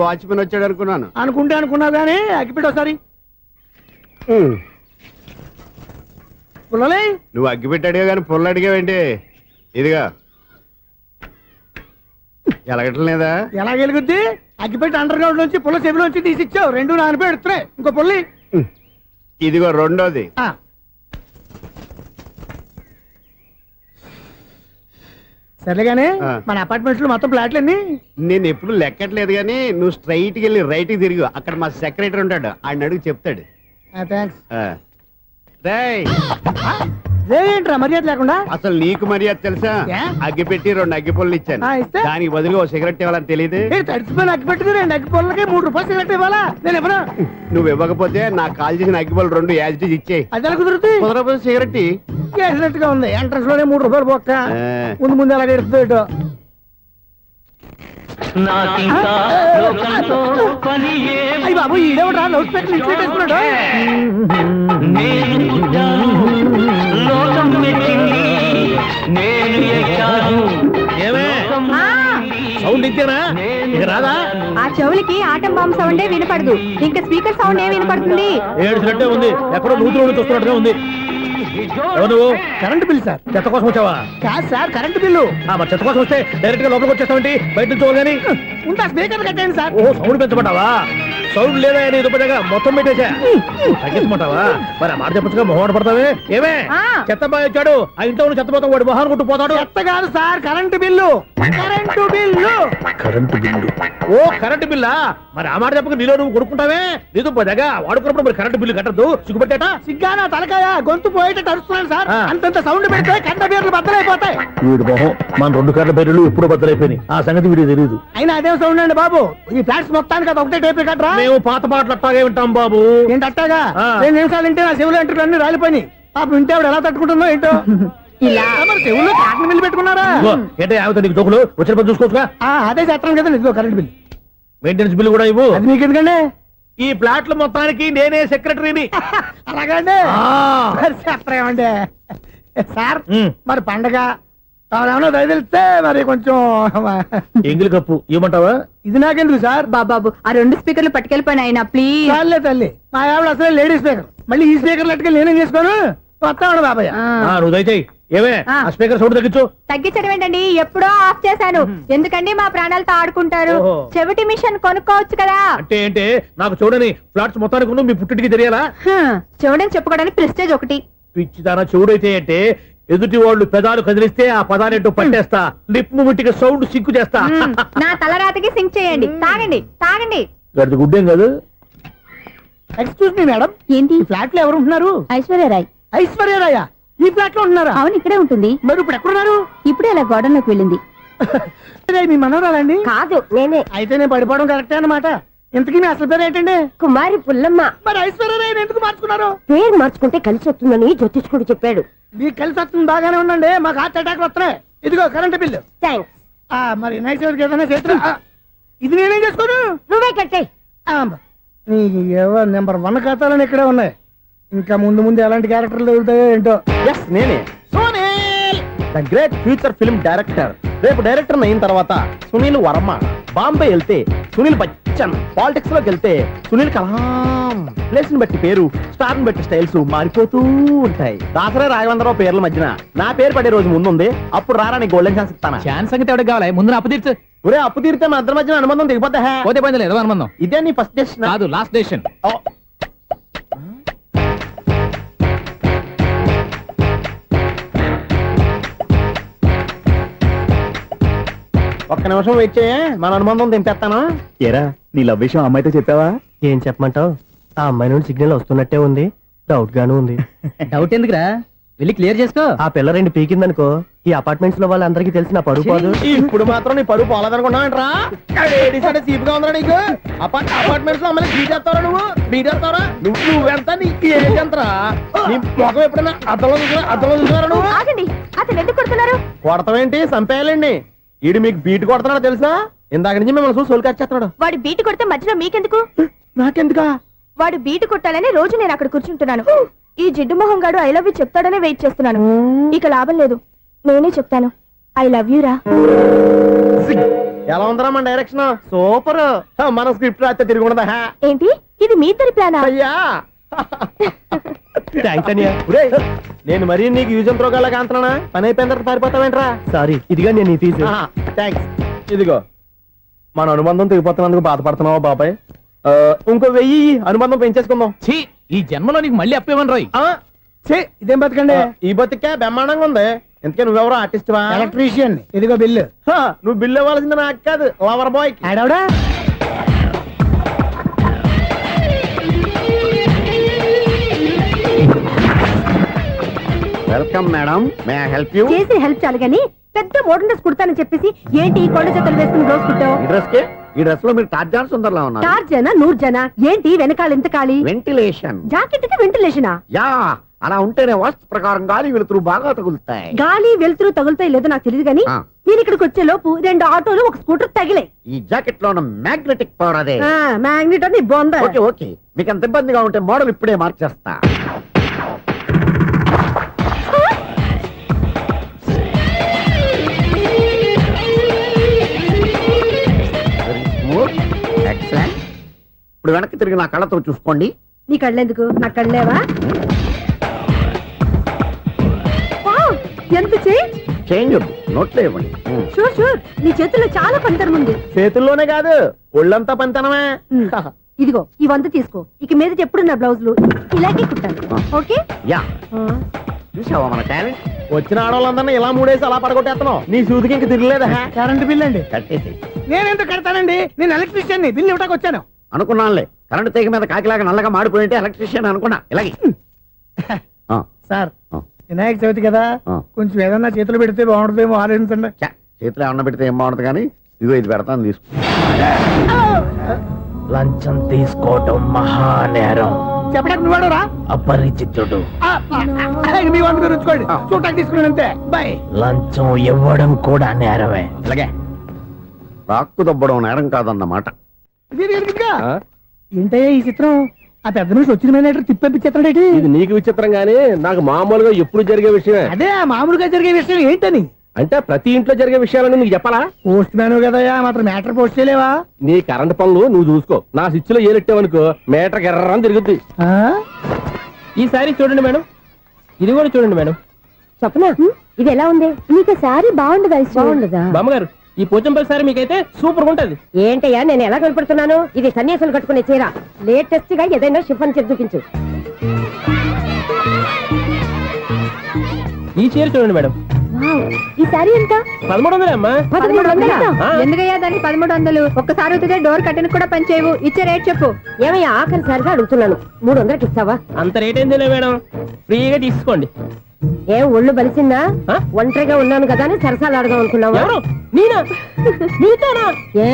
Watchman వచ్చాడు అనుకున్నాను. అనుకున్నావు కానీ అగ్గిపెట్టి ఒకసారి. పుల్లలే నువ్వు అగ్గిపెట్టి అడిగా కానీ పుల్ల అడిగావేంటి? ఇదిగా ఎలగట్లేదా? ఎలా వెలుగుద్ది? అగ్గిపెట్టి అండర్ గ్రౌండ్ నుంచి పుల్ల చెవిలోంచి తీసిచ్చావు. 2 నానిపోయి ఎడుతున్నాయి. ఇంకో పుల్లి ఇదిగో రెండోది. సరేగానే మన అపార్ట్మెంట్స్ లో మొత్తం ఫ్లాట్లు అన్ని నేను ఎప్పుడు లెక్కట్లేదు కానీ నువ్వు స్ట్రైట్ కి వెళ్ళి రైట్ కి తిరిగి అక్కడ మా సెక్రటరీ ఉంటాడు, ఆయన అడుగు చెప్తాడు. ఏంట్రా మర్యాద లేకుండా? అసలు నీకు మర్యాద తెలుసా? అగ్గిపెట్టి 2 అగ్గిపుల్లలు ఇచ్చాను, దానికి బదులుగా ఓ సిగరెట్ ఇవ్వాలని తెలియదు. తడిచిపోయిన అగ్గిపెట్టి 2 అగ్గిపుల్లకి 3 రూపాయలు సిగరెట్ ఇవ్వాలా? నేను ఇవ్వను. నువ్వు ఇవ్వకపోతే నాకు కాల్ చేసిన అగ్గిపుల్లలు 2 యాజ్ ఇట్ ఈజ్ ఇచ్చేయి. అది ఎలా కుదురుతుంది? కుదరకపోతే సిగరెట్ వేసినట్టుగా ఉంది. ఎంట్రన్స్ లోనే 3 రూపాయలు పోక్క ముందు ముందు ఎలా ఎడుతుంది. అయ్యి బాబు ఈడేవడా లౌడ్ స్పీకర్ ఇన్స్టేట్ చేసుకున్నాడు. సౌండ్ ఇంతేనా? రాదా? ఆ చెవులకి ఆటం బాంబు సౌండే వినపడదు, ఇంకా స్పీకర్ సౌండ్ ఏ వినపడుతుంది? ఏడుసినట్టే ఉంది, ఎక్కడో నూతులు చూస్తున్నట్టుగా ఉంది. ఎవరు? Current bill sir. చెత్త కోసం వచ్చావా? కాదు సార్, కరెంట్ బిల్లు. మరి చెత్త కోసం వస్తే డైరెక్ట్ గా లోపలికి వచ్చేస్తామండి, బయట నుంచి కానీ ఉంటా. స్పీకర్ కట్టండి సార్. ఓ సౌండ్ పెంచమంటావా? సౌండ్ లేదా నీ దుప్పటగా మొత్తం పెట్టేసా. తగ్గించమంటావా? మరి ఆ మాట చెప్పచ్చుగా, మొహం పడతావే. ఏమే చెత్త బాగా వచ్చాడు, ఆ ఇంట్లో చెత్త పోతాం, వాడు మొహాన్ని కొట్టు పోతాడు. చెత్త కాదు sir, current bill. Current bill. Current bill. Oh current బిల్లా? మరి ఆ మాట చెప్పక నీలో నువ్వు కొడుకుంటావే. నీతో పోదాగా వాడుకున్నప్పుడు మరి కరెంటు బిల్లు కట్టద్దు. సిగ్గుపెట్టేట సిగ్గానా తలకాయ గొంతు పోయేటట్టు అరుస్తున్నాను సార్. అంతంత సౌండ్ పెడితే కంట బీర్లు బద్దలైపోతాయి. వీడు మొహం మన 2 కర్ల బీర్లు ఎప్పుడు బద్దలైపోయినాయి, ఆ సంగతి వీడికి తెలియదు. అయినా అదే సౌండ్ అండి బాబు. ఈ ఫ్లాట్స్ మొత్తానికి అది ఒకటే టేప్ కట్టరా? మేము పాత పాటలు అట్టాగే వింటాం బాబు. ఏంటి అట్టాగా? 2 నిమిషాలు వింటే నా చెవులు ఎంటర్ అన్ని రాలిపోయినాయి. పాప వింటే ఆవిడ ఎలా తట్టుకుంటుందో ఏంటో. ఇలా మరి చెవుల్లో కాటన్ బిల్లు పెట్టుకున్నారా? ఏంటో యావత నీకు దోకులు వచ్చిన పని చూసుకోవచ్చుగా. అదే చేస్తాను కదా. ఇదిగో కరెంట్ బిల్, మెయింటెనెన్స్ బిల్లు కూడా ఇవ్వు. అది మీకు ఎందుకండి? ఈ ఫ్లాట్ల మొత్తానికి నేనే సెక్రటరీని. అలాగండి. చెప్పరేమండి సార్. మరి పండగ ఏమన్నా దయదలిస్తే మరి కొంచెం ఎంగిలి కప్పు ఇవ్వమంటావా? ఇది నాకెందుకు సార్? బాబాబు ఆ 2 స్పీకర్లు పట్టుకెళ్ళిపోయిన ఆయన ప్లీజ్. చాలే తల్లి, మా ఆవిడ అసలు లేడీ స్పీకర్, మళ్ళీ ఈ స్పీకర్లు అట్టుకెళ్ళి నేనేం చేసుకోను. వస్తాడు బాబాయ్. నువ్వు దయచేయి. ఏమే ఆ స్పీకర్ సౌండ్ తగ్గించు. తగ్గించడం ఏంటండి, ఎప్పుడో ఆఫ్ చేశాను. ఎందుకండి మా ప్రాణాలతో ఆడుకుంటారు? చెవిటి మిషన్ కొనుక్కోవచ్చు కదా. అంటే ఏంటే నాకు చూడని ఫ్లాట్స్ మొత్తానికి మీ పుట్టింటికి తెలియాలా? చూడని చెప్పుకోవడానికి ప్రెస్టేజ్ ఒకటి. పిచ్చిదానా చెవుడైతే అంటే ఎదుటి వాళ్ళు పెదాలు కదిలిస్తే ఆ పదాలేంటో పట్టేస్తా, లిప్ ముట్టికి సౌండ్ సింకు చేస్తా. నా తలరాతకి సింక్ చేయండి. తాగండి తాగండి. గడిది గుడ్డేం కాదు. ఎక్స్క్యూజ్ మీ మేడం, ఏంటి ఫ్లాట్ లో ఎవరు ఉంటున్నారు? ఐశ్వర్యరాయ్. ఐశ్వర్యరాయ ఈ ఫ్లాట్ లో ఉంటున్నారా? అవును, ఇక్కడే ఉంటుంది. మరి ఇప్పుడు ఎక్కడున్నారు? ఇప్పుడే అలా గోడంలోకి వెళ్ళింది. మీ మనవరాలండి? కాదు, నేనే. అయితే నేను పడిపోవడం కరెక్టే అన్నమాట. ఇంతకీ మీ అసలు పేరు ఏంటండి? కుమారి పుల్లమ్మ. మరి ఐశ్వర్యరాయ్ ఎందుకు మార్చుకున్నారు? పేరు మార్చుకుంటే కలిసి వస్తుందని జ్యోతిష్కుడు చెప్పాడు. మీకు కలిసి వస్తుంది, బాగానే ఉండండి. మాకు హార్ట్ అటాక్ వస్తున్నాయి. ఇదిగో కరెంట్ బిల్లు. థ్యాంక్స్. మరి నైట్ ఏదైనా చేస్తున్నా ఇది నేనేం చేసుకోను. నువ్వే కట్టే. నెంబర్ 1 ఖాతాలని ఇక్కడే ఉన్నాయి. ఇంకా ముందు ముందు ఎలాంటి క్యారెక్టర్లు దొరుకుతాయో ఏంటో. నేనే Sunil, the great future film director. రేపు డైరెక్టర్ అయిన తర్వాత సునీల్ వర్మ. బాంబే వెళ్తే సునీల్ బచ్చన్, పాలిటిక్స్ లోకి వెళ్తే సునీల్ కలాం. ప్లేస్ ని బట్టి పేరు, స్టార్ ని బట్టి స్టైల్స్ మారిపోతూ ఉంటాయి. దాసరే రాఘవేంద్రరావు పేర్ల మధ్యన నా పేరు పడే రోజు ముందుంది. అప్పుడు రారా నీకు గోల్డెన్ ఛాన్స్ ఇస్తాను. ఛాన్స్ సంగతి ఎవరికి కావాలి? ముందు అప్పు తీర్చు. ఒరే అప్పు తీరితే మన ఇద్దరి మధ్యన అనుబంధం దిగిపోతా. పోతే పోయింది లేదు అనుబంధం. ఇదే నీ ఫస్ట్ డెసిషన్ కాదు, లాస్ట్ డెసిషన్. ఒక్క నిమిషం వెయిట్ చేయ, మన అనుబంధం దింపేస్తాను. ఏరా నీ లవ్ విషయం అమ్మాయితో చెప్పావా? ఏం చెప్పమంటావు? ఆ అమ్మాయి నుండి సిగ్నల్ వస్తున్నట్టే ఉంది, డౌట్ గాను ఉంది. డౌట్ ఎందుకురా, వెళ్ళి క్లియర్ చేసుకో. ఆ పిల్ల 2 పీకిందనుకో, ఈ అపార్ట్మెంట్స్ లో వాళ్ళందరికీ తెలిసిన పరువు పోదు. ఇప్పుడు మాత్రం నీ పరువు పోలేదనుకున్నావంటరా? చీప్ గా ఉందా నీకు? అపార్ట్మెంట్స్ లో అమ్మని బీటేస్తావరా? బీటేస్తావరా? నువ్వెంత, నీకు ఏంటంతరా? నీ మొఖం ఎప్పుడైనా అద్దంలో చూసారా నువ్వు? అతను ఎందుకు కొడుతున్నారు? కొడతావేంటి, చంపేయాలండి. ఈడు మీకు బీట్ కొడుతున్నాడు తెలుసా? ఇందాక నుంచి మిమ్మల్ని చూసి సోల్కి వచ్చేస్తున్నాడు. వాడు బీటు కొడితే మధ్యలో మీకెందుకు? నాకెందుకా? వాడు బీటు కొట్టాలని రోజు నేను అక్కడ కూర్చుంటున్నాను. ఈ జిడ్డు మొహం గాడు ఐ లవ్ యూ చెప్తాడనే వెయిట్ చేస్తున్నాను. ఇక లాభం లేదు, నేనే చెప్తాను. ఐ లవ్ యూ రా. ఎలా ఉందరా మన డైరెక్షన్? సూపర్. మన స్క్రిప్ట్ రాస్తే తిరిగి ఉండదా? ఏంటి ఇది మీ ఇద్దరి ప్లానా? అయ్యా థ్యాంక్స్ అనియా. నేను మరీ నీకు యూజ్ అంత రోగాలకు అంటున్నా. పని అయిపోయిన తర్వాత పారిపోతావేంట్రా? సారీ, ఇదిగా నేను తీసి. థ్యాంక్స్. ఇదిగో మన అనుబంధం తెగిపోతున్నందుకు బాధపడుతున్నావా బాబాయ్? ఇంకో 1000 అనుబంధం పెంచేసుకుందాం. ఛీ, ఈ జన్మలో నీకు మళ్ళీ అప్పేమని రాయి. ఇదేం బతకండి. ఈ బతికే బ్రహ్మాండంగా ఉంది. ఎందుకే నువ్వెవరో ఆర్టిస్ట్ వా? ఎలక్ట్రీషియన్. ఇదిగో బిల్లు. నువ్వు బిల్లు ఇవ్వాల్సింది నాకు కాదు, లవర్ బాయ్. ఆడవడా? Welcome madam, may I help you? చేసి హెల్ప్ చాలు గాని పెద్ద మోడల్ డ్రెస్ కుడతానని చెప్పేసి ఏంటి ఈ కొండ జతలు వేసుకుని బ్లౌజ్ కుట్టావు? ఈ డ్రెస్ కే, ఈ డ్రెస్ లో మీరు టార్జాన్ సుందర్లా ఉన్నారు. 4 జన 100 జన ఏంటి వెనకాల ఎంత ఖాళీ? వెంటిలేషన్. జాకెట్ కి వెంటిలేషనా? యా, అలా ఉంటేనే వాస్తు ప్రకారం గాలి వెలుతురు బాగా తగులుతాయి. గాలి వెలుతురు తగులుతాయి లేదో నాకు తెలియదు గాని ఆ. నేను ఇక్కడికి వచ్చే లోపు 2 ఆటోలు ఒక స్కూటర్ తగిలే. ఈ జాకెట్ లో ఉన్న మ్యాగ్నెటిక్ పవర్ అదే. మ్యాగ్నెట్ అని బొంద. ఓకే ఓకే, మీకు అంత ఇబ్బందిగా ఉంటే మోడల్ ఇప్పుడే మార్చేస్తా. ఎక్సలెంట్. ఇప్పుడు వెనక్కి తిరిగి నా కళ్ళతో చూసుకోండి. నీ కళ్ళెందుకు? నా కళ్ళేవా? వావ్, ఎంత చేంజ్. చేంజ్ వద్దు, నోట్లో ఇవ్వండి. షూర్ షూర్, నీ చేతుల్లో చాలా పంతరం ఉంది. చేతుల్లోనే కాదు, ఒళ్ళంతా పంతనమే. ఇదిగో ఈ 100 తీసుకో. ఇక మీద ఎప్పుడు నా బ్లౌజులు ఇలాగే కుట్టాను. ఓకే? యా, చూసావా మన టాలెంట్? వచ్చిన ఆడవాళ్ళందరినీ ఇలా మూడేసి అలా పడగొట్టేస్తున్నావు. నీ సూదికి ఇంక తిరగలేదా? కరెంట్ బిల్ అండి. కట్టేసి. నేనెందుకు కడతానండి? నేను ఎలక్ట్రీషియన్. బిల్ ఇవ్వడానికి వచ్చాను. అనుకున్నానులే, కరెంట్ తీగ మీద కాకిలాగా నల్లగా మాడిపోయింటే ఎలక్ట్రీషియన్ అనుకున్నా. ఇలాగే సార్, వినాయక చవితి కదా, కొంచెం ఏదన్నా చేతులు పెడితే బాగుంటుందేమో ఆలోచించండి. చేతిలో అన్న పెడితే ఏం బాగుంటుంది కానీ ఇదిగో ఇది పెడతాను, తీసుకో. లంచం తీసుకోవటం మహానేరం. చెప్పడానికి నువ్వాడు రా. అపరిచితుడు. మీ వంట మీరు ఉంచుకోండి, చూడటానికి తీసుకున్నాను అంతే. బాయ్. లంచం ఇవ్వడం కూడా నేరమే. ఇలాగే రాక్కు దబ్బడం నేరం కాదన్నమాట. ఏంటయ్యా ఈ చిత్రం? ఆ పెద్ద నుంచి వచ్చిన మేనేటర్ తిప్పించేస్తాడేటి? ఇది నీకు విచిత్రం గానీ నాకు మామూలుగా ఎప్పుడు జరిగే విషయమే. అదే మామూలుగా జరిగే విషయం ఏంటని? అంటే ప్రతి ఇంట్లో జరిగే విషయాలను నీకు చెప్పాలా? పోస్ట్ మ్యాన్ కదయ్యా, మాత్రం మ్యాటర్ పోస్ట్ చేయలేవా? నీ కరెంట్ పనులు నువ్వు చూసుకో. నా స్విచ్ లో ఏలెట్టావనుకో మీటర్ ఎర్రని తిరుగుద్ది. ఈసారి చూడండి మేడం, ఇది కూడా చూడండి మేడం. చెప్పనా, ఇది ఎలా ఉంది? నీకు సారీ బాగుండదా? బాగుండదా? బామ్మగారు, ఈ పోచంపల్లి సారీ మీకైతే సూపర్ ఉంటది. ఏంటయ్యా నేను ఎలా కనపడుతున్నాను? ఇది సన్యాసులు కట్టుకునే చీర. లేటెస్ట్ గా ఏదైనా షిఫాన్ చేసి చూపించు. ఈ చీర చూడండి మేడం. ఈ సారీ ఎంత? 1300 అమ్మా. 1300? ఎందుకయ్యా దానికి 1300? ఒక్కసారి అవుతుందే డోర్ కట్టెన్ కూడా పనిచేయవు. ఇచ్చే రేట్ చెప్పు. ఏమయ్యా ఆఖరిసారిగా అడుగుతున్నాను, 300కి ఇస్తావా? అంత రేట్ ఏం తెలియదు మేడం, ఫ్రీగా తీసుకోండి. ఏం ఒళ్ళు బలిసిందా? ఒంటరిగా ఉన్నాను కదా అని సరసాలు అడదాం అనుకున్నావా? నేనా? నీతోనా? ఏ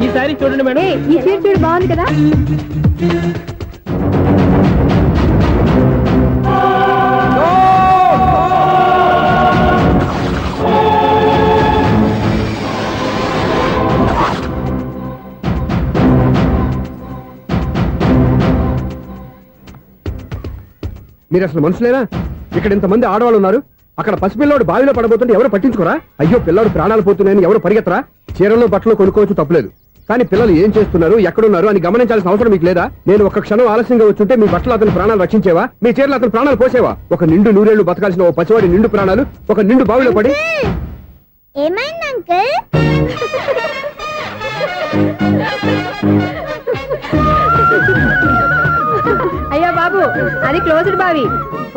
ఈ సారీ చూడండి మేడం. ఈ చీర చూడు, బాగుంది కదా? మీరు అసలు మనుషులేనా? ఇక్కడ ఇంతమంది ఆడవాళ్ళు ఉన్నారు, అక్కడ పసిపిల్లాడు బావిలో పడబోతుంటే ఎవరు పట్టించుకోరా? అయ్యో పిల్లాడు ప్రాణాలు పోతున్నాయని ఎవరు పరిగెత్తరా? చీరలు బట్టలు కొనుక్కోవచ్చు, తప్పలేదు. కానీ పిల్లలు ఏం చేస్తున్నారు, ఎక్కడున్నారు అని గమనించాల్సిన అవసరం మీకు లేదా? నేను ఒక క్షణం ఆలస్యంగా వచ్చుంటే మీ బట్టలు అతని ప్రాణాలు రక్షించేవా? మీ చీరలు అతని ప్రాణాలు పోసేవా? ఒక నిండు 100 ఏళ్లు బతకాల్సిన ఓ పసివాడి నిండు ప్రాణాలు ఒక నిండు బావిలో పడి. ఏమైంది అంకుల్? అయ్యో బాబు, అది క్లోజ్డ్ బావి,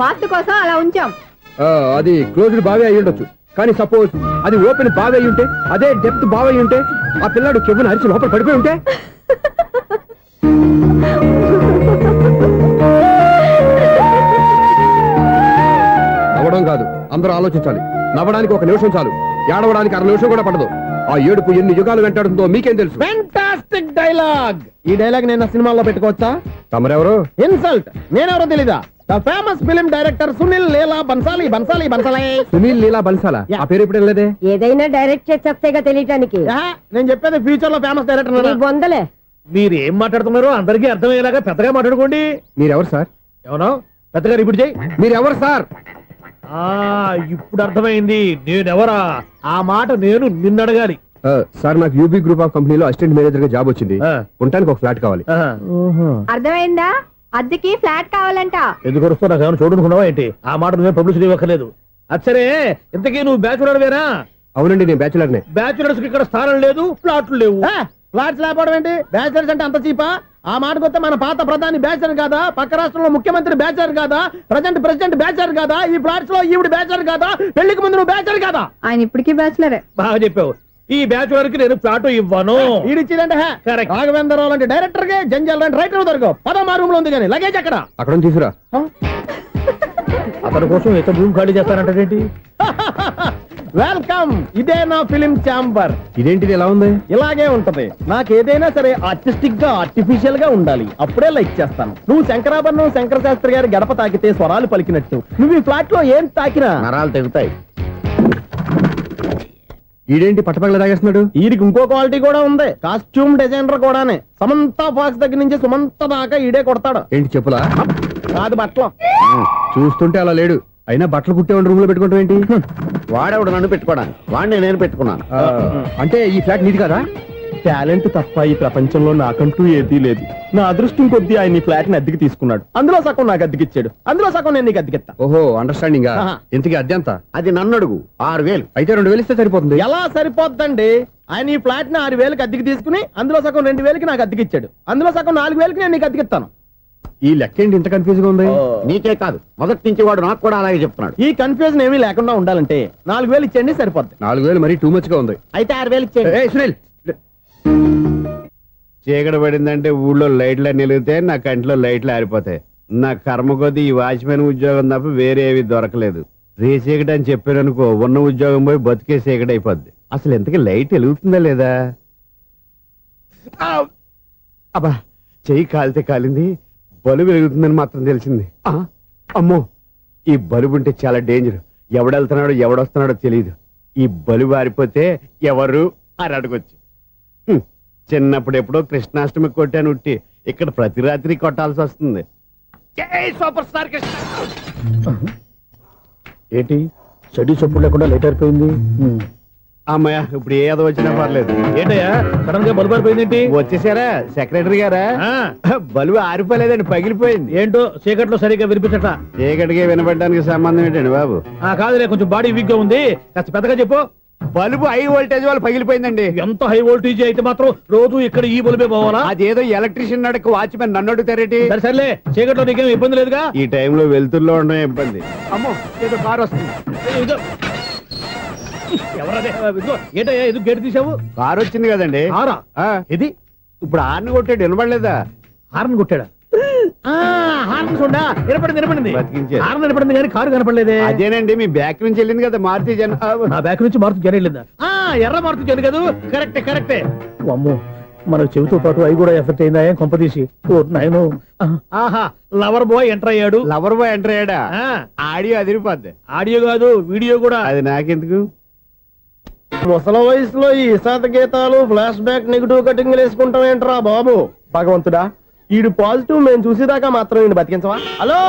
వాస్తు కోసం అలా ఉంచాం. అది క్లోజ్డ్ బావి అయి ఉండొచ్చు, కానీ సపోజ్ అది ఓపెన్ బావి అయి ఉంటే, అదే డెప్త్ బావి అయి ఉంటే, ఆ పిల్లాడు చెవును అరిచి లోపల పడిపోయి ఉంటే? నవ్వడం కాదు, అందరూ ఆలోచించాలి. నవ్వడానికి 1 నిమిషం చాలు, ఏడవడానికి 1/2 నిమిషం కూడా పడదు. ఆ ఏడుపు ఎన్ని యుగాలు వెంటాడుతుందో మీకేం తెలుసు? Fantastic dialogue. ఈ డైలాగ్ నేను సినిమాల్లో పెట్టుకోవచ్చా? తమరెవరు? ఇన్సల్ట్. నేనెవరో తెలీదా? The famous film director Sunil Leela Bhansali Bhansali Bhansali. Sunil Leela బన్సాలా ఆ పేరు ఇప్పుడు లేదే. ఏదైనా డైరెక్ట్ చేసేస్తేగా తెలియటానికి నేను చెప్పేది ఫ్యూచర్ లో ఫేమస్ డైరెక్టర్. బొందలే. మీరు ఏం మాట్లాడుతున్నారో అందరికీ అర్థమయ్యేలాగా పెద్దగా మాట్లాడుకోండి. మీరెవరు సార్? ఏమన్నా పెద్దగా రిపీట్ చేయి. మీరెవరు సార్? ఇప్పుడు అర్థమైంది నేనెవరా. ఆ మాట నేను నిన్ను అడగాలి. సార్ నాకు యూబీ గ్రూప్ ఆఫ్ కంపెనీలో అసిస్టెంట్ మేనేజర్ గా జాబ్ వచ్చింది. ఉండటానికి ఒక ఫ్లాట్ కావాలి. అర్థమైందా? అద్దెకి ఫ్లాట్ కావాలంట. ఎందుకు వస్తున్నా నాకు ఏమైనా చూడనుకున్నావా ఏంటి? ఆ మాట నువ్వే పబ్లిసిటీ ఇవ్వక్కర్లేదు. అచ్చరే ఇంతకీ నువ్వు బ్యాచులర్ వేరా? అవునండి నేను బ్యాచులర్ నే. బ్యాచులర్స్ కి ఇక్కడ స్థానం లేదు, ఫ్లాట్లు లేవు. ఫ్లాట్స్ లేకపోవడం ఏంటి? బ్యాచిలర్స్ అంటే అంత చీపా? ఆ మాటకొస్తే మన పాత ప్రధాని బ్యాచర్ కాదా? పక్క రాష్ట్రంలో ముఖ్యమంత్రి బ్యాచర్ కాదా? ప్రెసిడెంట్ బ్యాచర్ కాదా? ఈ ఫ్లాట్స్ లో ఈవిడ బ్యాచర్ కాదా? పెళ్లికి ముందు నువ్వు బ్యాచర్ కాదా? ఆయన ఇప్పటికీ బ్యాచులరే. బాగా చెప్పావు. ఈ బ్యాచులర్ కి నేను ఫ్లాట్ ఇవ్వను. ఈడిచ్చిందంటే రాఘవేంద్రరావు లాంటి డైరెక్టర్ కి జంజల్ లాంటి రైటర్ దొరకవు. పదమా రూమ్ లో ఉంది కానీ లగేజ్ అక్కడ. అక్కడ తీసుకురా. అతని కోసం ఎంత భూమి ఖాళీ చేస్తానంటే వెల్కమ్. ఇదే నా ఫిలిం ఛాంబర్. ఇదేంటిది ఎలా ఉంది? ఇలాగే ఉంటది. నాకు ఏదైనా సరే ఆర్టిస్టిక్ గా ఆర్టిఫిషియల్ గా ఉండాలి. అప్పుడే లైక్ చేస్తాను. నువ్వు శంకరాభరణం శంకర శాస్త్రి గారి గడప తాకితే స్వరాలు పలికినట్టు నువ్వు ఈ ఫ్లాట్ లో ఏం తాకినా నరాలు తెగుతాయి. ఈడేంటి పట్టపగల తాగేస్తున్నాడు? వీరికి ఇంకో క్వాలిటీ కూడా ఉంది. కాస్ట్యూమ్ డిజైనర్ కూడానే. సమంత ఫాక్స్ దగ్గర నుంచి సుమంత దాకా ఈడే కొడతాడు. ఏంటి చెప్పులా? కాదు బట్టలు. చూస్తుంటే అలా లేడు. అయినా బట్టలు కుట్టేవాడి రూమ్ లో పెట్టుకుంటాం ఏంటి? వాడేవాడు నన్ను పెట్టుకోవడానికి, వాడిని నేను పెట్టుకున్నాను. అంటే ఈ ఫ్లాట్ నీది కదా? టాలెంట్ తప్ప ఈ ప్రపంచంలో నాకంటూ ఏదీ లేదు. నా అదృష్టం కొద్దీ ఆయన ఈ ఫ్లాట్ ని అద్దెకి తీసుకున్నాడు. అందులో సగం నాకు అద్దెకిచ్చాడు. అందులో సగం నేను నీకు అద్దెకిస్తా. ఓహో అండర్స్టాండింగ్. ఇంతకీ అద్దె ఎంత? అది నన్ను అడుగు. 6,000. అయితే 2,000 ఇస్తే సరిపోతుంది. ఎలా సరిపోద్దండి? ఆయన ఈ ఫ్లాట్ ని 6,000కి అద్దెకి తీసుకుని అందులో సగం 2,000కి నాకు అద్దెకిచ్చాడు. అందులో సగం 4,000కి నేను నీకు అద్దెకిస్తాను. ఈ లెక్క ఏంటి ఇంత కన్ఫ్యూజ్ గా ఉంది? నీకే కాదు, మొదటి నుంచి వాడు నాకు కూడా అలాగే చెప్తున్నాడు. ఈ కన్ఫ్యూజన్ ఏమీ లేకుండా ఉండాలంటే 4,000 ఇచ్చేయండి సరిపోద్ది. 4,000 మరీ టూ మచ్ గా ఉంది. అయితే 6,000 ఇచ్చేయండి. ఏయ్ సునీల్, చీకటి పడిందంటే ఊళ్ళో లైట్లు నిలిగితే నా కంటిలో లైట్లు ఆరిపోతాయి. నా కర్మ కొద్దీ ఈ వాచ్మెన్ ఉద్యోగం తప్ప వేరే ఏవి దొరకలేదు. రేసీకటి అని చెప్పారనుకో, ఉన్న ఉద్యోగం పోయి బతికే చీకటి అయిపోద్ది. అసలు ఎంతకీ లైట్ వెలుగుతుందా లేదా? అబ్బా, చెయ్యి కాలితే కాలింది, బలుబు వెలుగుతుందని మాత్రం తెలిసింది. అమ్మో, ఈ బలుబు ఉంటే చాలా డేంజర్. ఎవడెళ్తున్నాడో ఎవడొస్తున్నాడో తెలియదు. ఈ బలుబు ఆరిపోతే ఎవరు అని అడగొచ్చు. చిన్నప్పుడు ఎప్పుడో కృష్ణాష్టమి కొట్టాను ఉట్టి, ఇక్కడ ప్రతి రాత్రి కొట్టాల్సి వస్తుంది. జై సూపర్ స్టార్ కృష్ణ. ఏంటి చెడు చెప్పుడు లేకుండా లేట్ అయిపోయింది. అమ్మయ్య, ఇప్పుడు ఏదో వచ్చినా పర్లేదు. ఏంటయ్యా సడన్ గా బల్బు అయిపోయింది ఏంటి? వచ్చేసారా సెక్రటరీ గారా? బలుబు ఆరిపోలేదండి, పగిలిపోయింది. ఏంటో చీకట్లో సరిగ్గా వినిపించట. చీకటికి వినపడడానికి సంబంధం ఏంటండి బాబు? కాదులే, కొంచెం బాడీ వీక్ గా ఉంది, కాస్త పెద్దగా చెప్పు. బల్బు హై వోల్టేజ్ వాళ్ళు పగిలిపోయిందండి. ఎంత హై వోల్టేజ్ అయితే మాత్రం రోజు ఇక్కడ ఈ బల్బే పోవాలా? అదేదో ఎలక్ట్రీషియన్ నడక వాచ్మెన్ నన్ను అడుగుతారేటి? సరేలే, చీకట్లో నీకేం ఇబ్బంది లేదుగా? ఈ టైంలో వెళ్తుల్లో ఉండడం ఇబ్బంది. అమ్మో, ఏదో కారు వస్తుంది. ఎవరదే? ఏంటయ్యా ఎందుకు గేట్ తీసావు? కారు వచ్చింది కదండి. కారా? ఇది ఇప్పుడు హార్న్ కొట్టాడు, వినపడలేదా? హార్న్ కొట్టాడా? హార్న్ చూడా వినపడింది. బతికించాడు. హార్న్ వినపడింది కానీ కారు కనపడలేదే. అదేనండి, మీ బ్యాక్ నుంచి వెళ్ళింది కదా మారుతి జన. నా బ్యాక్ నుంచి మారుతు జన వెళ్ళిందా? ఎర్ర మారుతు జన కదా. కరెక్టే. అమ్మో, మన చెవితో పాటు అవి కూడా ఎఫెక్ట్ అయిందా కొంపదీసి? ఆహా, లవర్ బాయ్ ఎంటర్ అయ్యాడు. లవర్ బాయ్ ఎంటర్ అయ్యాడా? ఆడియో అదిరిపోద్ది. ఆడియో కాదు, వీడియో కూడా. అది నాకెందుకు? ముసల వయసులో ఈ ఇసాత గీతాలు, ఫ్లాష్ బ్యాక్, నెగిటివ్ కటింగ్ వేసుకుంటాం ఏంట్రా బాబు? భగవంతుడా, ఈడు పాజిటివ్ మేము చూసేదాకా మాత్రం ఈయన బతికించవా? హలో,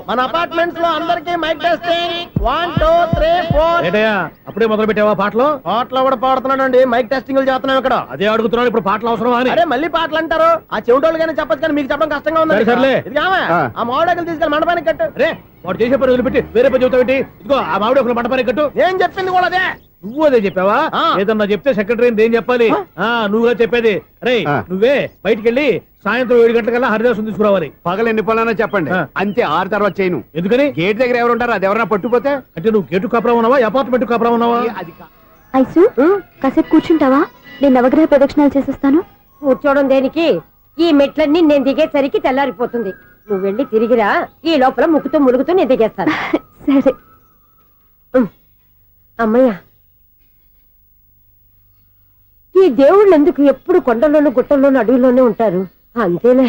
మన అపార్ట్మెంట్స్ లో అందరికీ మైక్ టెస్టింగ్. 1 2 3 4. ఏంటయ్యా అప్పుడే మొదలు పెట్టావా పాటలు? పాటలు కూడా పాడుతున్నాడు అండి. మైక్ టెస్టింగ్ చేస్తున్నాం ఇక్కడ. అదే అడుగుతున్నాడు, ఇప్పుడు పాటలు అవసరమా అని. అరే మళ్ళీ పాటలు అంటారు. ఆ చెవిటోళ్ళు కానీ చెప్పచ్చు కానీ మీకు చెప్పడం కష్టంగా ఉంది. సర్లే. ఆ మామిడాకులు తీసుకెళ్ళి మండపానికి కట్టు. రే, వాడు చేసే పని వదిలిపెట్టి వేరే పని చెబుతావేంటి? ఇదిగో ఆ మామిడి ఒకరు మంటపానికి కట్టు. నేను చెప్పింది కూడా అదే. నువ్వు అదే చెప్పావా? ఏదన్నా చెప్తే సెక్రటరీ ఏం చెప్పాలి? నువ్వుగా చెప్పేది. రే, నువ్వే బయటికి వెళ్ళి సాయంత్రం 7 గంటలకల్లా హరిదాసుని తీసుకురావాలి. పగలు ఎన్ని పనులన్నా చెప్పండి, అంతే. 6 తర్వాత చేయను. ఎందుకని? గేట్ దగ్గర ఎవరు ఉంటారు? అది ఎవరన్నా పట్టుపోతే? అంటే నువ్వు గేటు కాపురా ఉన్నావా, అపార్ట్మెంట్ కాపురా ఉన్నావా? అది ఐసు, కాసేపు కూర్చుంటావా? నేను నవగ్రహ ప్రదక్షిణాలు చేసేస్తాను. కూర్చోవడం దేనికి? ఈ మెట్లన్నీ నేను దిగేసరికి తెల్లారిపోతుంది. నువ్వు వెళ్ళి తిరిగిరా, ఈ లోపల ముక్కుతూ ములుగుతూ నేను దిగేస్తాను. సరే అమ్మయ్య. ఈ దేవుళ్ళు ఎందుకు ఎప్పుడు కొండల్లోనూ గుట్టల్లోనూ అడవిలోనే ఉంటారు? అంతేలే,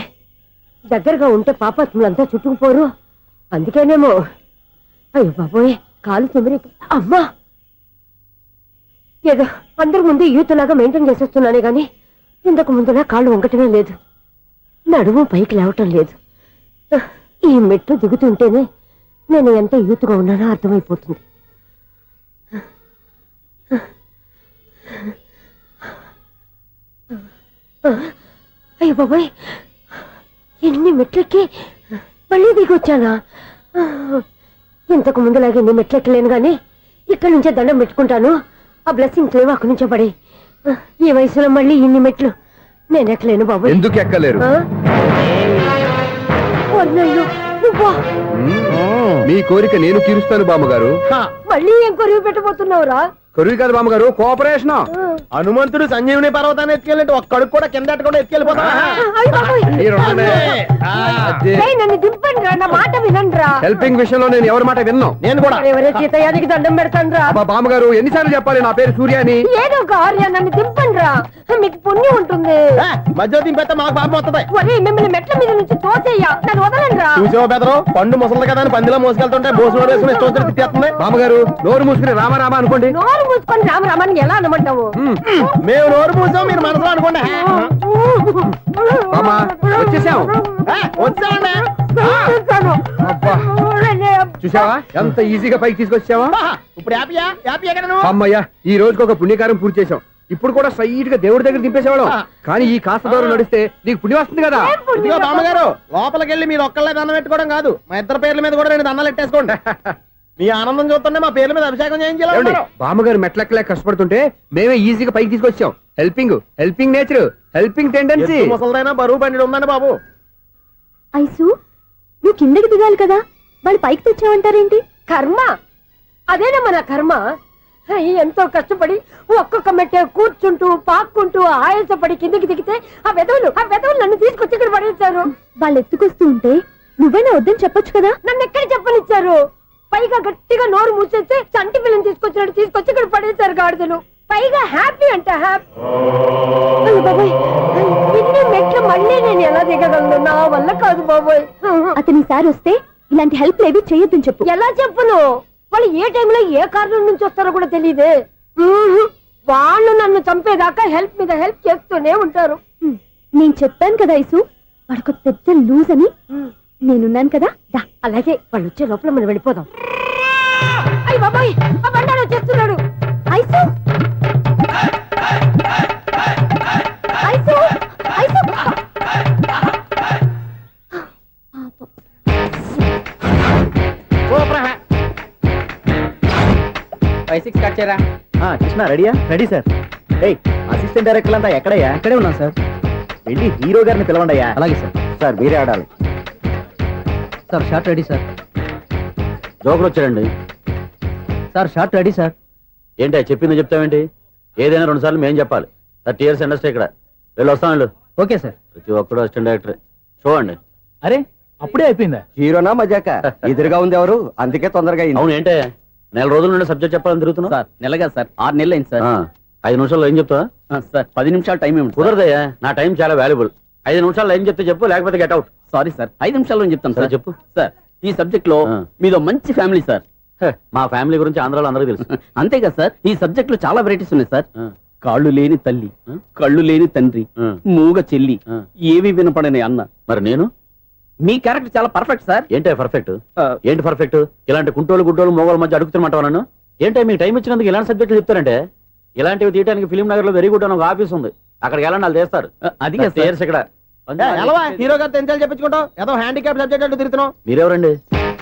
దగ్గరగా ఉంటే పాపాత్ములంతా చుట్టుకుపోరు. అందుకేనేమో. అయ్యో బాబోయ్, కాలు తిమిరి. అమ్మా, ఏదో అందరి ముందు యూత్లాగా మెయింటైన్ చేసేస్తున్నానే గాని ఇంతకు ముందులా కాళ్ళు వంకటమే లేదు, నడుము పైకి లేవటం లేదు. ఈ మెట్టు దిగుతుంటేనే నేను ఎంత యూత్గా ఉన్నానో అర్థమైపోతుంది. అయ్యో బాబాయ్, ఎన్ని మెట్లెక్కి మళ్ళీ దిగొచ్చానా? ఇంతకు ముందులాగే ఎన్ని మెట్లెక్కలేను గాని ఇక్కడి నుంచే దండం పెట్టుకుంటాను. ఆ బ్లెస్సింగ్స్ లేవు అక్కడి నుంచో పడి. ఈ వయసులో మళ్ళీ ఇన్ని మెట్లు నేను ఎక్కలేను బాబు. ఎందుకు ఎక్కలేరు? నువ్వా? మీ కోరిక నేను తీరుస్తాను బామ్మగారు. మళ్ళీ ఏం కొరివి పెట్టబోతున్నావురా? కొరివి కాదు బామ్మగారు, కోఆపరేషన్. హనుమంతుడు సంజీవుని పర్వతాన్ని ఎత్తుకెళ్ళి ఒక్కడికి కూడా కింద కూడా ఎత్తుకెళ్ళిపోతా. నన్ను దింపండి రా, నా మాట వినండి రా. హెల్పింగ్ విషయంలో నేను ఎవరి మాట విన్నాను. నేను కూడా ఎవరే సీతయ్యానికి దండం పెడతాను రా. బామ్మగారు ఎన్నిసార్లు చెప్పాలి నా పేరు సూర్య అని? ఏదో ఒక ఆర్య, నన్ను దింపండి రా, మీకు పుణ్యం ఉంటుంది. మధ్య దింపేస్తే మాకు పాపం వస్తుంది. ఒరే, మిమ్మల్ని మెట్ల మీద నుంచి తోసేయ్యా, నన్ను వదలండి రా. చూసావా బెదరు, పండు ముసలి కదా అని పందిలో మోసుకెళ్తుంటే భోజనం వేసుకుని ఇష్టం తిట్టేస్తుంది. బామ్మగారు నోరు మూసుకుని రామారామా అనుకోండి. నోరు మూసుకొని రామరామాన్ని ఎలా అనమంటావు? మేము నోరు మూసాం, మీరు మనసులో అనుకోండి. బామ్మ వచ్చేసాం. వచ్చామండి. అబ్బా, చూసావా ఎంత ఈజీగా పైకి తీసుకొచ్చావా? ఇప్పుడు హ్యాపీయా? హ్యాపీయా కదా నువ్వు? అమ్మయ్యా, ఈ రోజుకి ఒక పుణ్యకారం పూర్తి చేసాం. ఇప్పుడు కూడా స్ట్రైట్ గా దేవుడి దగ్గర దింపేసేవాళ్ళం. కానీ ఈ కాస్త దూరం నడిస్తే నీకు పుణ్యం వస్తుంది కదా. ఇదిగో బామ్మగారు, లోపలికి వెళ్ళి మీరు ఒక్కళ్ళే దండం పెట్టుకోవడం కాదు, మా ఇద్దరు పేర్ల మీద కూడా 2 దండాలు పెట్టేసుకోండి. మీ ఆనందం చూస్తుంటే మా పేర్ల మీద అభిషేకం చేయించాలి. బామ్మగారు మెట్లెక్కలే కష్టపడుతుంటే మేమే ఈజీగా పైకి తీసుకొచ్చాం. Helping nature, helping tendency. ముసలిదైనా బరువు బండి ఉందండి బాబు. ఐసు, నువ్వు కిందకి దిగాలి కదా, వాళ్ళు పైకి తెచ్చావంటారేంటి? కర్మ, అదేనమ్మా నా కర్మ. ఎంతో కష్టపడి ఒక్కొక్క మెట్టే కూర్చుంటూ పాక్కుంటూ ఆయాసపడి కిందకి దిగితే ఆ వెధవులు నన్ను తీసుకొచ్చి ఇక్కడ పడేశారు. వాళ్ళు ఎత్తుకొస్తూ ఉంటే నువ్వైనా వద్దని చెప్పొచ్చు కదా. నన్ను ఎక్కడ చెప్పనిచ్చారు? పైగా గట్టిగా నోరు మూసేస్తే చంటి పిల్లని తీసుకొచ్చి ఇక్కడ పడేశారు గాడిదలు. పైగా హ్యాపీ అంట హ్యాపీ. బాబాయ్, ఇన్ని మెట్లు మళ్ళీ నేను ఎలా దిగగలను? నా వల్ల కాదు బాబాయ్. అతని సార్ వస్తే ఇలాంటి హెల్ప్ ఏవి చేయొద్దని చెప్పు. ఎలా చెప్పును? వాళ్ళు ఏ టైంలో ఏ కారణం నుంచి వస్తారో కూడా తెలియదే. వాళ్ళు నన్ను చంపేదాకా హెల్ప్ మీద హెల్ప్ చేస్తూనే ఉంటారు. నేను చెప్పాను కదా ఐసు, వాడికి పెద్ద లూజ్ అని. నేనున్నాను కదా. అలాగే వాళ్ళు వచ్చే లోపల మనం వెళ్ళిపోదాం. అయ్య బాబాయ్, ఆ బండారు వచ్చేస్తున్నాడు. Ice, ice, ice. 5-6 కట్ చేయరా. కృష్ణ రెడీయా? Ready sir. ఏయ్, అసిస్టెంట్ డైరెక్టర్ అంతా ఎక్కడయ్యా? ఇక్కడే ఉన్నాను సార్. వెళ్ళి హీరో గారిని పిలవండి అయ్యా. అలాగే సార్. సార్ మీరే ఆడాలి. Sir short ready sir. జోకులు వచ్చాడండి. Sir short ready sir. ఏంటి చెప్పింది చెప్తావేంటి? ఏదైనా 2 సార్లు మేం చెప్పాలి. 30 years ఇండస్ట్రీ ఇక్కడ. వెళ్ళి వస్తాం వెళ్ళు. Okay sir. ప్రతి ఒక్కడు అసిస్టెంట్ డైరెక్టర్. చూడండి. అరే, అప్పుడే అయిపోయిందా? హీరోనా మజాక? ఎదురుగా ఉంది ఎవరు, అందుకే తొందరగా. అవును, ఏంటే 4 రోజుల నుండి సబ్జెక్ట్ చెప్పాలని తిరుగుతున్నా? సార్ నెలగా సార్, 6 నెలలు అయింది సార్. 5 నిమిషాల్లో ఏం చెప్తా? సార్ 10 నిమిషాలు టైం ఏమి కుదరదయ్యా, నా టైం చాలా వాల్యుబుల్. 5 నిమిషాల్లో ఏం చెప్తే చెప్పు, లేకపోతే గెట్ అవుట్. సారీ సార్, 5 నిమిషాల్లో చెప్తాను సార్. చెప్పు. సార్, ఈ సబ్జెక్ట్ లో మీదో మంచి ఫ్యామిలీ సార్. మా ఫ్యామిలీ గురించి ఆంధ్రాలో అందరికీ తెలుసు. అంతేగా సార్, ఈ సబ్జెక్ట్ లో చాలా వెరైటీస్ ఉన్నాయి సార్. కాళ్ళు లేని తల్లి, కళ్ళు లేని తండ్రి, మూగ చెల్లి, ఏవి వినపడని అన్న. మరి నేను? మీ క్యారెక్టర్ చాలా పర్ఫెక్ట్ సార్. ఏంటే పర్ఫెక్ట్? ఏంటి పర్ఫెక్ట్? ఇలాంటి కుంటోలు గుడ్డోలు మోగోల మధ్య అడుగుతున్నమాట నన్ను. ఏంటంటే మీకు టైం ఇచ్చినందుకు ఇలాంటి సబ్జెక్టులు చెప్తారంటే? ఇలాంటివి తీయడానికి ఫిలిం నగర్ లో వెరీ గుడ్ అని ఒక ఆఫీస్ ఉంది, అక్కడికి వెళ్ళండి, వాళ్ళు చేస్తారు. అది ఇక్కడ హీరో గారు తెంచాలి చెప్పించుకుంటాం, ఏదో హ్యాండిక్యాప్ సబ్జెక్ట్ అంటూ తిరుగుతున్నాం. మీరెవరండి?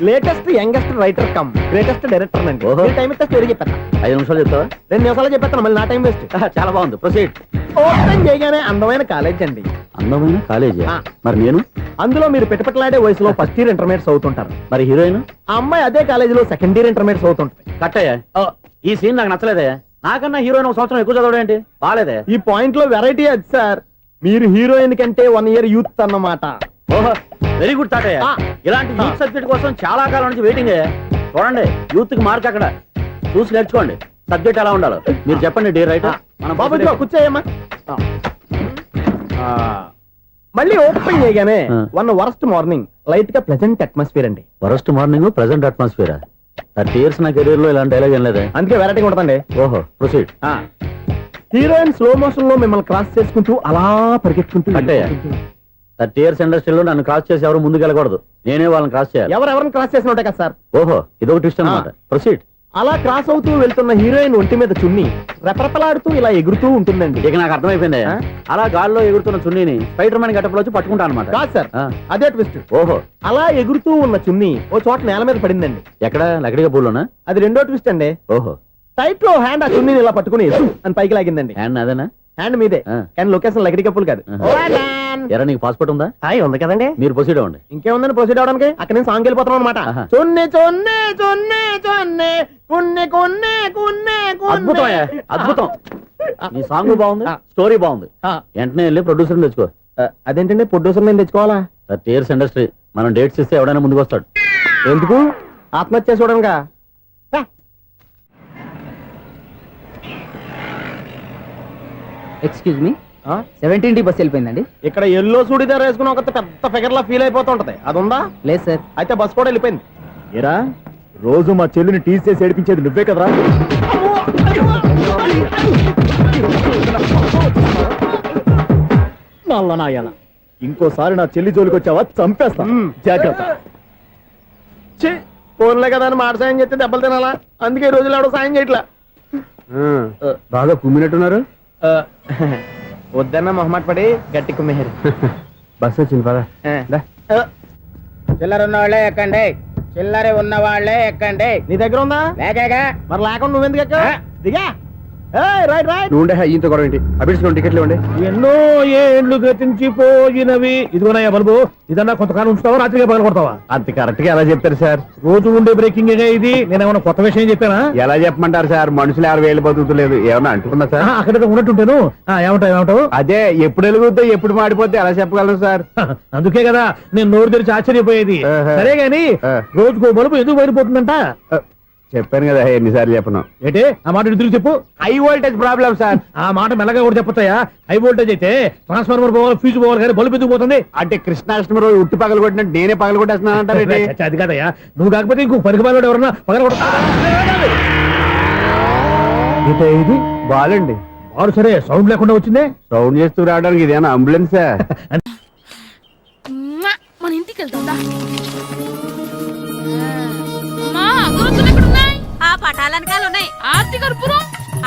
Latest youngest writer cum greatest director అండి. టైం ఇస్తే స్టోరీ చెప్పేస్తా. 5 నిమిషాలు చెప్తావా? 2 నిమిషాలు చెప్పేస్తాను, మళ్ళీ నా టైం వేస్ట్. చాలా బాగుంది, ప్రొసీడ్. ఓపెన్ చేయగానే అందమైన కాలేజ్ అండి. అందమైన కాలేజీ? మరి నేను? అందులో మీరు పెట్టుపట్లాడే వయసులో ఫస్ట్ ఇయర్ ఇంటర్మీడియట్స్ అవుతుంటారు. మరి హీరోయిన్? ఆ అమ్మాయి అదే కాలేజీలో సెకండ్ ఇయర్ ఇంటర్మీడియట్స్ అవుతుంటారు. కట్టయ్యా, ఈ సీన్ నాకు నచ్చలేదే. నాకన్నా హీరోయిన్ 1 సంవత్సరం ఎక్కువ చదవడం ఏంటి? బాలేదే. ఈ పాయింట్ లో వెరైటీ అది సార్, మీరు హీరోయిన్ కంటే 1 year యూత్ అన్నమాట. ఓహో, వెరీ గుడ్ థాట్. ఇలాంటి యూత్ సబ్జెక్ట్ కోసం చాలా కాలం నుంచి వెయిటింగ్. చూడండి, యూత్ కి మార్క్ అక్కడ చూసి నేర్చుకోండి. సబ్జెక్ట్ ఎలా ఉండాలో మీరు చెప్పండి. డీర్ రైటర్, మన బాబు కూర్చోయమ్మా. మళ్ళీ ఓపెన్ చేయగానే ఆ. వన్ వరస్ట్ మార్నింగ్ లైట్ గా ప్లెజెంట్ అట్మాస్ఫియర్ అండి. First morning present atmosphere 30 years నా కెరీర్ లో ఇలాంటి డైలాగ్ ఏం లేదే. అందుకే వెరైటీగా ఉంటుందండి. ఓహో ప్రొసీడ్. హీరోయిన్ స్లో మోషన్ లో మిమ్మల్ని క్రాస్ చేసుకుంటూ అలా పరిగెత్తుకుంటూ కట్టయ్య. 30 years ఇండస్ట్రీలో నన్ను క్రాస్ చేసి ఎవరు ముందుకు వెళ్ళకూడదు, నేనే వాళ్ళని క్రాస్ చేయాలి. ఎవరెవరిని క్రాస్ చేసిన ఉంటాయి కదా సార్. ఓహో ఇదొక ట్విస్ట్ అన్నమాట. ప్రొసీడ్. అలా క్రాస్ అవుతూ వెళ్తున్న హీరోయిన్ ఒంటి మీద చున్ని రెపరెపలాడుతూ ఇలా ఎగురుతూ ఉంటుందండి. ఇక నాకు అర్థమైపోయింది. ఆ? అలా గాల్లో ఎగురుతున్న చున్నీని స్పైడర్ మ్యాన్ గట్టపలో వచ్చి పట్టుకుంటా అనమాట. కాదు సార్, ఆ. అదే ట్విస్ట్. ఓహో అలా ఎగురుతూ ఉన్న చున్ని ఓ చోట నేల మీద పడిందండి. ఎక్కడ లకడిగా పూలోనా? అది రెండో ట్విస్ట్ అండి. ఓహో టైట్ లో హ్యాండ్ ఆ చున్నీని ఇలా పట్టుకుని అని పైకి లాగిందండి. హ్యాండ్ అదేనా? హ్యాండ్ మీదే, ఆ. కానీ లొకేషన్ లకడి కప్పులు కాదు. ఎరా నీకు పాస్పోర్ట్ ఉందా? హాయ్ ఉంది కదండి. మీరు ప్రొసీడ్ అవ్వండి. ఇంకేముందని ప్రొసీడ్ అవడానికి అక్కడ నేను సాంగ్ వెళ్ళిపోతాను అనమాట. ఆహా. చున్ని చున్ని చున్ని చున్ని కున్ని కున్ని కున్ని అద్భుతం అయ్యా, అద్భుతం. నీ సాంగ్ బాగుంది, స్టోరీ బాగుంది. వెంటనే వెళ్ళి ప్రొడ్యూసర్ తెచ్చుకో. అదేంటండి ప్రొడ్యూసర్ నేను తెచ్చుకోవాలా? 30 years ఇండస్ట్రీ, మనం డేట్స్ ఇస్తే ఎవడైనా ముందుకు వస్తాడు. ఎందుకు? ఆత్మహత్య చూడనుగా. Excuse me, 17D bus వెళ్ళిపోయిందండి. ఇక్కడ ఎల్లో చూడిదార్ వేసుకుని ఒక పెద్ద ఫిగర్ లా ఫీల్ అయిపోతుంటది, అది ఉందా? లేదు సార్. అయితే బస్ కూడా వెళ్ళిపోయింది. ఏరా రోజు మా చెల్లిని టీస్ చేసి ఏడిపించేది నువ్వే కదరా? నల్ల నాయాల, ఇంకోసారి నా చెల్లి జోలికి వచ్చావా చంపేస్తా. జాగ్రత్త. ఫోన్లే కదా అని మాట సాయం చేస్తే దెబ్బలు తినాలా? అందుకే ఈ రోజులు ఎవడో సాయం చేయట్లా. బాగా కుమ్మినట్టున్నారు. వద్దన్న మొహమాట పడి గట్టి కుమ్మేరు. బస్ వచ్చింది పద. చిల్లర ఉన్న వాళ్ళే ఎక్కండి, చిల్లర ఉన్న వాళ్ళే ఎక్కండి. నీ దగ్గర ఉందా? లేకగా మరి లేకుండా నువ్వెందుకు ఎక్కావు? దిగా. Right right. నువ్వు ఉండే ఈయంతో గొడవ ఏంటి? అభిడ్స్ టికెట్లు ఇవ్వండి. ఎన్నో ఏండ్లు గతించిపోయినవి. ఇదిగోనయ్యా బల్బు, ఇదన్నా కొంతకాలం ఉంచుతావా, రాత్రిగా పగల కొడతావా? అంత కరెక్ట్ గా ఎలా చెప్తారు సార్? రోజు ఉండే బ్రేకింగ్ ఇది. నేనేమన్నా కొత్త విషయం చెప్పానా? ఎలా చెప్పమంటారు సార్? మనుషులు 60,000 బతుకుతలేదు, ఏమన్నా అంటున్నా సార్? అక్కడ ఉన్నట్టుంటాను. ఏమంటావు? అదే ఎప్పుడు వెలుగుతో ఎప్పుడు మాడిపోతే ఎలా చెప్పగలను సార్? అందుకే కదా నేను నోరు తెరిచి ఆశ్చర్యపోయేది. ఆహా. సరే గాని ఆ. రోజుకో బల్బు ఎందుకు బయటపోతుందంట? చెప్పాను కదా ఎన్నిసార్లు చెప్పను. ఏంటే ఆ మాట ఎదురు చెప్పు. High voltage problem sir. ఆ మాట మెల్లగా కూడా చెప్పొచ్చాయా? హై వోల్టేజ్ అయితే ట్రాన్స్ఫార్మర్ పోవాలి, ఫ్యూజ్ పోవాలి, కానీ బల్బు ఎందుకు పోతుంది? అంటే కృష్ణాష్టమి రోజు ఉట్టి పగలు కొట్టినట్టు నేనే పగలు కొట్టేస్తున్నానంటారు. చచ్చా, అది కాదయ్యా. నువ్వు కాకపోతే ఇంకో పరిగణలో ఎవరన్నా పగల ఇది బాలండి. వారు సరే సౌండ్ లేకుండా వచ్చిందే. సౌండ్ చేస్తూ రావడానికి ఇదేనా అంబులెన్సా? మన ఇంటికి వెళ్తుందా? అమ్మా, అగరొత్తులు ఎక్కడున్నాయి? ఆ పటాలనకాలు ఉన్నాయి. ఆర్తి కర్పూరం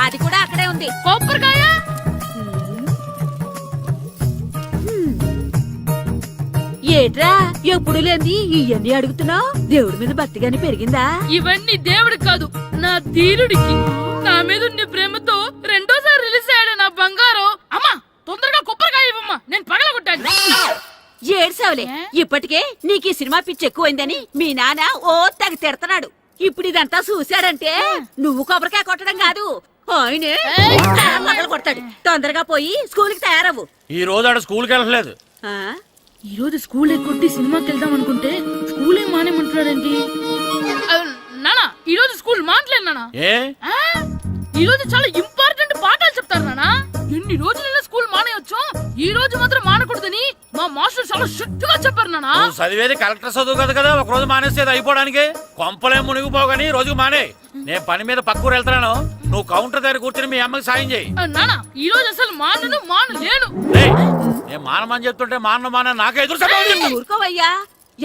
అది కూడా అక్కడే ఉంది. కొబ్బరికాయ ఏట్రా ఎప్పుడు లేని ఇవన్నీ అడుగుతున్నావు? దేవుడి మీద భక్తి గాని పెరిగిందా? ఇవన్నీ దేవుడికి కాదు, నా ధీరుడికి. నా మీద ఉండే ప్రేమతో రెండోసారి రిలీజ్ అయ్యాడు నా బంగారం. అమ్మా తొందరగా కొబ్బరికాయ ఇవ్వమ్మా, నేను పగలగొట్టాను. ఏడ్సావులే, ఇప్పటికే నీకు ఈ సినిమా పిచ్చి ఎక్కువైందని మీ నాన్న ఓ తెగ తిడతాడు. ఇప్పుడు ఇదంతా చూశాడంటే నువ్వు కొబ్బరికాయ కొట్టడం కాదు, ఆయనే పగలు కొడతాడు. తొందరగా పోయి స్కూల్ కి తయారవు. ఈ రోజు ఆడ స్కూల్కి వెళ్ళలేదు. ఆ? ఈ రోజు స్కూల్ ఎక్కొట్టి సినిమాకి వెళ్దాం అనుకుంటే స్కూల్ ఏం మానేమంటున్నాడండి. నానా ఈ రోజు స్కూల్ మానట్లేదు నానా. ఏ ఈ రోజు చాలా ఇంపార్టెంట్ పాఠాలు చెప్తారు నానా. ఎన్ని రోజులైనా స్కూల్ మానేయొచ్చు, ఈ రోజు మాత్రం మానకూడదని మా మాస్టర్ చాలా స్ట్రిక్ట్ గా చెప్పారు నానా. నువ్వు చదివేది కలెక్టర్ చదువు కదా కదా, ఒక రోజు మానేసేది అయిపోవడానికి. కొంపలే మునిగిపోగాని రోజుకు మానే. నేను పని మీద పక్కూరు వెళ్తాను, నువ్వు కౌంటర్ దగ్గర కూర్చొని మీ అమ్మకి సాయం చేయి. నానా ఈ రోజు అసలు మానలేను. ఏయ్, నేను మానమని చెప్తుంటే మాన నాకే ఎదురు సమాధానం చెప్పు. ఊరుకోవయ్యా,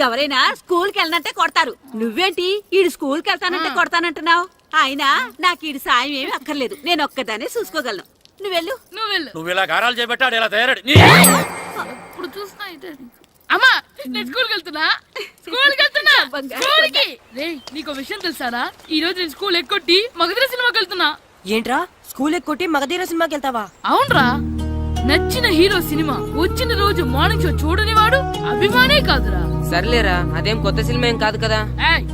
ఎవరైనా స్కూల్ కి వెళ్ళనంటే కొడతారు. నువ్వేంటి ఈడు స్కూల్ కి వెళ్తానంటే కొడతానంటున్నావు? అయినా నాకు ఈడు సాయం ఏమి అక్కర్లేదు, నేను ఒక్కదానే చూసుకోగలను. నువ్వెళ్ళు. నువ్వు ఇలా గారాలు చేపెట్టాడు ఇలా తయారాడు. ఇప్పుడు చూస్తా అమ్మా, నేను స్కూల్కి వెళ్తున్నా. స్కూల్కి రేయ్, నీకు విషయం తెలుసారా? ఈ రోజు నేను స్కూల్ ఎక్కొట్టి మగధీర సినిమాకి వెళ్తున్నా. ఏంట్రా స్కూల్ ఎక్కొట్టి మగధీర సినిమాకి వెళ్తావా? అవునరా, నచ్చిన హీరో సినిమా వచ్చిన రోజు మార్నింగ్ షో చూడని వాడు అభిమానే కాదురా. సర్లేరా, అదేం కొత్త సినిమా ఏం కాదు కదా. ఏయ్,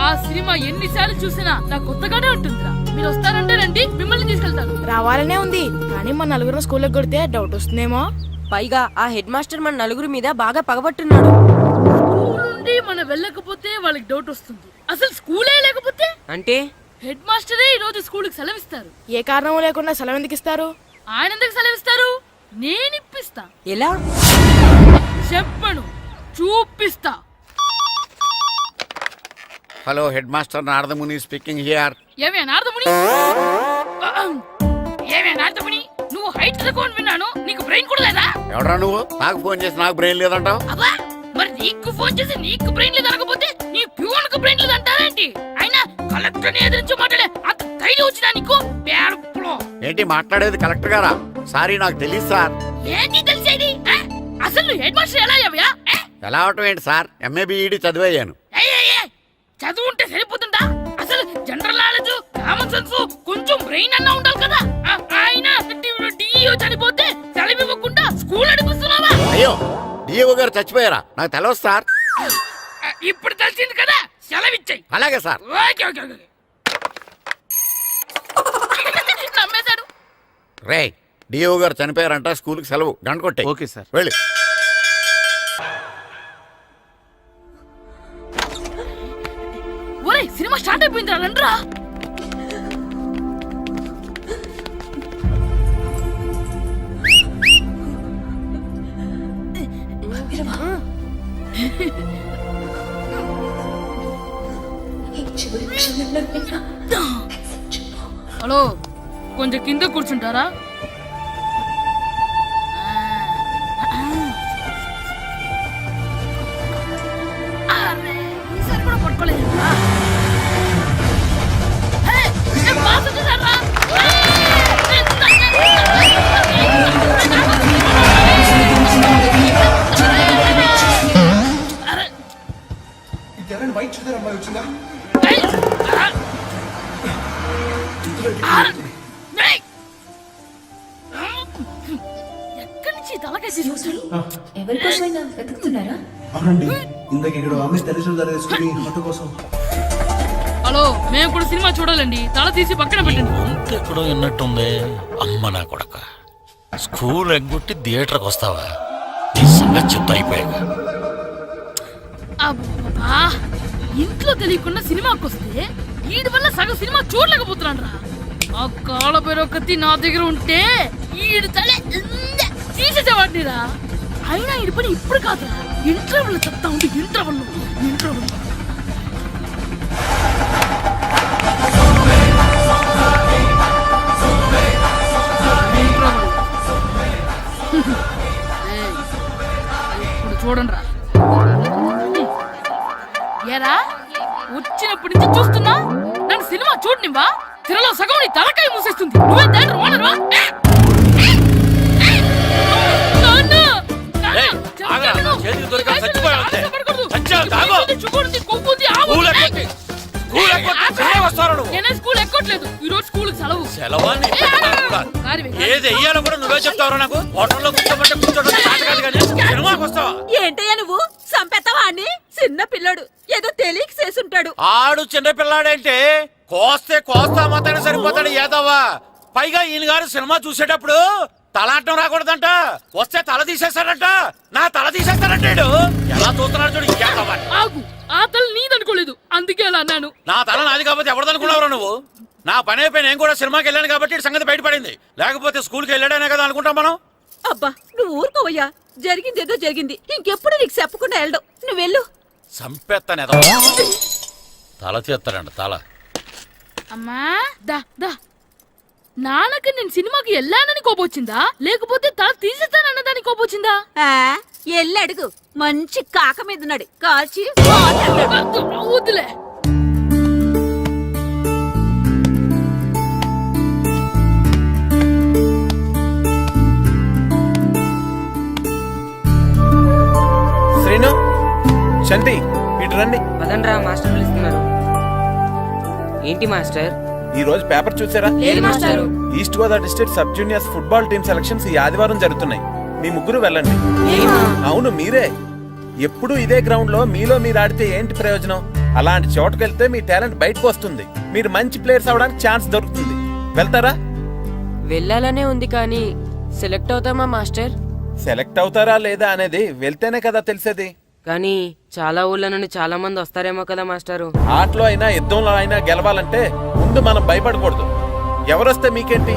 ఆ సినిమా ఎన్నిసార్లు చూసినా నాకు కొత్తగానే ఉంటుందిరా. మీరు వస్తారంటే రండి, మిమ్మల్ని తీసుకెళ్తాను. రావాలనే ఉంది, కానీ మన నలుగురు స్కూల్లో కొడితే డౌట్ వస్తుందేమో. పైగా ఆ హెడ్ మాస్టర్ మన నలుగురు మీద బాగా పగబట్టున్నాడు. స్కూల్ నుండి మనం వెళ్ళకపోతే వాళ్ళకి డౌట్ వస్తుంది. అసలు స్కూలే లేకపోతే అంటే హెడ్ మాస్టరే ఈ రోజు స్కూల్కి సెలవిస్తారు. ఏ కారణం లేకుండా సెలవు ఎందుకు ఇస్తారు? ఆయన ఎందుకు సెలవిస్తారు? నేను ఇప్పిస్తా. ఎలా? చెప్పను, చూపిస్తా. Hello head master Naradamuni speaking here. ఏమే నారదముని, ఏమే నారదముని, నువ్వు హైట్ రికార్డ్ విన్నాను, నీకు బ్రెయిన్ కూడా లేదా? ఎవడ్రా నువ్వు? నాకు ఫోన్ చేసి నాకు బ్రెయిన్ లేదంటావు? అబ్బా, మరి నీకు ఫోన్ చేసి నీకు బ్రెయిన్ లేదు అనకపోతే నీ ప్యూన్ కు బ్రెయిన్ లేదు అంటారేంటి? అయినా కలెక్టర్ ని ఎదిరించి మాట్లాడే అంత ధైర్యం వచ్చినా నీకు? పేరులో ఏంటి మాట్లాడేది కలెక్టర్ గారా? సారీ నాకు తెలియదు సార్. ఏంటి తెలిసేది? అసలు నువ్వు హెడ్ మాస్టర్ ఎలా అయ్యావయ్యా? ఎలా అవటం ఏంటి సార్? MA B Ed చదివయ్యాను. చదువు ఉంటే సరిపోతుందా? అసలు జనరల్ నాలెడ్జ్, కామన్ సెన్స్, కొంచెం బ్రెయిన్ అన్నా ఉండాలి కదా. ఆయన డిఇఓ చనిపోతే సెలవు ఇవ్వకుండా స్కూల్ నడిపిస్తున్నావా? అయ్యో, డిఓ గారు చచ్చిపోయారా? నాకు తెలియదు సార్. ఇప్పుడు తెలిసింది కదా, సెలవు ఇచ్చాయి. అలాగే సార్. Okay okay okay. నమ్మేశాడు. రే, డిఓ గారు చనిపోయారంట, స్కూల్కి సెలవు, గంట కొట్టే. Okay sir. వెళ్ళి. ఒరేయ్, సినిమా స్టార్ట్ అయిపోయింది, రండ్రా. హలో, కొంచెం కింద కూర్చుంటారా? అరే, ఈసారి కూడా పట్టుకోలేదు. వైట్ చూద్దరు అమ్మాయి వచ్చిందా? ఎక్కడి నుంచి తలకాయ తీసుకొచ్చాడు? ఎవరికోసమైనా వెతుకుతున్నారా? అవునండి, ఇందాక ఇక్కడ అమ్మాయి తల్లిదండ్రులు ధరేసుకుని ఫోటో కోసం. హలో, మేము కూడా సినిమా చూడాలండి, తల తీసి పక్కన పెట్టండి. ఎక్కడో విన్నట్టుంది. అమ్మ నా కొడక, స్కూల్ ఎగ్గొట్టి థియేటర్కి వస్తావా? నీ సంగతి చెప్తా అయిపోయాక. అబ్బా, ఇంట్లో తెలియకుండా సినిమాకి వస్తే వీడి వల్ల సగం సినిమా చూడలేకపోతున్నాను రా. ఆ కాళ్ళ పేరొకటి నా దగ్గర ఉంటే ఈడు తలే తీసేసేవాడిని రా. అయినా ఈడి పని ఇప్పుడు కాదురా, ఇంటర్వెల్ చెప్తా ఉంటే ఇంటర్వెల్ ఇప్పుడు చూడండి రా. ఏరా, వచ్చినప్పటి నుంచి చూస్తున్నా, నన్ను సినిమా చూడనివ్వా? తిరలో సగం నీ తలకాయ మూసేస్తుంది. నువ్వే దాని రోనరువా? స్కూల్ ఎక్కట్లేదు, ఈ రోజు స్కూల్ సెలవు. ఏది వెయ్యాలో కూడా నువ్వే చెప్తావు. నాకు హోటల్లో కూర్చోబట్టే కూర్చోడం సినిమాకి వస్తావా? ఏంటయ్యా నువ్వు సంపెత్తవా అని? చిన్న పిల్లడు ఏదో తెలియక చేసుంటాడు. ఆడు చిన్న పిల్లాడంటే కోస్తే కోస్తా మాత్రమే సరిపోతాడు ఏదవ్వా. పైగా ఈయన గారు సినిమా చూసేటప్పుడు తలాటం రాకూడదంట, వస్తే తల తీసేస్తాడంట. నా తల తీసేస్తాడంటాడు. ఎలా చూస్తున్నాడు చూడు. ఇంకేదవ్వా, ఆగు, ఆ తల నీదనుకోలేదు, అందుకే అలా అన్నాను. నా తల నాది కాబట్టి ఎవరిదనుకున్నావురా నువ్వు? నా పని అయిపోయి నేను కూడా సినిమాకి వెళ్ళాను కాబట్టి సంగతి బయటపడింది. లేకపోతే స్కూల్కి వెళ్ళాడనే కదా అనుకుంటాం మనం. అబ్బా, నువ్వు ఊరుకోవయ్యా. జరిగిందేదో జరిగింది, ఇంకెప్పుడు నీకు చెప్పకుండా వెళ్ళడం. నువ్వు వెళ్ళు. సంపెత్తనే తల తీస్తాడంట తల. అమ్మా దా దా, నాన్నకి నేను సినిమాకి వెళ్ళానని కోపొచ్చిందా, లేకపోతే తల తీసేస్తానన్నదాని కోపొచ్చిందా? ఎల్లు అడుగు, మంచి కాక మీద ఉన్నాడు, కాల్చి వద్దులే. శ్రీను, శంటి, ఇటు రండి. పదండ్రా, మాస్టర్ పిలుస్తున్నారు. ఏంటి మాస్టర్? ఈ రోజు పేపర్ చూసారా? లేదు మాస్టారు. East Godavari district sub juniors football team selections ఈ ఆదివారం జరుగుతున్నాయి. మీ ముగ్గురు వెళ్ళండి. అవును, మీరే. ఎప్పుడు ఇదే గ్రౌండ్ లో మీలో మీరు ఆడితే ఏంటి ప్రయోజనం? అలాంటి చోటుకు వెళ్తే మీ టాలెంట్ బయటకు వస్తుంది. మీరు మంచి ప్లేయర్స్ అవడానికి ఛాన్స్ దొరుకుతుంది. వెళ్తారా? వెళ్ళాలనే ఉంది కానీ సెలెక్ట్ అవుతామా మాస్టర్? సెలెక్ట్ అవుతారా లేదా అనేది వెళ్తేనే కదా తెలిసేది. కానీ చాలా ఊళ్ళ నుండి చాలా మంది వస్తారేమో కదా మాస్టారు. ఆటలో అయినా యుద్ధంలో అయినా గెలవాలంటే ముందు మనం భయపడకూడదు. ఎవరొస్తే మీకేంటి?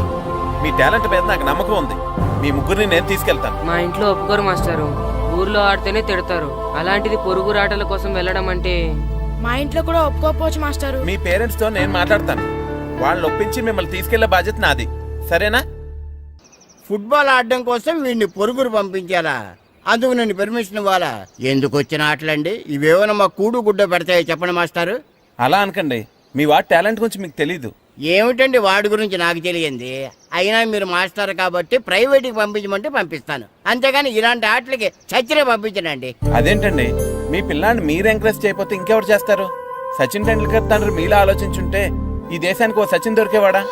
మీ టాలెంట్ మీద నాకు నమ్మకం ఉంది. మీ ముగ్గురిని నేను తీసుకెళ్తాను. మా ఇంట్లో ఒప్పుకోరు మాస్టారు. ఊర్లో ఆడితేనే తిడతారు, అలాంటిది పొరుగు ఆటల కోసం వెళ్ళడం అంటే. మా ఇంట్లో కూడా ఒప్పుకోకపోవచ్చు మాస్టారు. మీ పేరెంట్స్ తో నేను మాట్లాడతాను, వాళ్ళని ఒప్పించి మిమ్మల్ని తీసుకెళ్లే బాధ్యత నాది, సరేనా? ఫుట్బాల్ ఆడడం కోసం వీడిని పొరుగురు పంపించాలా? అందుకు నేను పర్మిషన్ ఇవ్వాలా? ఎందుకు వచ్చిన ఆటలండి ఇవేమైనా మా కూడు గుడ్డ పెడతాయో చెప్పండి మాస్టారు. అలా అనకండి, మీ వాడి టాలెంట్ గురించి మీకు తెలీదు. ఏమిటండి వాడి గురించి నాకు తెలియంది? అయినా మీరు మాస్టర్ కాబట్టి ప్రైవేట్కి పంపించమంటే పంపిస్తాను, అంతేగాని ఇలాంటి ఆటలకి చచ్చిరే పంపించనండి. అదేంటండి, మీ పిల్లాన్ని మీరు ఎంకరేజ్ చేయకపోతే ఇంకెవరు చేస్తారు? సచిన్ టెండూల్కర్ తండ్రి మీలా ఆలోచించుంటే ఈ దేశానికి ఓ సచిన్ దొరికేవాడా?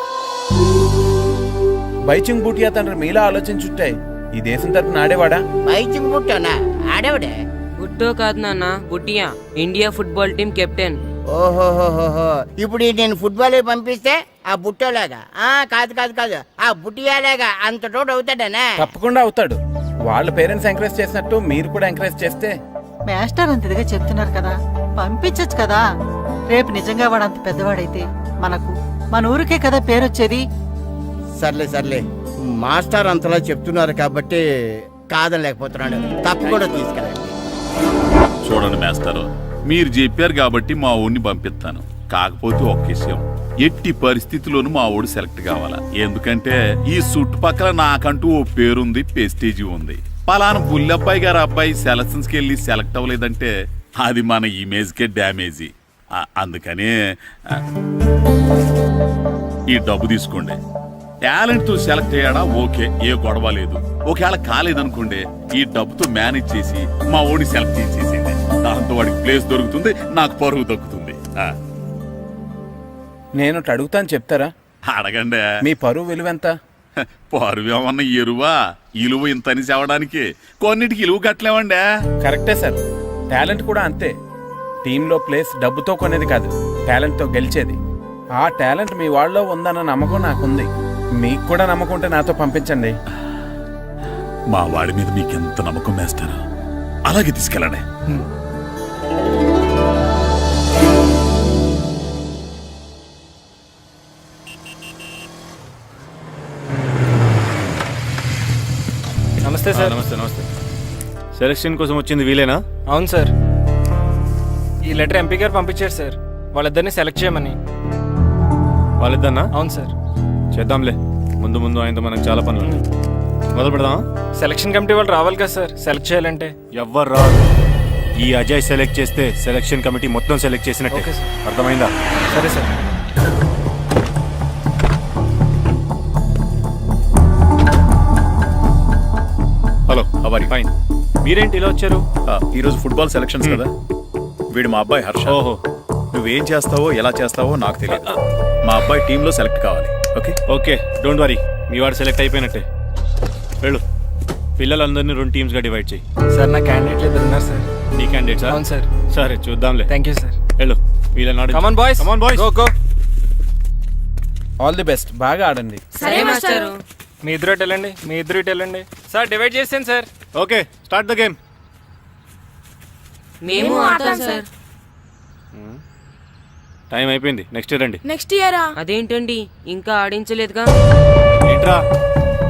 బైచింగ్ బూటియా తండ్రి మీలా ఆలోచించుంటే ఈ దేశం తరపున ఆడేవాడా? బైచింగ్ బుట్టనా ఆడేవాడే? బుట్టో కాదు నాన్న, Bhutia, India football team captain. ఓహోహోహో, ఇప్పుడు నేను ఫుట్బాల్ పంపిస్తే ఆ బుట్టోలాగా కాదు కాదు కాదు ఆ బుట్టియాలాగా అంత తోడు అవుతాడనా? తప్పకుండా అవుతాడు. వాళ్ళ పేరెంట్స్ ఎంకరేజ్ చేసినట్టు మీరు కూడా ఎంకరేజ్ చేస్తే. మాస్టర్ అంత ఇదిగా చెప్తున్నారు కదా, పంపించచ్చు కదా. రేపు నిజంగా వాడు అంత పెద్దవాడైతే మన ఊరికే కదా పేరొచ్చేది. సర్లే సర్లే, మాస్టర్ అంతలా చెప్తున్నారు కాబట్టి కాదనలేకపోతున్నాడు, తప్పకుండా తీసుకెళ్ళండి. చూడండి మేస్తారు, మీరు చెప్పారు కాబట్టి మా ఊరిని పంపిస్తాను. కాకపోతే ఒక్క విషయం, ఎట్టి పరిస్థితుల్లోనూ మా ఊడు సెలెక్ట్ కావాలా. ఎందుకంటే ఈ చుట్టుపక్కల నాకంటూ ఓ పేరుంది, ప్రెస్టీజీ ఉంది. పలానా బుల్లబ్బాయి గారు అబ్బాయి సెలక్షన్స్ కి వెళ్ళి సెలెక్ట్ అవ్వలేదంటే అది మన ఇమేజ్ కే డ్యామేజీ. అందుకనే ఈ డబ్బు తీసుకోండి. టాలెంట్ తో సెలెక్ట్ అయ్యాడా ఓకే, ఏ గొడవ లేదు. ఒకవేళ కాలేదనుకోండి, ఈ డబ్బుతో మేనేజ్ చేసి మా ఓడిని సెలెక్ట్ చేసేసింది. దాంతో వాడికి ప్లేస్ దొరుకుతుంది, నాకు పరువు దక్కుతుంది. నేను అడుగుతాను, చెప్తారా? అడగండి. మీ పరువు విలువ ఎంత? పరువు ఏమన్నా ఎరువా? ఇలువ ఇంతని చెప్పడానికి కొన్నిటికి ఇలువ కట్టలేమండి. కరెక్టే సార్, టాలెంట్ కూడా అంతే. టీంలో ప్లేస్ డబ్బుతో కొనేది కాదు, టాలెంట్తో గెలిచేది. ఆ టాలెంట్ మీ వాళ్ళలో ఉందన్న నమ్మకం నాకుంది. మీకు కూడా నమ్మకం ఉంటే నాతో పంపించండి. మా వాడి మీద మీకెంత నమ్మకం వేస్తారో అలాగే తీసుకెళ్ళండి. నమస్తే సార్. నమస్తే నమస్తే. సెలక్షన్ కోసం వచ్చింది వీలేనా? అవును సార్, ఈ లెటర్ ఎంపీ గారు పంపించారు సార్, వాళ్ళిద్దరిని సెలెక్ట్ చేయమని. వాళ్ళిద్దన్నా? అవును సార్. చేద్దాంలే, ముందు ముందు ఆయనతో మనకు చాలా పనులు ఉన్నాయి. మొదలు పెడదామా? సెలక్షన్ కమిటీ వాళ్ళు రావాలి కదా సార్ సెలెక్ట్ చేయాలంటే. ఎవ్వరు రాదు. ఈ అజయ్ సెలెక్ట్ చేస్తే సెలక్షన్ కమిటీ మొత్తం సెలెక్ట్ చేసినట్టే. Okay sir. అర్థమైందా? సరే సార్. హలో, అవరి ఫైన్. మీరేంటి ఇలా వచ్చారు? ఈరోజు ఫుట్బాల్ సెలక్షన్స్ కదా, వీడు మా అబ్బాయి హర్ష. ఓహో, నువ్వేం చేస్తావో ఎలా చేస్తావో నాకు తెలియదు. మా అబ్బాయి టీంలో సెలెక్ట్ కావాలి. Okay okay, don't worry. మీ వాడు సెలెక్ట్ అయిపోయినట్టే. వెళ్ళు, పిల్లలందరినీ 2 టీమ్స్ గా డివైడ్ చేయి. సార్ నా క్యాండిడేట్లు ఇద్దరు ఉన్నారు సార్. నీ క్యాండిడేట్స్? అవును సార్. సరే చూద్దాంలే. Thank you sir. వెళ్ళు, వీళ్ళని come on boys, come on boys, go go. All the best, బాగా ఆడండి. సరే మాస్టారు. మీ ఇద్దరు ఇటు వెళ్ళండి, మీ ఇద్దరు ఇటు వెళ్ళండి. సార్ డివైడ్ చేసాను sir. Okay, start the game. మేము ఆడతాం సార్. టైం అయిపోయింది, నెక్స్ట్ ఇయర్ రండి. నెక్స్ట్ ఇయరా? అదేంటండి ఇంకా ఆడించలేదుగా? ఏంట్రా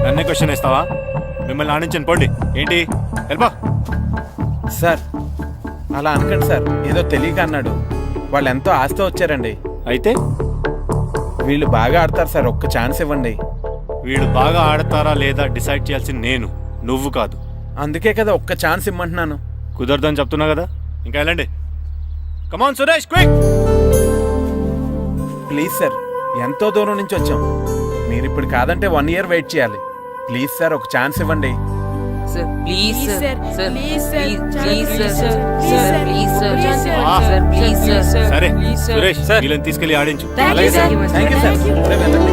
నన్నే క్వశ్చన్ వేస్తావా? మిమ్మల్ని ఆడించండి, పోండి. ఏంటి వెళ్ళిపో. సార్ అలా అనకండి సార్, ఏదో తెలియక అన్నాడు. వాళ్ళు ఎంతో ఆస్తో వచ్చారండి. అయితే వీళ్ళు బాగా ఆడతారు సార్, ఒక్క ఛాన్స్ ఇవ్వండి. వీడు బాగా ఆడతారా లేదా డిసైడ్ చేయాల్సింది నేను, నువ్వు కాదు. అందుకే కదా ఒక్క ఛాన్స్ ఇమ్మంటున్నాను. కుదరదని చెప్తున్నా కదా, ఇంకా వెళ్ళండి. కమాన్ సురేష్, క్విక్. ప్లీజ్ సార్, ఎంతో దూరం నుంచి వచ్చాం. మీరు ఇప్పుడు కాదంటే 1 year వెయిట్ చేయాలి. ప్లీజ్ సార్, ఒక ఛాన్స్ ఇవ్వండి. Sir please sir, sir please sir, please please sir, sir, sir please sir, please sir please sir. సరే సురేష్, వీళ్ళని తీసుకెళ్ళి ఆడించు. అలాగే సార్. Thank you sir. సరే, వెళ్ళండి.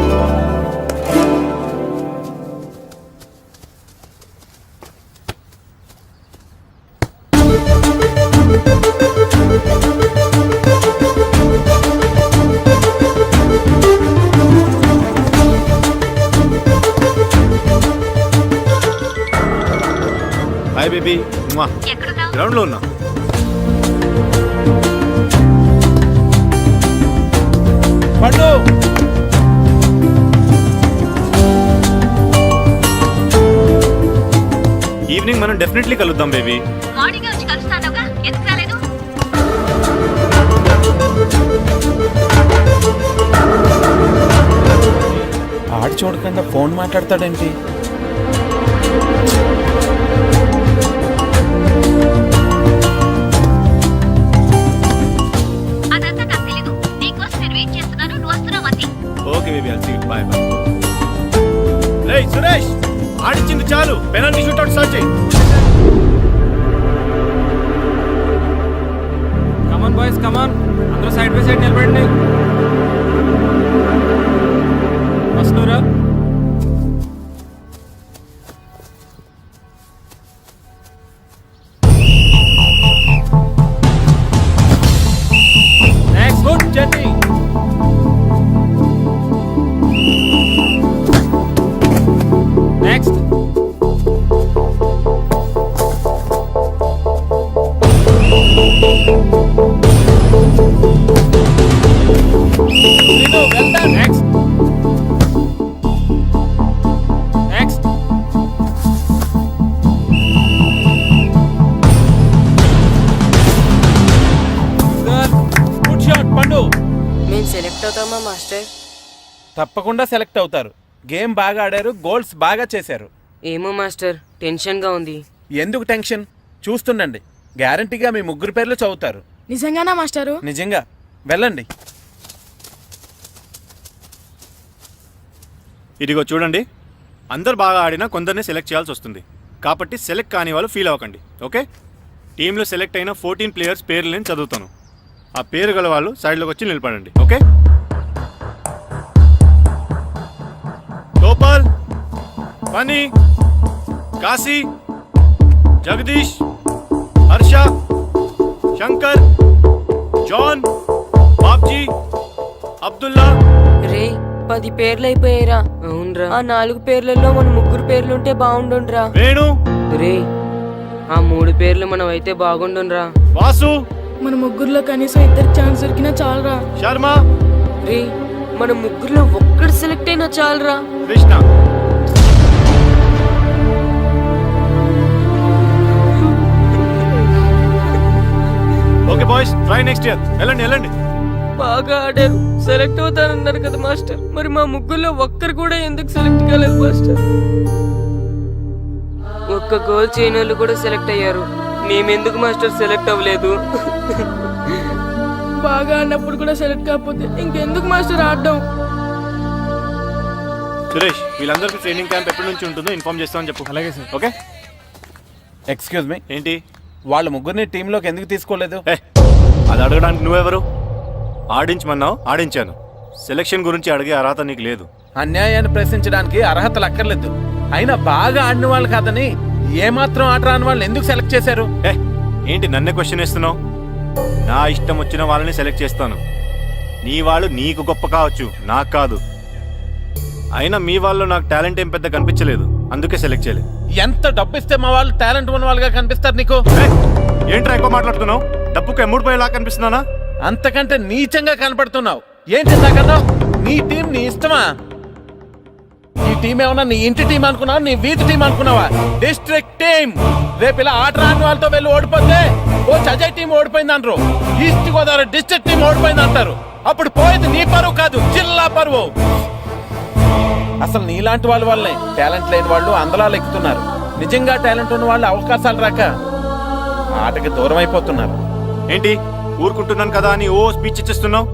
Hi baby. గ్రౌండ్ లో ఉన్నా. పండు, ఈవినింగ్ ఈవినింగ్ మనం డెఫినెట్లీ కలుద్దాం బేబీ. మార్నింగ్ వచ్చి కలుస్తానుగా, ఎందుకు రాలేదు? ఆడి చూడకుండా ఫోన్ మాట్లాడతాడేంటి? అదంతా నాకు తెలీదు. నీకోసం నేను వెయిట్ చేస్తున్నాను, నువ్వు వస్తున్నావు అంతే. Okay baby, I'll see you. Bye bye. రేయ్ సురేష్, ఆడిచ్చింది చాలు, పెనాల్టీ షూట్అవుట్ స్టార్ట్ చేయి. కమాన్ బాయ్స్, కమాన్, అందరూ సైడ్ బై సైడ్ నిలబడండి. వస్తున్నారా? Next good journey. Next well done. Next next good shot పండు. మేము సెలెక్ట్ అవుతామా మాస్టర్? తప్పకుండా సెలెక్ట్ అవుతారు. గేమ్ బాగా ఆడారు, గోల్స్ బాగా చేశారు. ఏమో మాస్టర్, టెన్షన్గా ఉంది. ఎందుకు టెన్షన్? చూస్తుండండి, గ్యారంటీగా మీ ముగ్గురు పేర్లు చదువుతారు. నిజంగానా మాస్టారు? నిజంగా. వెళ్ళండి. ఇదిగో చూడండి, అందరు బాగా ఆడినా కొందరిని సెలెక్ట్ చేయాల్సి వస్తుంది. కాబట్టి సెలెక్ట్ కాని వాళ్ళు ఫీల్ అవ్వకండి, ఓకే? టీంలో సెలెక్ట్ అయిన 14 ప్లేయర్స్ పేర్లు నేను చదువుతాను. ఆ పేరు గల వాళ్ళు సైడ్లోకి వచ్చి నిలబడండి, ఓకే? గోపాల్, ఫనీ, కాశీ, జగదీష్, హర్ష, శంకర్, జాన్, బాబ్జీ, అబ్దుల్లా. రే 10 పేర్లు అయిపోయారా? అవునరా. ఆ 4 పేర్లలో మన ముగ్గురు పేర్లుంటే బాగుండుండ్రా. వేణు, రే ఆ 3 పేర్లు మనం అయితే బాగుండుండ్రా. వాసు, మన ముగ్గురులో కనీసం 2 ఛాన్స్ దొరికినా చాలరా. శర్మ, రే మన ముగ్గురులో ఒక్కడు సెలెక్ట్ అయినా చాలరా. Krishna. Okay boys, try next year. వెళ్ళండి వెళ్ళండి. బాగా ఆడారు, సెలెక్ట్ అవుతారన్నారు కదా మాస్టర్. మరి మా ముగ్గురులో ఒక్కరు కూడా ఎందుకు సెలెక్ట్ కాలేదు మాస్టర్? ఒక్క గోల్ చేయని వాళ్ళు కూడా సెలెక్ట్ అయ్యారు, మేమెందుకు మాస్టర్ సెలెక్ట్ అవ్వలేదు? బాగా ఆడినప్పుడు కూడా సెలెక్ట్ కాకపోతే ఇంకెందుకు మాస్టర్ ఆడడం? సురేష్, వీళ్ళందరికీ ట్రైనింగ్ క్యాంప్ ఎప్పటి నుంచి ఉంటుందో ఇన్ఫార్మ్ చేస్తామని చెప్పు. అలాగే సార్. ఓకే? ఎక్స్క్యూజ్ మీ, ఏంటి? వాళ్ళ ముగ్గురిని టీంలోకి ఎందుకు తీసుకోలేదు? అది అడగడానికి నువ్వెవరు? ఆడించమన్నావు, ఆడించాను. సెలక్షన్ గురించి అడిగే అర్హత నీకు లేదు. అన్యాయాన్ని ప్రశ్నించడానికి అర్హతలు అక్కర్లేదు. అయినా బాగా ఆడిన వాళ్ళు కాదని ఏమాత్రం ఆట రాని వాళ్ళని ఎందుకు సెలెక్ట్ చేశారు? ఏంటి నన్నే క్వశ్చన్ వేస్తున్నావు? నా ఇష్టం వచ్చిన వాళ్ళని సెలెక్ట్ చేస్తాను. నీ వాళ్ళు నీకు గొప్ప కావచ్చు, నాకు కాదు. అయినా మీ వాళ్ళు నాకు టాలెంట్ ఏం పెద్ద కనిపించలేదు, అందుకే సెలెక్ట్ చేయలేదు. ఎంత డబ్బు ఇస్తే మా వాళ్ళు టాలెంట్ ఉన్న వాళ్ళుగా కనిపిస్తారు నీకు? ఏంట్రా ఎక్కువ మాట్లాడుతున్నావు? డబ్బుకు ఎమ్ముడిపోయేలా కనిపిస్తున్నానా? అంతకంటే నీచంగా కనపడుతున్నావు. ఏంటి ఇందాకన్నావు? నీ టీం నీ ఇష్టమా? ఈ టీం ఏమన్నా నీ ఇంటి టీం అనుకున్నావా, నీ వీధి టీం అనుకున్నావా? District team. రేపు ఇలా ఆట రాని వాళ్ళతో వెళ్ళి ఓడిపోతే ఓ అజయ్ టీం ఓడిపోయింది అంటారు, ఈస్ట్ గోదావరి డిస్ట్రిక్ట్ టీం ఓడిపోయింది అంటారు. అప్పుడు పోయేది నీ పరువు కాదు, జిల్లా పరువు. అసలు నీలాంటి వాళ్ళ వల్లే టాలెంట్ లేని వాళ్ళు అందలాలు ఎక్కుతున్నారు. నిజంగా టాలెంట్ ఉన్న వాళ్ళు అవకాశాలు రాక ఆటకి దూరం అయిపోతున్నారు. ఏంటి ఊరుకుంటున్నాను కదా అని ఓ స్పీచ్ ఇచ్చేస్తున్నావు?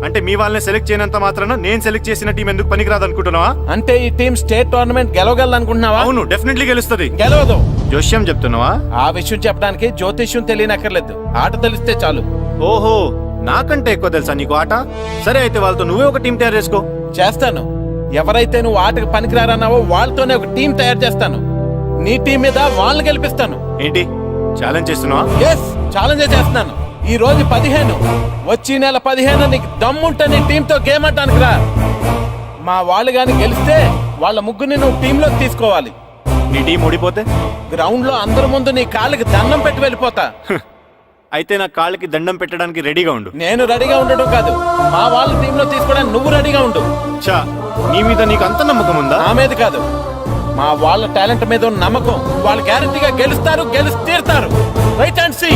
అంటే మీ వాళ్ళని సెలెక్ట్ చేయనంత మాత్రాన నేను సెలెక్ట్ చేసిన టీం ఎందుకు పనికిరాదు అనుకుంటున్నావా? అంటే ఈ టీం స్టేట్ టోర్నమెంట్ గెలవగలదు అనుకుంటున్నావా? అవును, డెఫినెట్లీ గెలుస్తుంది. గెలవదు. జోష్యం చెప్తున్నావా? ఆ విషయం చెప్పడానికి జ్యోతిష్యం తెలియనక్కర్లేదు, ఆట తెలిస్తే చాలు. ఓహో, నాకంటే ఎక్కువ తెలుసా నీకు ఆట? సరే అయితే వాళ్ళతో నువ్వే ఒక టీం తయారు చేసుకో. చేస్తాను. ఎవరైతే నువ్వు ఆటకు పనికిరారన్నావో వాళ్ళతోనే ఒక టీం తయారు చేస్తాను. నీ టీం మీద వాళ్ళని గెలిపిస్తాను. ఏంటి ఛాలెంజ్ చేస్తున్నావా? ఎస్, ఛాలెంజ్ చేస్తున్నాను. ఈ రోజు 15, వచ్చే నెల 15 నీకు దమ్ముంటే నీ టీంతో గేమ్ ఆడటానికి రా. మా వాళ్ళు గాని గెలిస్తే వాళ్ళ ముగ్గురిని నువ్వు టీంలోకి తీసుకోవాలి. నీ టీం ఓడిపోతే గ్రౌండ్ లో అందరి ముందు నీ కాళ్ళకి దండం పెట్టి వెళ్ళిపోతా. అయితే నా కాళ్ళకి దండం పెట్టడానికి రెడీగా ఉండు. నేను రెడీగా ఉండడం కాదు, మా వాళ్ళ టీంలో తీసుకోవడానికి నువ్వు రెడీగా ఉండు. చా, నీ మీద నీకు అంత నమ్మకం ఉందా? నా మీద కాదు, మా వాళ్ళ టాలెంట్ మీద ఉన్న నమ్మకం. వాళ్ళు గ్యారంటీగా గెలుస్తారు, గెలిచి తీరుతారు. Right and see.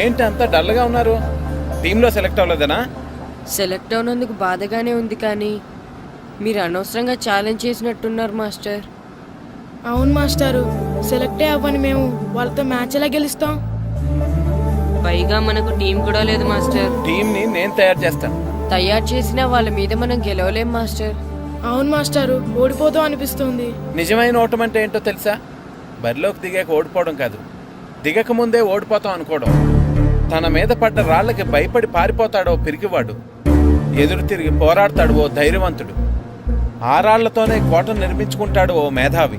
ఏంటి అంత డల్గా ఉన్నారు? టీంలో సెలెక్ట్ అవ్వలేదనా? సెలెక్ట్ అవునందుకు బాధగానే ఉంది, కానీ మీరు అనవసరంగా ఛాలెంజ్ చేసినట్టున్నారు మాస్టర్. అవును మాస్టారు, సెలెక్టే అవ్వని మేము వాళ్ళతో మ్యాచ్ ఎలా గెలుస్తాం? పైగా మనకు టీం కూడా లేదు మాస్టర్. టీంని నేను తయారు చేస్తాను. తయారు చేసిన వాళ్ళ మీద మనం గెలవలేం మాస్టర్. అవును మాస్టారు, ఓడిపోతాం అనిపిస్తుంది. నిజమైన ఓటం అంటే ఏంటో తెలుసా? బరిలోకి దిగాక ఓడిపోవడం కాదు, దిగక ముందే ఓడిపోతాం అనుకోవడం. తన మీద పడ్డ రాళ్ళకి భయపడి పారిపోతాడో పిరికివాడు, ఎదురు తిరిగి పోరాడతాడు ఓ ధైర్యవంతుడు, ఆ రాళ్లతోనే కోటను నిర్మించుకుంటాడు ఓ మేధావి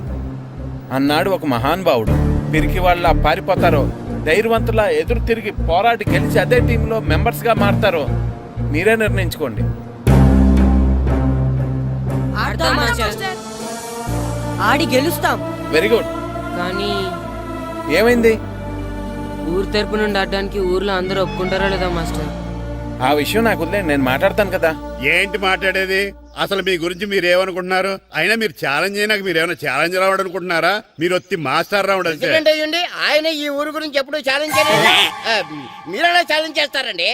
అన్నాడు ఒక మహానుభావుడు. పిరికి వాళ్ళ పారిపోతారో, ధైర్యవంతులా ఎదురు తిరిగి పోరాడి గెలిచి అదే టీంలో మెంబర్స్గా మారతారో మీరే నిర్ణయించుకోండి. ఆడి గెలుస్తాం. Very good. కానీ ఏమైంది? ఊరు తరపు నుండి ఆడడానికి ఊర్లో అందరూ ఒప్పుకుంటారా లేదా మాస్టర్? ఆ విషయం నాకు వదిలేండి, నేను మాట్లాడతాను కదా. ఏంటి మాట్లాడేది? అసలు మీ గురించి మీరు ఏమనుకుంటున్నారు? అయినా మీరు ఛాలెంజ్ అయినాక మీరు ఏమైనా ఛాలెంజ్ రావడం అనుకుంటున్నారా? మీరు వచ్చి మాస్టర్ రావడం అంతే. ప్రెసిడెంట్ అయ్యండి, ఆయన ఈ ఊరు గురించి ఎప్పుడు ఛాలెంజ్ చేయలేదు. మీరెలా ఛాలెంజ్ చేస్తారండి?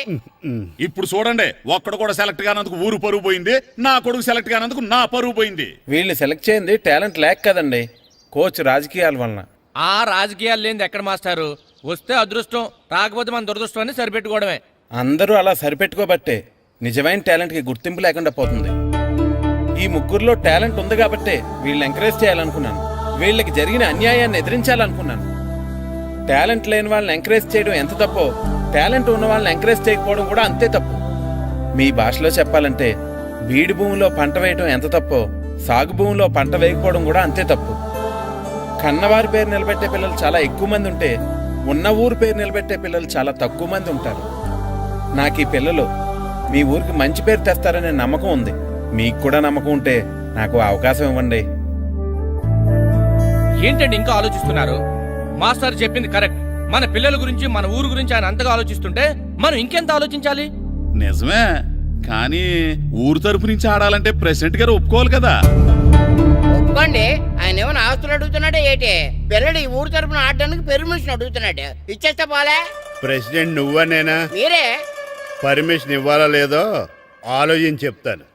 ఇప్పుడు చూడండి, ఒక్కడు కూడా సెలెక్ట్ కానందుకు ఊరు పరువు పోయింది, నా కొడుకు సెలెక్ట్ కానందుకు నా పరువు పోయింది. వీళ్ళని సెలెక్ట్ చేయింది టాలెంట్ లేక కదండి, కోచ్ రాజకీయాల వలన. ఆ రాజకీయాలు లేని ఎక్కడ మాస్టారు? వస్తే అదృష్టం, రాకపోతే మన దురదృష్టం అని సరిపెట్టుకోవడమే. అందరూ అలా సరిపెట్టుకోబట్టే నిజమైన టాలెంట్కి గుర్తింపు లేకుండా పోతుంది. ఈ ముగ్గురులో టాలెంట్ ఉంది కాబట్టే వీళ్ళని ఎంకరేజ్ చేయాలనుకున్నాను, వీళ్ళకి జరిగిన అన్యాయాన్ని ఎదిరించాలనుకున్నాను. టాలెంట్ లేని వాళ్ళని ఎంకరేజ్ చేయడం ఎంత తప్పో, టాలెంట్ ఉన్న వాళ్ళని ఎంకరేజ్ చేయకపోవడం కూడా అంతే తప్పు. మీ భాషలో చెప్పాలంటే బీడు భూమిలో పంట వేయడం ఎంత తప్పో, సాగు భూమిలో పంట వేయకపోవడం కూడా అంతే తప్పు. కన్నవారి పేరు నిలబెట్టే పిల్లలు చాలా ఎక్కువ మంది ఉంటే, ఉన్న ఊరు పేరు నిలబెట్టే పిల్లలు చాలా తక్కువ మంది ఉంటారు. నాకు ఈ పిల్లలు మీ ఊరికి మంచి పేరు తెస్తారనే నమ్మకం ఉంది. మీకు కూడా నమ్మకం ఉంటే నాకు అవకాశం ఇవ్వండి. ఏంటండి ఇంకా ఆలోచిస్తున్నారు? మాస్టర్ చెప్పింది కరెక్ట్. మన పిల్లల గురించి, మన ఊరు గురించి ఆయన అంతగా ఆలోచిస్తుంటే మనం ఇంకెంత ఆలోచించాలి? నిజమే, కానీ ఊరు తరపు నుంచి ఆడాలంటే ప్రెసిడెంట్ గారు ఒప్పుకోవాలి కదా. ఒప్పుకోండి. ఆయన ఏమైనా ఆస్తులు అడుగుతున్నాడే ఏంటి? పిల్లడు ఈ ఊరు తరపున ఆడడానికి పెర్మిషన్ అడుగుతున్నాడు, ఇచ్చేస్తే పోలే. ప్రెసిడెంట్ నువ్వా నేనా? మీరే. పర్మిషన్ ఇవ్వాలా లేదో ఆలోచించి చెప్తాను.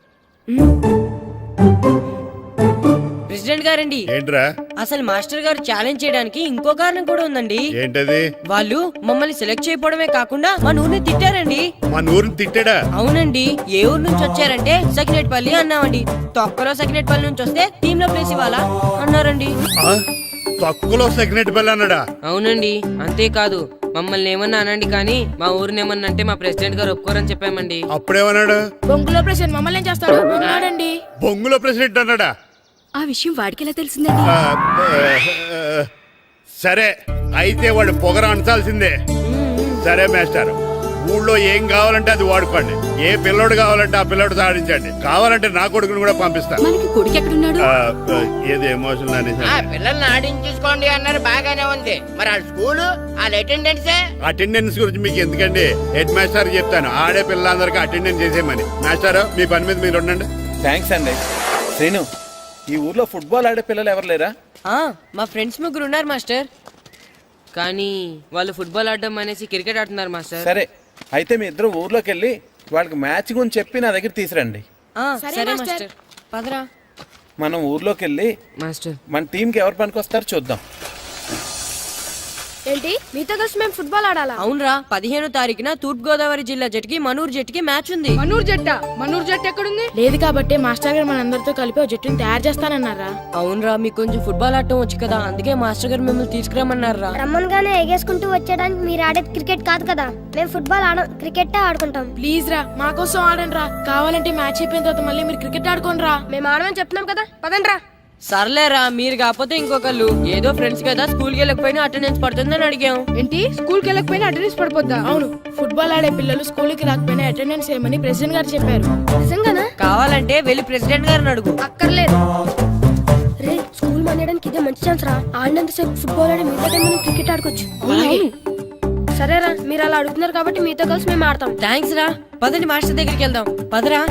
ప్రెసిడెంట్ గారండి, ఏంట్రా? అసలు మాస్టర్ గారు ఛాలెంజ్ చేయడానికి ఇంకో కారణం కూడా ఉందండి. ఏంటది? వాళ్ళు మమ్మల్ని సెలెక్ట్ చేయకపోవడమే కాకుండా మన ఊరిని తిట్టారండి. మన ఊరిని తిట్టాడా? అవునండి. ఏ ఊరు నుంచి వచ్చారంటే సకినేట్పల్లి అన్నామండి. తొక్కలో సకినేట్పల్లి నుంచి వస్తే టీమ్ లో ప్లేస్ ఇవ్వాలా అన్నారండి. తక్కువలో సెగ్నెట్ బెల్ అన్నాడా? అవునండి. అంతేకాదు, మమ్మల్ని ఏమన్నా అనండి కానీ మా ఊరిని ఏమన్నా అంటే మా ప్రెసిడెంట్ గారు ఒప్పుకోరని చెప్పామండి. అప్పుడేమన్నాడు? బొంగులో ప్రెసిడెంట్ మమ్మల్ని ఏం చేస్తాడు అన్నాడండి. బొంగులో ప్రెసిడెంట్ అన్నాడా? ఆ విషయం వాడికి ఎలా తెలిసిందండి? సరే, అయితే వాడు పొగర అంచాల్సిందే. సరే మాస్టర్, ఊళ్ళో ఏం కావాలంటే అది వాడుకోండి. ఏ పిల్లోడు కావాలంటే ఆ పిల్లోడు సాధించండి. కావాలంటే నా కొడుకుని కూడా పంపిస్తాను. మనకి కొడుకు ఎక్కడున్నాడు? ఏది ఎమోషనల్ అనేసి పిల్లల్ని ఆడించేసుకోండి అన్నారు, బాగానే ఉంది. మరి ఆ స్కూలు, వాళ్ళ అటెండెన్స్ గురించి మీకు ఎందుకండి? హెడ్ మాస్టర్ చెప్తాను, ఆడే పిల్లలందరికీ అటెండెన్స్ చేసేయమని. మాస్టర్, మీ పని మీద మీరు ఉండండి. థ్యాంక్స్ అండి. శ్రీను, ఈ ఊర్లో ఫుట్బాల్ ఆడే పిల్లలు ఎవరు లేరా? మా ఫ్రెండ్స్ ముగ్గురు ఉన్నారు మాస్టర్, కానీ వాళ్ళు ఫుట్బాల్ ఆడడం అనేసి క్రికెట్ ఆడుతున్నారు మాస్టర్. సరే, అయితే మీ ఇద్దరు ఊర్లోకి వెళ్ళి వాళ్ళకి మ్యాచ్ గురించి చెప్పి నా దగ్గర తీసురండి. సరే మాస్టర్, పదరా. మనం ఊర్లోకి వెళ్ళి మాస్టర్ మన టీంకి ఎవరు పనికొస్తారో చూద్దాం. ఏంటి మీతో కలిసి మేము ఫుట్బాల్ ఆడాలా? అవునరా, 15వ తారీఖున తూర్పు గోదావరి జిల్లా జట్టుకి మనూరు జట్టుకి మ్యాచ్ ఉంది. మనూరు జట్టు ఎక్కడుంది? లేదు కాబట్టి మాస్టర్ గారు మనందరితో కలిపి ఒక జట్టుని తయారు చేస్తానన్నారా? అవునరా, మీకు కొంచెం ఫుట్బాల్ ఆడటం వచ్చు కదా, అందుకే మాస్టర్ గారు మిమ్మల్ని తీసుకురమ్మన్నారా. రమ్మన్గానే ఎగేసుకుంటూ వచ్చేయడానికి మీరు ఆడేది క్రికెట్ కాదు కదా. మేము ఫుట్బాల్ క్రికెట్ ఆడుకుంటాం. ప్లీజ్ రా, మా కోసం ఆడండి రా. కావాలంటే మ్యాచ్ అయిపోయిన తర్వాత మళ్ళీ మీరు క్రికెట్ ఆడుకోండి రా. మేము ఆడమని చెప్తున్నాం కదా, పదండి రా. సర్లేరా మీరు కాకపోతే ఇంకొకళ్ళు ఏదో ఫ్రెండ్స్ కదా స్కూల్ కి వెళ్ళకపోయినా అటెండెన్స్ పడుతుందని అడిగాం. ఏంటి స్కూల్ కి వెళ్ళకపోయినా అటెండెన్స్ పడిపోద్దా? అవును, ఫుట్బాల్ ఆడే పిల్లలు స్కూల్ కి రాకపోయినా అటెండెన్స్ చేయమని ప్రెసిడెంట్ గారు చెప్పారు. నిజంగానా? కావాలంటే వెళ్ళి ప్రెసిడెంట్ గారిని అడుగు. అక్కర్లేదు. రే, స్కూల్ మానేయడానికి ఇదే మంచి ఛాన్స్ రా. ఆడినంతసేపు ఫుట్బాల్ ఆడి మిగతా టైం మనం క్రికెట్ ఆడుకోవచ్చు. సరేరా, మీరు అలా అడుగుతున్నారు కాబట్టి మీతో కలిసి మేము ఆడతాం. థ్యాంక్స్ రా. పదండి మాస్టర్ దగ్గరికి వెళ్దాం. పదరా.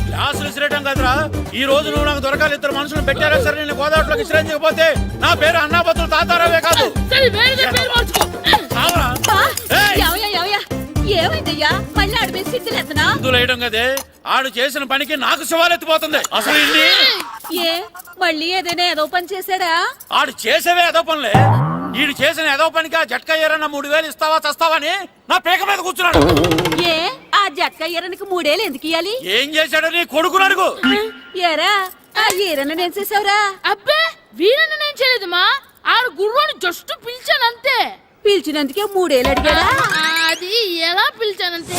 క్లాసులు విసిరేయటం కదరా, ఈ రోజు నువ్వు నాకు దొరకాలి. ఇద్దరు మనుషులు పెట్టారా సరే, నేను గోదావరిలోకి విసిరించకపోతే నా పేరు అన్నాబతులు తాతారావే కాదు. ఏమైందయ్యా? మళ్ళీ ఆడి వేయడం కదే, ఆడు చేసిన పనికి నాకు శివాలెత్తిపోతుంది. అసలు ఏ మళ్ళీ ఏదైనా ఏదో పని చేశాడా? ఆడు చేసేవే ఏదో పనులే. ఈడు చేసిన ఏదో పనికి ఆ జట్కా ఏరన్నా 3000 ఇస్తావా చస్తావని నా పేక మీద కూర్చున్నాడు. ఏ ఆ జట్కా ఈరనికి 3000 ఎందుకు ఇయ్యాలి? ఏం చేశాడో నీ కొడుకును అడుగు. ఏరా ఆ ఈరన్న నేను చేసావురా? అబ్బే, వీరన్న నేను చేయలేదమ్మా. ఆడు గుర్రాన్ని జస్ట్ పిలిచానంతే. పిలిచినందుకే 3000 అడిగాడా? అది ఎలా పిలిచానంతే.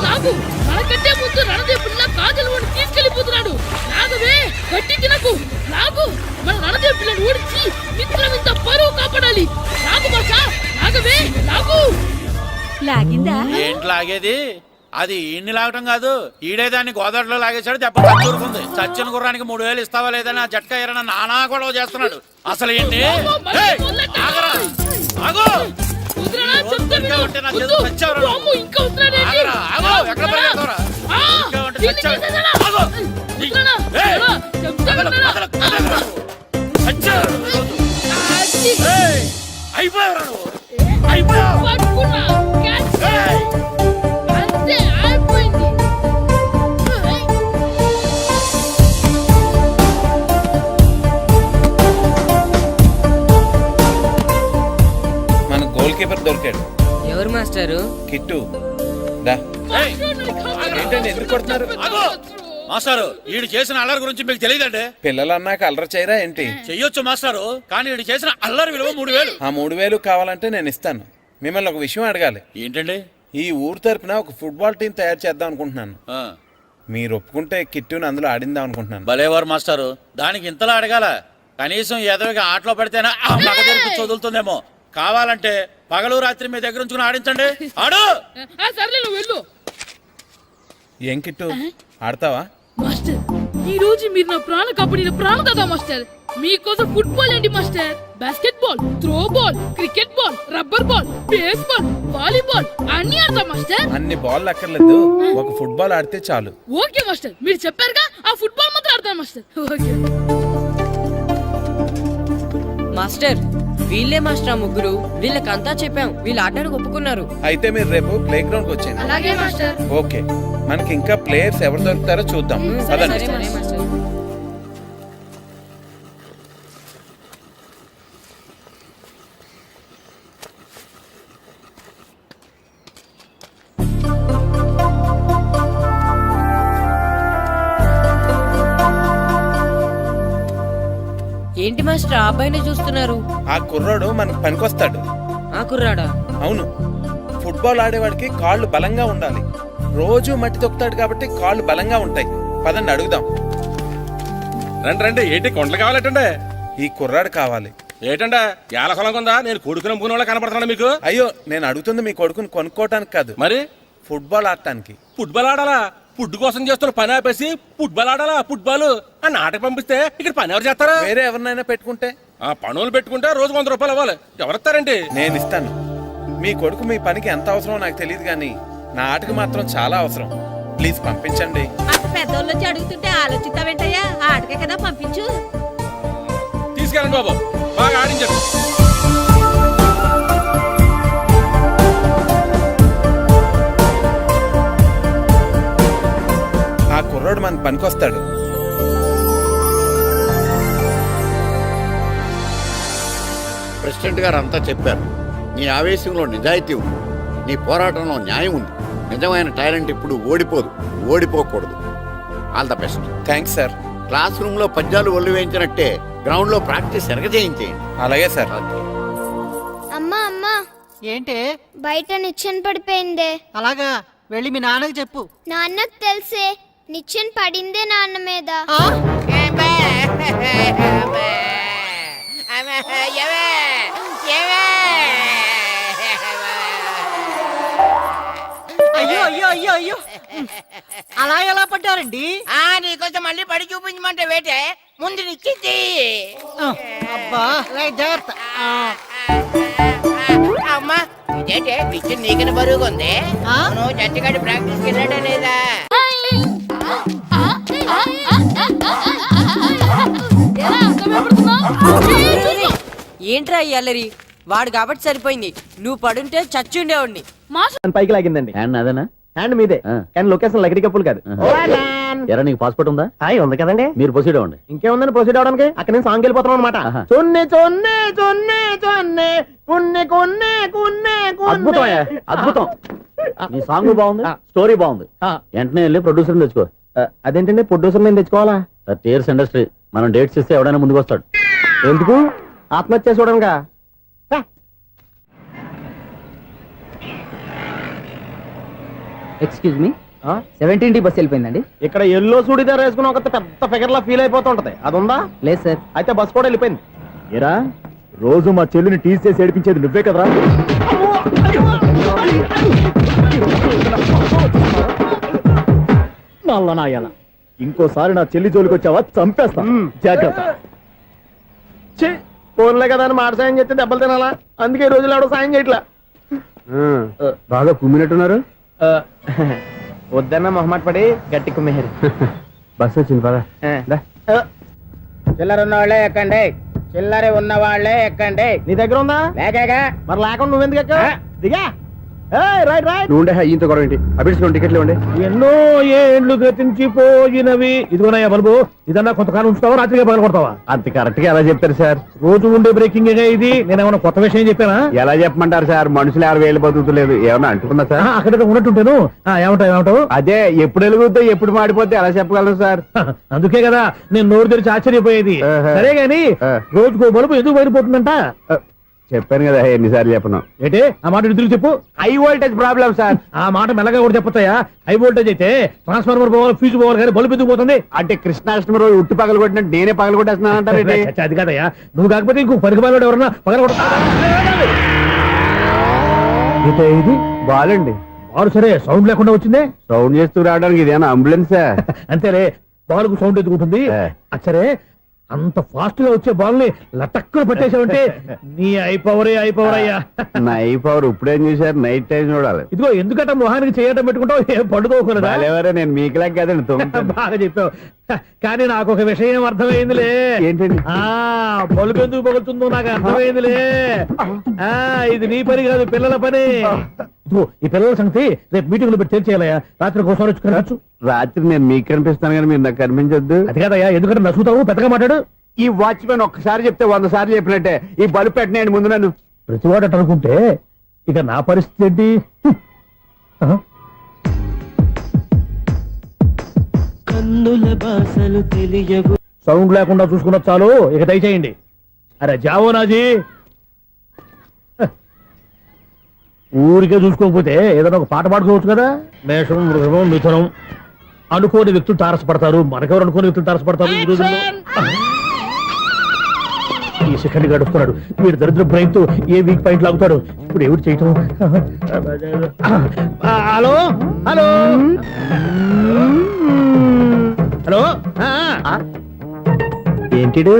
నాకు మనకంటే ముందు రణదేవ్ పిల్ల కాజల్ వాడిని తీసుకెళ్లిపోతున్నాడు. నాగవే గట్టి తినకు. నాకు మన రణదేవ్ పిల్లని ఓడించి మిత్రం ఇంత పరువు కాపాడాలి. నాకు భాష నాగవే నాకు లాగిందా? ఏంటి లాగేది? అది ఈయన్ని లాగటం కాదు, ఈడే దాన్ని గోదావరిలో లాగేశాడు. దెబ్బ చచ్చూరుకుంది. చచ్చిన గుర్రానికి 3000 ఇస్తావా లేదని ఆ జట్కా ఏరన్నా నానా గొడవ చేస్తున్నాడు. అసలు ఏంటి? మన గోల్ కీపర్ దొరికాడు. ఎవరు మాస్టారు? కిట్టు. ఏంటండి ఎందుకు కొడుతున్నారు? మాస్టారు, ఈడు చేసిన అల్లరి గురించి మీకు తెలియదండి. పిల్లలు అన్నాక అల్లరి చేయరా ఏంటి? చెయ్యొచ్చు మాస్టారు, కానీ ఈడు చేసిన అల్లరి విలువ 3000. ఆ 3000 కావాలంటే నేను ఇస్తాను. మిమ్మల్ని ఒక విషయం అడగాలి. ఏంటండి? ఈ ఊరు తరపున ఒక ఫుట్బాల్ టీం తయారు చేద్దాం అనుకుంటున్నాను. మీరు ఒప్పుకుంటే కిట్టుని అందులో ఆడిందాం అనుకుంటున్నాను. భలేవారు మాస్టారు, దానికి ఇంతలా అడగాల? కనీసం ఏదోగా ఆటలో పడితేనే ఆ మగ దొరికి చదువుతుందేమో. కావాలంటే పగలు రాత్రి మీ దగ్గర ఉంచుకుని ఆడించండి. ఆడు. సర్లే, నువ్వు వెళ్ళు. ఏం కిట్టు, ఆడతావా? మాస్టర్, ఈ రోజు మీరు నా ప్రాణ కాపాడిన ప్రాణం కదా మాస్టర్. మీకోసం ఫుట్బాల్ ఏంటి master, basket ball, throw ball, cricket ball, rubber ball, base ball, volleyball అన్ని ఆడతా మాస్టర్. అన్ని బాల్ అక్కర్లేదు, ఒక ఫుట్బాల్ ఆడితే చాలు. ఓకే మాస్టర్, మీరు చెప్పారుగా, ఆ ఫుట్బాల్ మాత్రం ఆడతాను మాస్టర్. ఓకే మాస్టర్, వీళ్ళే మాస్టర్ ఆ ముగ్గురు. వీళ్ళకంతా చెప్పాం, వీళ్ళు ఆడడానికి ఒప్పుకున్నారు. అయితే మీరు రేపు ప్లే గ్రౌండ్ కి వచ్చేయండి. అలాగే మాస్టర్. ఓకే, మనకి ఇంకా ప్లేయర్స్ ఎవరు దొరుకుతారో చూద్దాం. సరే మాస్టర్. ఏంటి మాస్టర్ ఆ అబ్బాయినే చూస్తున్నారు? ఆ కుర్రాడు మనకు పనికొస్తాడు. ఆ కుర్రాడా? అవును, ఫుట్బాల్ ఆడేవాడికి కాళ్ళు బలంగా ఉండాలి. రోజు మట్టి తొక్కుతాడు కాబట్టి కాళ్ళు బలంగా ఉంటాయి. పదండి అడుగుదాం. రండి రండి. ఏంటి కొండలు కావాలంటే? ఈ కుర్రాడు కావాలి. ఏటండా ఏలకొలం కొందా? నేను కొడుకుని అమ్ముకునే వాళ్ళ కనపడుతున్నా మీకు? అయ్యో, నేను అడుగుతుంది మీ కొడుకుని కొనుక్కోవటానికి కాదు, మరి ఫుట్బాల్ ఆడటానికి. ఫుట్బాల్ ఆడాలా? ఫుడ్ కోసం చేస్తున్న పని ఆపేసి ఫుట్బాల్ ఆడాలా? ఫుట్బాల్ ఆ నాటకు పంపిస్తే ఇక్కడ పని ఎవరు చేస్తారా? వేరే ఎవరినైనా పెట్టుకుంటే? ఆ పనులు పెట్టుకుంటే రోజు 100 రూపాయలు అవ్వాలి. ఎవరిస్తారండి? నేను ఇస్తాను. మీ కొడుకు మీ పనికి ఎంత అవసరమో నాకు తెలియదు, కానీ నా ఆటకు మాత్రం చాలా అవసరం. ప్లీజ్ పంపించండి. అంత పెద్దోళ్ళు వచ్చి అడుగుతుంటే ఆలోచిస్తావేంటయ్యా? ఆటకే కదా, పంపించు. తీసుకెళ్ళండి బాబు, బాగా ఆడించండి. ఆ కుర్రోడు మన పనికొస్తాడు. ప్రెసిడెంట్ గారు అంతా చెప్పారు. నీ ఆవేశంలో నిజాయితీ ఉంది, నీ పోరాటంలో న్యాయం ఉంది. నిజమైన టాలెంట్ ఇప్పుడు ఓడిపోదు, ఓడిపోకూడదు. All the best. Thanks sir. Classroom లో పద్యాలు ఒళ్ళు వేయించినట్టే గ్రౌండ్ లో ప్రాక్టీస్ ఎరగజేయించేయండి. అలాగే సార్. అమ్మా అమ్మా, ఏంటే బయట నిచ్చెన పడిపోయిందే. అలాగా, వెళ్ళి మీ నాన్నకి చెప్పు. నాన్నకు తెలిసే, నిచ్చెన పడిందే నాన్న మీద. అయ్యో అయ్యో అయ్యో అయ్యో, అలా ఎలా పడ్డారండి? నీకోసం మళ్ళీ పడి చూపించమంటే వేటే, ముందు నిచ్చింది. అబ్బా, జాగ్రత్త. అమ్మా, ఇదేంటే నిచ్చిన నీకన బరువుగా ఉంది. నువ్వు జట్టుగడి ప్రాక్టీస్కి వెళ్ళాడా లేదా? ఏంట్రా అల్లరి? వాడు కాబట్టి సరిపోయింది, నువ్వు పడుంటే చచ్చుండేవాడిని. పైకి లాగిందండి. హ్యాండ్ అదేనా? హ్యాండ్ మీదే, కానీ లొకేషన్ లగడి కప్పులు కాదు. ఎరా నీకు పాస్పోర్ట్ ఉందా? హాయ్, ఉంది కదండి. మీరు ప్రొసీడ్ అవ్వండి. ఇంకేముందని ప్రొసీడ్ అవడానికి? అక్కడ నేను సాంగ్ వెళ్ళిపోతాం అనమాట. చొన్నే చొన్నే చొన్నే చొన్నే కున్నే కొన్నే కున్నే అద్భుతం, అద్భుతం. నీ సాంగ్ బాగుంది, స్టోరీ బాగుంది. వెంటనే వెళ్ళి ప్రొడ్యూసర్ తెచ్చుకో. అదేంటండి, ప్రొడ్యూసర్ నేను తెచ్చుకోవాలా? టీయర్స్ ఇండస్ట్రీ, మనం డేట్స్ ఇస్తే ఎవడైనా ముందుకు వస్తాడు. ఎందుకు? ఆత్మహత్య చూడనుగా. Excuse me, 17 bus వెళ్ళిపోయిందండి. ఇక్కడ ఎల్లో చూడిదార్ వేసుకుని ఒక పెద్ద ఫిగర్ లా ఫీల్ అయిపోతుంటది, అది ఉందా? లేదు సార్. అయితే బస్ కూడా వెళ్ళిపోయింది. ఏరా, రోజు మా చెల్లిని టీస్ చేసి ఏడిపించేది నువ్వే కదరా? నల్ల నాయాల, ఇంకోసారి నా చెల్లి జోలికి వచ్చావా చంపేస్తా, జాగ్రత్త. ఫోన్లే కదా అని మాట సాయం చేస్తే దెబ్బలు తినాలా? అందుకే ఈ రోజులు ఎవడో సాయం చేయట్లా. బాగా కుమ్మినట్టున్నారు. వద్దన్న మొహమాట పడి గట్టి కుమ్మేరు. బస్ వచ్చింది పద. చిల్లర ఉన్న వాళ్ళే ఎక్కండి, చిల్లర ఉన్న వాళ్ళే ఎక్కండి. నీ దగ్గర ఉందా? లేకేగా. మరి లేకుండా నువ్వెందుకు ఎక్క? దిగా. Right right. నువ్వు ఉండే ఇంత గొడవ ఏంటి? అభిడ్స్ టికెట్లు ఇవ్వండి. ఎన్నో ఏండ్లు గతించిపోయినవి. ఇదిగోనయ్యా బల్బు, ఇదన్నా కొంతకాలం ఉంచుతావా, రాత్రిగా పగల కొడతావా? అంత కరెక్ట్ గా ఎలా చెప్తారు సార్? రోజు ఉండే బ్రేకింగ్ ఇది. నేనేమన్నా కొత్త విషయం చెప్పానా? ఎలా చెప్పమంటారు సార్? మనుషులు 60,000 బతుకుతలేదు, ఏమన్నా అంటున్నా సార్? అక్కడ ఉన్నట్టుంటాను. ఏమంటావు? అదే ఎప్పుడు వెలుగుతో ఎప్పుడు మాడిపోతే ఎలా చెప్పగలను సార్? అందుకే కదా నేను నోరు తెరిచి ఆశ్చర్యపోయేది. సరే గాని రోజుకో బలుపు ఎందుకు బయటపోతుందంట? చెప్పాను కదా ఎన్నిసార్లు చెప్పను. ఏంటే ఆ మాట ఎదురు చెప్పు. High voltage problem sir. ఆ మాట మెల్లగా కూడా చెప్పొచ్చాయా? హై వోల్టేజ్ అయితే ట్రాన్స్ఫార్మర్ పోవాలి, ఫ్యూజ్ పోవాలి, కానీ బల్బు ఎందుకు పోతుంది? అంటే కృష్ణాష్టమి రోజు ఉట్టి పగలు కొట్టినట్టు నేనే పగలు కొట్టేస్తున్నానంటారు. అది కాదయ్యా, నువ్వు కాకపోతే ఇంకో పరిగణలో ఎవరన్నా పగల కొడతా. ఇది బాలండి. బాలు సరే, సౌండ్ లేకుండా వచ్చిందే. సౌండ్ చేస్తూ రావడానికి ఇదేనా అంబులెన్సా? అంతేలే, బాలుకు సౌండ్ ఎందుకుంటుంది. సరే, అంత ఫాస్ట్ గా వచ్చే బాల్ ని లటక్కున పట్టేసావంటే నీ ఐపవర్ అయ్యా. నా ఐపవర్ ఇప్పుడేం చూసారు? నైట్ టైం చూడాలి. ఇదిగో ఎందుకంటే మొహానికి చేయటం పెట్టుకుంటావు, ఏం పండుకోకూడదా? నేను మీకులాగా కదండి. బాగా చెప్పావు. కానీ నాకు ఒక విషయం అర్థమైందిలే. ఏంటండి? బలుపు ఎందుకు పగులుతుందో నాకు అర్థమైందిలే. ఇది నీ పని కాదు, పిల్లల పని. ఈ పిల్లల సంగతి రేపు మీటింగ్ లో పెట్టి తెలిసేయాలయ్యా. రాత్రి కోసం వచ్చుకోవచ్చు. రాత్రి నేను మీకు కనిపిస్తాను కానీ మీరు నాకు కనిపించొద్దు. అది కాదయ్యా, ఎందుకంటే నసుగుతావు, పెద్దగా మాట్లాడు. ఈ వాచ్మెన్ ఒక్కసారి చెప్తే 100 సార్లు చెప్పినట్టే. ఈ బల్బు పెట్టినాయండి ముందు నన్ను. ప్రతివాడట అనుకుంటే ఇక నా పరిస్థితి ఏంటి? సౌండ్ లేకుండా చూసుకున్న చాలు, ఇక దయచేయండి. అరే జావో నాజీ, ఊరికే చూసుకోకపోతే ఏదైనా ఒక పాట పాడుకోవచ్చు కదా. మేషం, వృషభం, మిథునం అనుకోని వ్యక్తులు తారసపడతారు. మనకెవరు అనుకోని వ్యక్తులు తారసపడతారు ఈ రోజుల్లో. ఈ సెకండ్ గడుపుతున్నాడు వీడు దరిద్ర బ్రెయిన్ తో. ఏ వీక్ పాయింట్ లాగుతాడు ఇప్పుడు? ఎవరు చేయటం? Hello hello hello. ఏంటిడు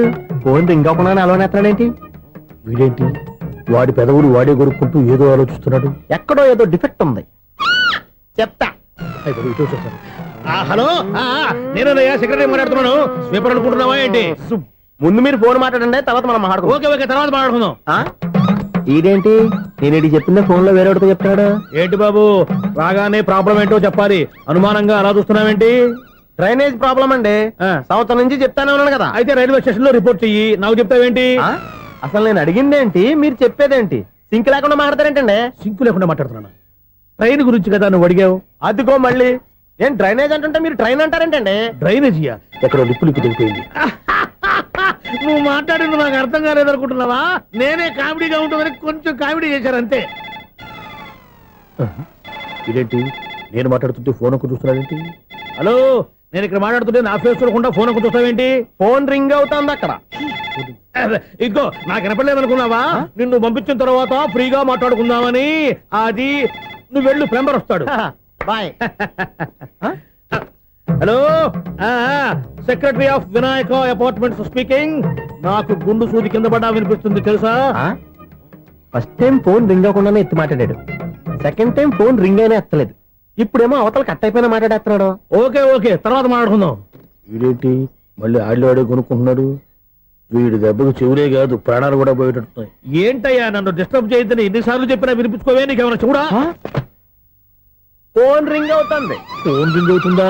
ఫోన్ రింగ్ అవ్వకుండా అలవనేస్తాడేంటి? వీడేంటి వాడి పెదవులు వాడే కొరుక్కుంటూ ఏదో ఆలోచిస్తున్నాడు. ఎక్కడో ఏదో డిఫెక్ట్ ఉంది, చెప్తా. హలో, నేనయ్యా సెక్రటరీ మాట్లాడుతున్నాను. స్వీపర్ అనుకుంటున్నావా ఏంటి? ముందు మీరు ఫోన్ మాట్లాడండి, తర్వాత మనం మాట్లాడుకో. ఓకే ఓకే, తర్వాత మాట్లాడుకుందాం. ఇదేంటి నేను చెప్పిందే ఫోన్ లో వేరే ఒకటి చెప్తాడు? ఏంటి బాబు, రాగానే ప్రాబ్లం ఏంటో చెప్పాలి. అనుమానంగా అలా చూస్తున్నావేంటి? డ్రైనేజ్ ప్రాబ్లం అండి. సంవత్సరం నుంచి చెప్తానే ఉన్నాను కదా. అయితే రైల్వే స్టేషన్ లో రిపోర్ట్ చెయ్యి, నాకు చెప్తావేంటి? అసలు నేను అడిగిందేంటి, మీరు చెప్పేదేంటి? సింక్ లేకుండా మాట్లాడతారేంటండి? సింకు లేకుండా మాట్లాడుతున్నాను. ట్రైన్ గురించి కదా నువ్వు అడిగావు. అదిగో మళ్ళీ నేను డ్రైనేజ్ అంటుంటే మీరు ట్రైన్ అంటారేంటండి? డ్రైనేజీయా? ఎక్కడో లిప్పులిక్కు దిగిపోయింది. నువ్వు మాట్లాడింది నాకు అర్థం కాలేదనుకుంటున్నావా? నేనే కామెడీగా ఉంటుందని కొంచెం కామెడీ చేశారు అంతే. ఇదేంటి నేను మాట్లాడుతుంటే ఫోన్ ఒక్క చూస్తున్నావేంటి? హలో, నేను ఇక్కడ మాట్లాడుతుంటే నా ఫేస్ చూడకుండా ఫోన్ ఒక్క చూస్తావేంటి? ఫోన్ రింగ్ అవుతుంది అక్కడ. ఇదిగో నాకు వినపడలేదు అనుకున్నావా? నిన్ను పంపించిన తర్వాత ఫ్రీగా మాట్లాడుకుందామని. అది నువ్వు వెళ్ళు, ప్లంబర్ వస్తాడు. Bye. Hello, secretary of Vinayaka apartments speaking. నాకు గుండు సూది కింద పడ్డా వినిపిస్తుంది తెలుసా? ఫస్ట్ టైం ఫోన్ రింగ్ అవ్వకుండానే ఎత్తి మాట్లాడాడు. సెకండ్ టైం ఫోన్ రింగ్ అయినా ఎత్తలేదు. ఇప్పుడేమో అవతల కట్ అయిపోయినా మాట్లాడేస్తున్నాడు. ఓకే ఓకే, తర్వాత మాట్లాడుకుందాం. వీడేంటి మళ్ళీ ఆడిలో కొనుక్కుంటున్నాడు? వీడి దెబ్బకు చెవులే కాదు ప్రాణాలు కూడా పోయేటట్టున్నాయి. ఏంటయ్యా నన్ను డిస్టర్బ్ చేయొద్దని ఎన్నిసార్లు చెప్పినా వినిపించుకోవే? నీకేమైనా చూడా? ఫోన్ రింగ్ అవుతుంది. ఫోన్ రింగ్ అవుతుందా?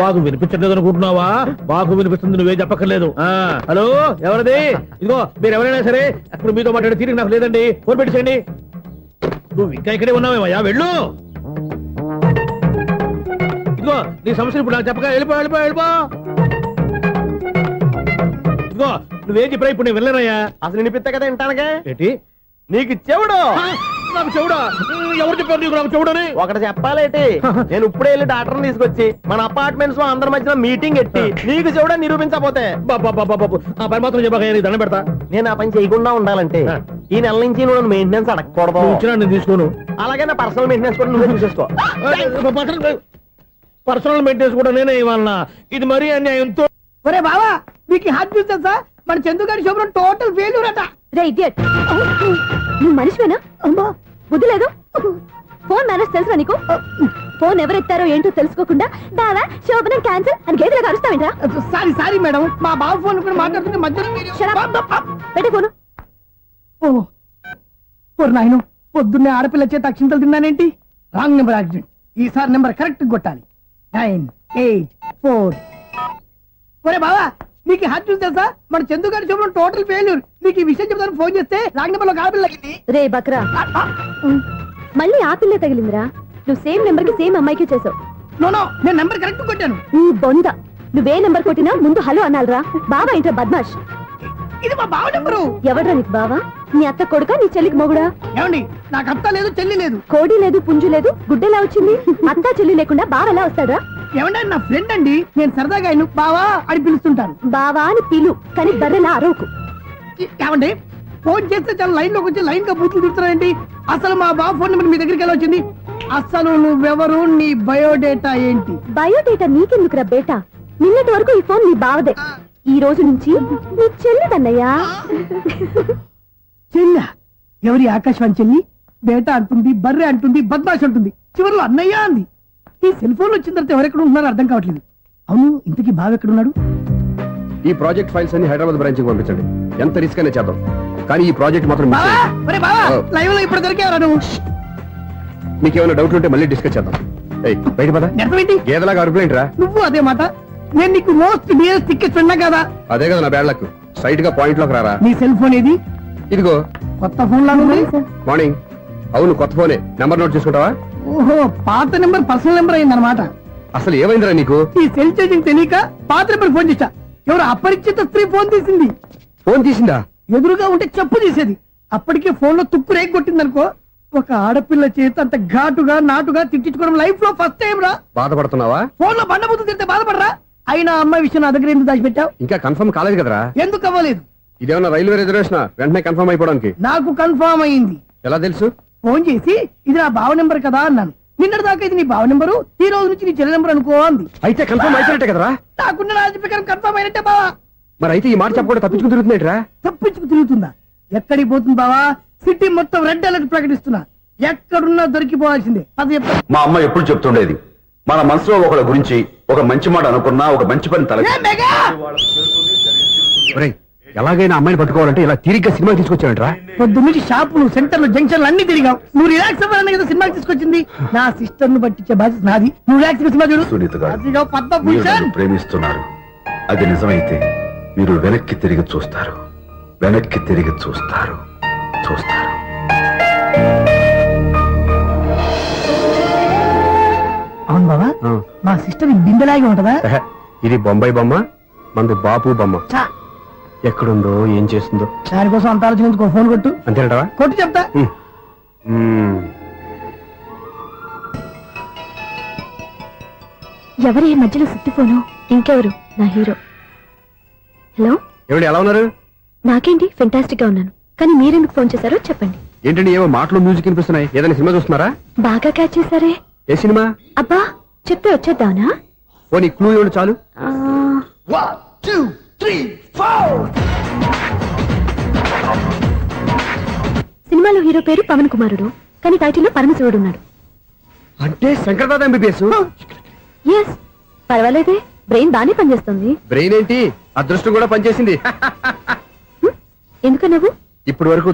బాగు వినిపించట్లేదు అనుకుంటున్నావా? బాగు వినిపిస్తుంది, నువ్వే చెప్పక్కర్లేదు. హలో, ఎవరిది? ఇదిగో మీరు ఎవరైనా సరే ఇప్పుడు మీతో మాట్లాడే తీరిక నాకు లేదండి. ఫోన్ పెట్టేసేయండి. నువ్వు ఇంకా ఇక్కడే ఉన్నావేమయ్యా, వెళ్ళు. ఇదిగో నీ సమస్యలు ఇప్పుడు నాకు చెప్పగా వెళ్ళిపో వెళ్ళిపో వెళ్ళిపో. ఇదిగో నువ్వేం చెప్పరా ఇప్పుడు నేను వెళ్ళానయ్యా. అసలు వినిపిస్తా కదా వింటానగా. ఏంటి నీకు చెవుడు? నాకు చెవుడా? ఎవరు చెప్పారు నీకు నాకు చెవుడని? ఒకటి చెప్పాలేటి, నేను ఇప్పుడే వెళ్ళి డాక్టర్ని తీసుకొచ్చి మన అపార్ట్మెంట్స్ లో అందరి మధ్యన మీటింగ్ ఎట్టి నీకు చెవుడని నిరూపించకపోతే ఆ పని మాత్రం చెప్పక దండం పెడతా. నేను ఆ పని చేయకుండా ఉండాలంటే ఈ నెల నుంచి నువ్వు మెయింటెనెన్స్ అడగకూడదు. ఇచ్చినా నేను తీసుకోను. అలాగే నా పర్సనల్ మెయింటెనెన్స్ కూడా నువ్వే చూసేసుకో. పర్సనల్ మెయింటెనెన్స్ కూడా నేనే ఇవ్వాలన్నా? ఇది మరీ అన్యాయంతో. ఒరే బావా, మీకు హాట్ చూస్తా సార్, మన చందుగారి శుభ్రం టోటల్ ఫెయిల్యూర్ అట. రే ఇడియట్, నువ్వు మనిషివేనా? బుద్ధి లేదు. ఫోన్ మేనేజ్ తెలుసా నీకు? ఫోన్ ఎవరెత్తారో ఏంటో తెలుసుకోకుండా బావా శోభనం క్యాన్సిల్ అని గేదెలకు అరుస్తావేంట్రా? సారీ సారీ మేడం, మా బావ ఫోన్ కూడా మాట్లాడుతుంటే మధ్యలో పెట్టే ఫోను. ఓ నాయను, పొద్దున్నే ఆడపిల్ల చేత అక్షింతలు తిన్నానేంటి? Wrong number accident. ఈసారి నెంబర్ కరెక్ట్ కొట్టాలి. 984. ఒరే బావా, నీకు హాట్ చూసి తెలుసా? మన చందు గారి శుభ్రం టోటల్ ఫెయిల్యూర్. నీకు ఈ విషయం చెప్తాను ఫోన్ చేస్తే రాంగ్ నెంబర్ లో ఆడపిల్ల తగ్గింది. రే బక్రా, మళ్ళీ ఆ పిల్లే తగిలిందిరా. నువ్వు సేమ్ నెంబర్ కి సేమ్ అమ్మాయికి చేసావు. నో, నేను నెంబర్ కరెక్ట్ కొట్టాను. ఈ బొంద, నువ్వే నెంబర్ కొట్టినా ముందు హలో అనాలిరా. బావా ఇంట్లో బద్మాష్. ఇది మా బావ నెంబరు. ఎవడ్రా నీకు బావా? నీ అత్త కొడుక, నీ చెల్లికి మొగుడా? ఏమండి, నాకు అత్త లేదు, చెల్లి లేదు. కోడి లేదు, పుంజు లేదు, గుడ్డెలా వచ్చింది? అత్త చెల్లి లేకుండా బావ ఎలా వస్తాడా? ఏమంటే నా ఫ్రెండ్ అండి, నేను సరదాగా ఆయన బావా అని పిలుస్తుంటాను. బావా అని పిలు, కానీ బర్రెలా అరవకు. ఏమండి, ఫోన్ చేస్తే చాలా లైన్ లోకి వచ్చి లైన్ గా బూతులు తిడుతున్నాయండి. అసలు మా బావ ఫోన్ నెంబర్ మీ దగ్గరికి ఎలా వచ్చింది? అసలు నువ్వెవరు, నీ బయోడేటా ఏంటి? బయోడేటా నీకెందుకురా బేటా? నిన్నటి వరకు ఈ ఫోన్ నీ బావదే. ఈ రోజు నుంచి నీ చెల్లిదన్నయ్యా. చెల్ల? ఎవరి ఆకాశవాణి చెల్లి? బేటా అంటుంది, బర్రె అంటుంది, బద్మాష్ అంటుంది, చివరిలో అన్నయ్య అంది. ఈ సెల్ ఫోన్ వచ్చిన తర్వాత ఎవరెక్కడ ఉంటున్నారో అర్థం కావట్లేదు. అవును, ఇంతకీ బావ ఎక్కడున్నాడు? ఈ ప్రాజెక్ట్ ఫైల్స్ అన్ని హైదరాబాద్ బ్రాంచ్ కి పంపించండి. ఎంత రిస్క్ అయినా చేద్దాం, కానీ ఈ ప్రాజెక్ట్ మాత్రం మిస్ చేయొద్దు. లైవ్ లో ఇప్పుడు దొరికేవరా నువ్వు? మీకు ఏమైనా డౌట్ ఉంటే మళ్ళీ డిస్కస్ చేద్దాం. బయట పద. నిజమేంటి? గేదలాగా అరుపులేంట్రా? నువ్వు అదే మాట. నేను నీకు మోస్ట్ డియరెస్ట్ టికెట్స్ ఉన్నా కదా. అదే కదా నా బ్యాడ్ లక్. స్ట్రైట్ గా పాయింట్ లోకి రారా. నీ సెల్ ఫోన్ ఏది? ఇదిగో. కొత్త ఫోన్ లాగా ఉంది. మార్నింగ్. అవును, కొత్త ఫోనే. నెంబర్ నోట్ చేసుకుంటావా? ఓహో, పాత నెంబర్ పర్సనల్ నెంబర్ అయిందన్నమాట. అసలు ఏమైందిరా నీకు? ఈ సెల్ చేంజింగ్ తెలియక పాత నెంబర్ ఫోన్ చేశా. ఎవరు అపరిచిత స్త్రీ ఫోన్ తీసింది. ఫోన్ తీసిందా? ఎదురుగా ఉంటే చెప్పు తీసేది. అప్పటికే ఫోన్ లో తుక్కు రేగి కొట్టిందనుకో. ఒక ఆడపిల్ల చేత అంత ఘాటుగా నాటుగా తిట్టించుకోవడం లైఫ్ లో ఫస్ట్ టైం రా. బాధపడుతున్నావా? ఫోన్ లో బండబుద్ధి తింటే బాధపడరా? అయినా అమ్మాయి విషయం నా దగ్గర ఎందుకు దాచిపెట్టావు? ఇంకా కన్ఫర్మ్ కాలేదు కదరా. ఎందుకు అవ్వలేదు? ఇదేమన్నా రైల్వే రిజర్వేషన్? వెంటనే కన్ఫర్మ్ అయిపోవడానికి. నాకు కన్ఫర్మ్ అయింది. ఎలా తెలుసు? ఫోన్ చేసి ఇది నా బావ నెంబర్ కదా అన్నాను. నిన్నటి దాకా ఇది నీ బావ నెంబరు, ఈ రోజు నుంచి నీ చెల్లి నెంబర్ అనుకో అంది. అయితే కన్ఫర్మ్ అయిపోయినట్టే కదరా? నాకున్న రాజు ప్రకారం కన్ఫర్మ్ అయినట్టే బావా. మరి అయితే ఈ మాట చెప్పకుండా తప్పించుకుని తిరుగుతున్నట్రా? తప్పించుకు తిరుగుతుందా? ఎక్కడికి పోతుంది బావా? సిటీ మొత్తం రెడ్ అలర్ట్ ప్రకటిస్తున్నా. ఎక్కడున్నా దొరికిపోవాల్సిందే. అది మా అమ్మ ఎప్పుడు చెప్తుండేది, మన మనసులో ఒకళ్ళ గురించి ఒక మంచి మాట అనుకున్నా, ఒక మంచి పని తల. ఎలాగైనా అమ్మాయిని పట్టుకోవాలంటే ఇలా తిరిగ్గా సినిమా తీసుకొచ్చావంట్రా? పొద్దున్నుంచి షాపులు, సెంటర్లు, జంక్షన్లు అన్ని తిరిగావు. నువ్వు రిలాక్స్ అవ్వాలని కదా సినిమాకి తీసుకొచ్చింది. నా సిస్టర్ ను పట్టించే బాధ్యత నాది. నువ్వు రిలాక్స్ సినిమా చూడు. సునీత గారు, అదిగో పద్మభూషణ్. మీరు నన్ను ప్రేమిస్తున్నారు. అది నిజమైతే మీరు వెనక్కి తిరిగి చూస్తారు. వెనక్కి తిరిగి చూస్తారు. అవును బాబా, మా సిస్టర్ బిందెలాగే ఉంటదా? ఇది బొంబాయి బొమ్మ, మంది బాపు బొమ్మ. చా, ఎక్కడుందో ఏం చేస్తుందో దానికోసం అంత ఆలోచించుకో. ఫోన్ కొట్టు. అంతేనటవా? కొట్టు చెప్తా. ఎవరు ఈ మధ్యలో సుత్తి ఫోను? ఇంకెవరు? నా హీరో. హలో, ఏమిటి ఎలా ఉన్నారు? నాకేంటి ఫెంటాస్టిక్ గా ఉన్నాను, కానీ మీరెందుకు ఫోన్ చేశారో చెప్పండి. ఏంటండి ఏవో మాటలు మ్యూజిక్ వినిపిస్తున్నాయి, ఏదైనా సినిమా చూస్తున్నారా? బాగా క్యాచ్ చేశారే. ఏ సినిమా? అబ్బా, చెప్తే వచ్చేద్దానా? ఓ నీ క్లూ ఇవ్వండి చాలు. సినిమాలో హీరో పేరు పవన్ కుమారుడు, కానీ టైటిల్లో పరమశివుడు ఉన్నాడు. అంటే శంకర్దాద ఎంబీబీఎస్. ఎస్, పర్వాలేదే, బ్రెయిన్ బానే పనిచేస్తుంది. బ్రెయిన్ ఏంటి, అదృష్టం కూడా పనిచేసింది. ఎందుకన్నావు? ఇప్పటి వరకు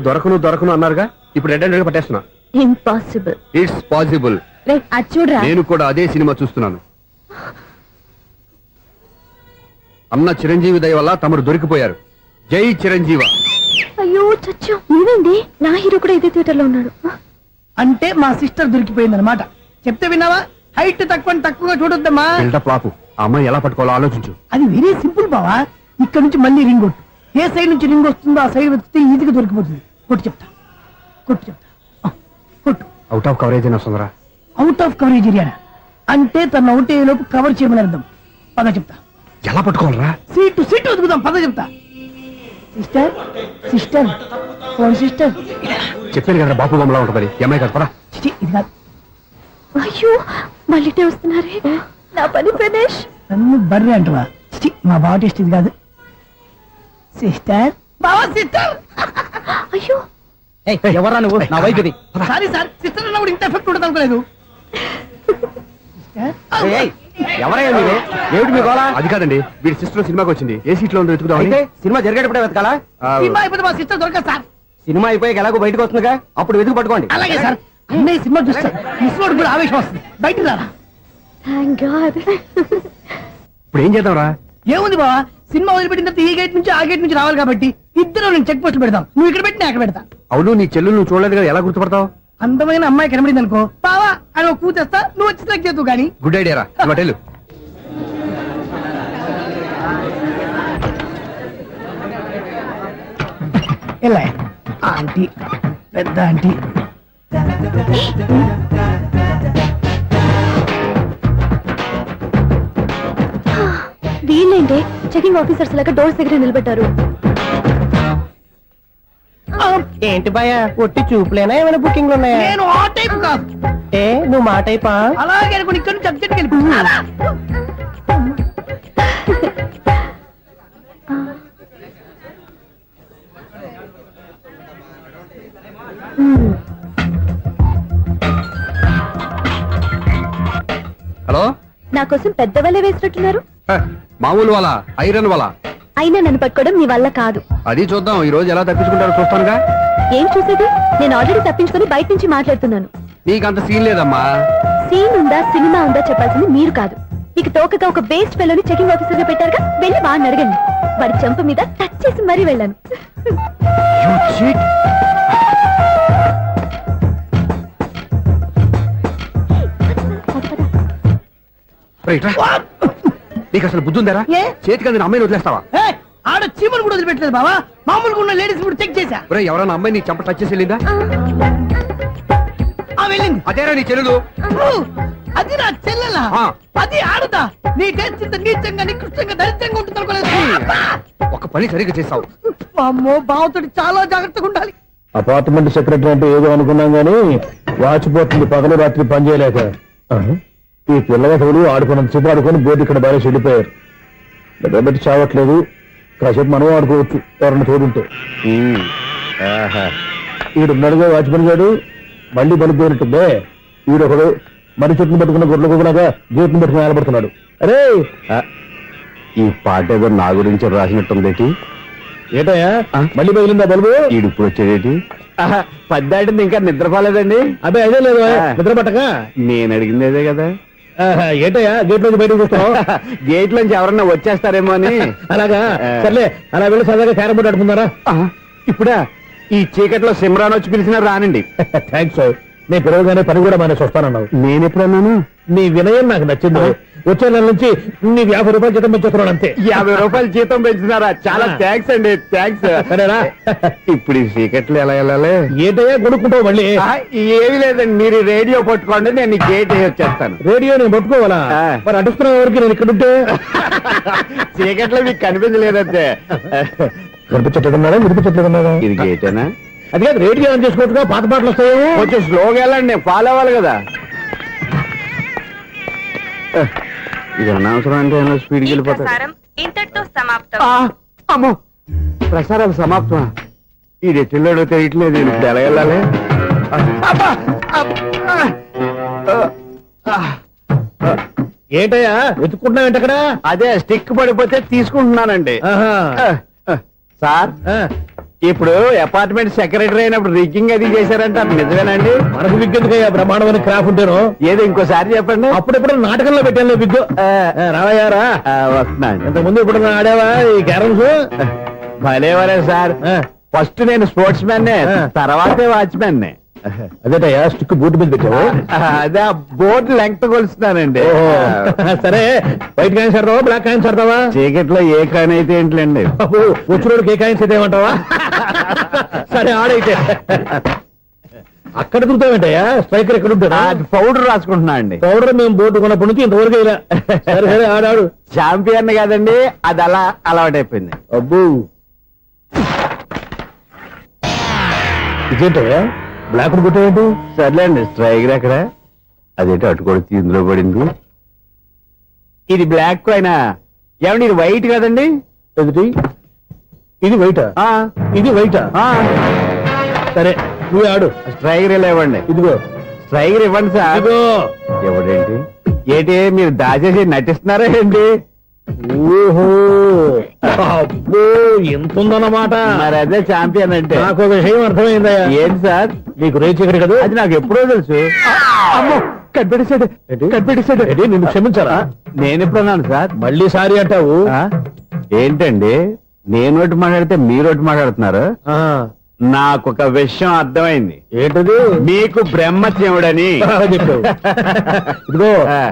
దొరకను అన్నారుగా, ఇప్పుడు రెడ్ పట్టేస్తున్నా. ఇంపాసిబుల్. It's possible. అది చూడరా. నేను కూడా అదే సినిమా చూస్తున్నాను. అన్న చిరంజీవి దయ వల్ల తమరు దొరికిపోయారు. జై చిరంజీవ. అయ్యో చచ్చా, నేనండి, నా హీరో కూడా ఇదే థియేటర్ లో ఉన్నాడు. అంటే మా సిస్టర్ దొరికిపోయింది అనమాట. చెప్తే విన్నావా? హైట్ తక్కువగా చూడొద్దమ్మా. బిల్డప్ లాపు. ఆ అమ్మాయి ఎలా పట్టుకోవాలో ఆలోచించు. అది వెరీ సింపుల్ బావా. ఇక్కడ నుంచి మళ్ళీ రింగ్ కొట్టు. ఏ సైడ్ నుంచి రింగ్ వస్తుందో ఆ సైడ్ వస్తే ఈజీగా దొరికిపోతుంది. కొట్టు చెప్తా. కొట్టు. అవుట్ ఆఫ్ కవరేజ్ అయినా వస్తుందరా? అవుట్ ఆఫ్ కవరేజ్ ఏరియా అంటే తన అవుట్ అయ్యే లోపు కవర్ చేయమని అర్థం. పద చెప్తా. ఎలా పట్టుకోవాలరా? సీటు వెతుకుదాం. పద చెప్తా. Sister phone sister. చెప్పాను కదా బాపు బొమ్మలా ఉంటుంది. అమ్మాయి కదా, పరా. ఇది కాదు. అయ్యో, మళ్ళీ వస్తున్నారే. నా పని ప్రదేశ్. నన్ను బర్రె అంటవా? మా బావ టేస్ట్ ఇది కాదు. సిస్టర్, బావా సిస్టర్. అయ్యో, ఎవరా నువ్వు? నా వైఫ్ ఇది. సారీ సార్, సిస్టర్ అన్నప్పుడు ఇంత ఎఫెక్ట్ ఉండదు అనుకోలేదు. ఎవరయ్యా మీరు? ఏమిటి మీ గోళ? అది కాదండి, వీడి సిస్టర్ సినిమాకి వచ్చింది. ఏ సీట్ లో ఉందో వెతుకుదాం. అయితే సినిమా జరిగేటప్పుడే వెతకాలా? సినిమా అయిపోతే మా సిస్టర్ దొరకదు సార్. సినిమా అయిపోయాక ఎలాగో బయటకు వస్తుందిగా, అప్పుడు వెతుకు పట్టుకోండి. అలాగే సార్. అన్నయ్య సినిమా చూస్తారు, మిస్లోడు కూడా ఆవేశం వస్తుంది. బయట రారా. Thank God. ఇప్పుడు ఏం చేద్దాం రా? ఏముంది బావా, సినిమా వదిలిపెట్టిన తర్వాత ఈ గేట్ నుంచి ఆ గేట్ నుంచి రావాలి కాబట్టి ఇద్దరు నేను చెక్ పోస్ట్ పెడతాం. నువ్వు ఇక్కడ పెట్టి నేను అక్కడ పెడతా. అవును, నీ చెల్లు నువ్వు చూడలేదు కదా, ఎలా గుర్తుపడతావు? అందమైన అమ్మాయి కనబడింది అనుకో, బావా అని ఒక కూతేస్తా, నువ్వు వచ్చి సెలెక్ట్ చేద్దు కానీ. గుడ్ ఐడియా రా. హోటల్ ఎలా ఆంటీ, పెద్ద ఆంటీ. వీళ్ళేంటే చెకింగ్ ఆఫీసర్స్ లాగా డోర్స్ దగ్గర నిలబెట్టారు. ఏంటి భయ, ఒట్టి చూపులేనా ఏమైనా బుకింగ్లు ఉన్నాయా? నేను ఆ టైప్ కాదు. నువ్వు మా టైపా? అలాగే అనుకుని ఇక్కడ నుంచి అర్జెంట్కి వెళ్ళిపో. హలో, నా కోసం పెద్ద వలే వేసినట్టున్నారు. మామూలు వాళ్ళ, ఐరన్ వాళ్ళ. అయినా నన్ను పట్టుకోవడం మీ వల్ల కాదు. అది చూద్దాం, ఈ రోజు ఎలా తప్పించుకుంటారో చూస్తానుగా. ఏం చూసేది? నేను ఆల్రెడీ తప్పించుకొని బయట నుంచి మాట్లాడుతున్నాను. నీకంత సీన్ లేదమ్మా. సీన్ ఉందా సినిమా ఉందా చెప్పాల్సింది మీరు కాదు. మీకు తోకగా ఒక బేస్ట్ ఫెలోని చెకింగ్ ఆఫీసర్ గా పెట్టారుగా, వెళ్ళి వాడిని అడగండి. వాడి చెంప మీద టచ్ చేసి మరీ వెళ్ళాను. నీకు అసలు బుద్ధి ఉందారా? చేతికి అందిన అమ్మాయిని వదిలేస్తావా? ఆడ చీమలు కూడా వదిలిపెట్టలేదు బావా. మామూలుగా ఉన్న లేడీస్ కూడా చెక్ చేశా. ఎవరైనా అమ్మాయి నీ చెంప టచ్ చేసి వెళ్ళిందా? వెళ్ళింది. అదేరా నీ చెల్లెలు? అది నా చెల్లెలా? అది ఆడదా? నీ టేస్ట్ ఇంత నీచంగా నికృష్టంగా దరిద్రంగా ఉంటుంది అనుకోలేదు. ఒక పని సరిగ్గా చేస్తావు. అమ్మో, బావతోటి చాలా జాగ్రత్తగా ఉండాలి. అపార్ట్మెంట్ సెక్రటరీ అంటే ఏదో అనుకున్నాం గానీ వాచిపోతుంది పగలు రాత్రి పని చేయలేక. ఈ పిల్లగతులు ఆడుకున్నంత సేపు ఆడుకొని బోర్డు ఇక్కడ బాగా చెడిపోయారు. నిద్రబెట్టి చావట్లేదు. కాసేపు మనం ఆడుకోవచ్చు ఎవరన్నా తోడుంటే. ఈడున్నాడుగా వాచ్మెన్ గారు, మళ్ళీ బలి పేరుంటుందే. ఈడొకడు మరి చెట్టును పట్టుకున్న గొర్రెలు కులాగా గేట్ను పట్టుకుని నిలబడుతున్నాడు. అరే, ఈ పాట ఏదో నా గురించి రాసినట్టుంది. ఏటయ్యా మళ్ళీ బదిలిందా బల్బు? ఈడు ఇప్పుడు వచ్చేదేటి? పద్దాటింది ఇంకా నిద్రపోలేదండి. అదే అదే లేదు నిద్ర పట్టక. నేను అడిగింది అదే కదా. ఏంటయ్యా గేట్ నుంచి బయటకు చూస్తావు? గేట్ నుంచి ఎవరన్నా వచ్చేస్తారేమో అని. అలాగా సర్లే, అలా వెళ్ళి సరదాగా క్యారం బోర్డు ఆడుకుందారా? ఇప్పుడా ఈ చీకట్లో సిమ్రాన్ వచ్చి పిలిచినా రానండి. థ్యాంక్స్. నేను పిలవగానే పని కూడా మానేసి వస్తానన్నావు. నేను ఎప్పుడన్నాను? నీ వినయం నాకు నచ్చింది. వచ్చే నెల నుంచి నీకు 50 రూపాయలు జీతం పెంచుతున్నాను అంతే. 50 రూపాయలు జీతం పెంచుతున్నారా? చాలా థ్యాంక్స్ అండి, థ్యాంక్స్. సరేనా? ఇప్పుడు ఈ చీకట్లు ఎలా వెళ్ళాలి? ఏంటయ్యా కొనుక్కుంటావు మళ్ళీ? ఏమీ లేదండి, మీరు రేడియో పట్టుకోండి, నేను గేట్ వచ్చేస్తాను. రేడియో నేను పట్టుకోవాలా? మరి అడుస్తున్న వరకు నేను ఇక్కడ ఉంటే చీకట్లో మీకు కనిపించలేదంటే. కనిపించట్లేదన్నారా వినిపించట్లేదన్నారా? ఇది గేటేనా? అది కాదు, రేడియో ఆన్ చేసుకోవచ్చుగా, పాత పాటలు వస్తాయి. కొంచెం స్లోగా వెళ్ళండి, నేను ఫాలో అవ్వాలి కదా. ఇది అనవసరం అంటే స్పీడ్కి వెళ్ళిపోతాడు. ఇంతటితో సమాప్తం. అమ్మో, ప్రసారాలు సమాప్తమా? ఈ రెట్టిల్లోడో తెలియట్లేదు, నేను ఇప్పుడు ఎలా వెళ్ళాలి? ఏంటయ్యా వెతుక్కుంటున్నావు ఏంటి అక్కడ? అదే స్టిక్ పడిపోతే తీసుకుంటున్నానండి. సార్, ఇప్పుడు అపార్ట్మెంట్ సెక్రటరీ అయినప్పుడు రిగ్గింగ్ అది చేశారంటే అది నిజమేనండి? మనకు విగ్గెందుకయ్యా, బ్రహ్మాండమైన క్రాఫ్ ఉంటాను. ఏదో ఇంకోసారి చెప్పండి. అప్పుడెప్పుడు నాటకంలో పెట్టాను విగ్గు. రావయ్యారా? వస్తున్నాను. ఇంతకుముందు ఇప్పుడు ఆడావా ఈ క్యారమ్స్? భలేవరే సార్, ఫస్ట్ నేను స్పోర్ట్స్ మ్యాన్, తర్వాతే వాచ్మెన్. అదేటయ్యా స్టిక్ బూట్ మీద పెట్టావు? అదే బోర్డు లెంగ్త్ కొలుస్తున్నానండి. సరే, వైట్ కాయిన్స్ ఆడతావా బ్లాక్ కాయిన్స్ ఆడతావా? చీకట్లో ఏ కాయిన్ అయితే ఏంటిలేండి. వచ్చినోడికి ఏ కాయిన్స్ అయితే ఏమంటావా? సరే ఆడైతే. అక్కడ దుకుతావేంటయ్యా? స్ట్రైకర్ ఎక్కడ ఉంటాడా? పౌడర్ రాసుకుంటున్నా అండి. పౌడర్ మేము బోర్డు కొన్నప్పటి నుంచి ఇంతవరకు ఇలా. సరే సరే ఆడాడు. ఛాంపియన్ కాదండి, అది అలా అలవాటైపోయింది. అబ్బు, ఇదేంటయ్యా బ్లాక్ కొట్టావేంటి? సర్లేండి, స్ట్రైకర్ ఎక్కడ? అదేంటి అటు కొడితే ఇందులో పడింది. ఇది బ్లాక్ కాయిన్. ఏమండి ఇది వైట్ కదండి? ఎదుటి ఇది వైటా? ఇది వైటా? సరే నువ్వు ఆడు. స్ట్రైకర్ ఇలా ఇవ్వండి. ఇదిగో స్ట్రైకర్ ఇవ్వండి సార్. ఇదిగో. ఎవడేంటి ఏంటి మీరు దాచేసి నటిస్తున్నారా ఏంటి? ఓహో, అబ్బో ఎంత ఉందన్నమాట. మరి అదే ఛాంపియన్ అంటే. నాకు ఒక విషయం అర్థమైందయ్యా. ఏంటి సార్? నీకు రేచి ఇక్కడ కదా? అది నాకు ఎప్పుడో తెలుసు. అమ్మో, కనిపెట్టేశాడు, కనిపెట్టేశాడు. నిన్ను క్షమించారా? నేను ఎప్పుడన్నాను సార్? మళ్ళీ సారీ అంటావు? ఏంటండి, నేను ఒకటి మాట్లాడితే మీరు ఒకటి మాట్లాడుతున్నారు. నాకు ఒక విషయం అర్థమైంది. ఏంటది? మీకు బ్రహ్మత్యముడని చెప్పావు. ఇదిగో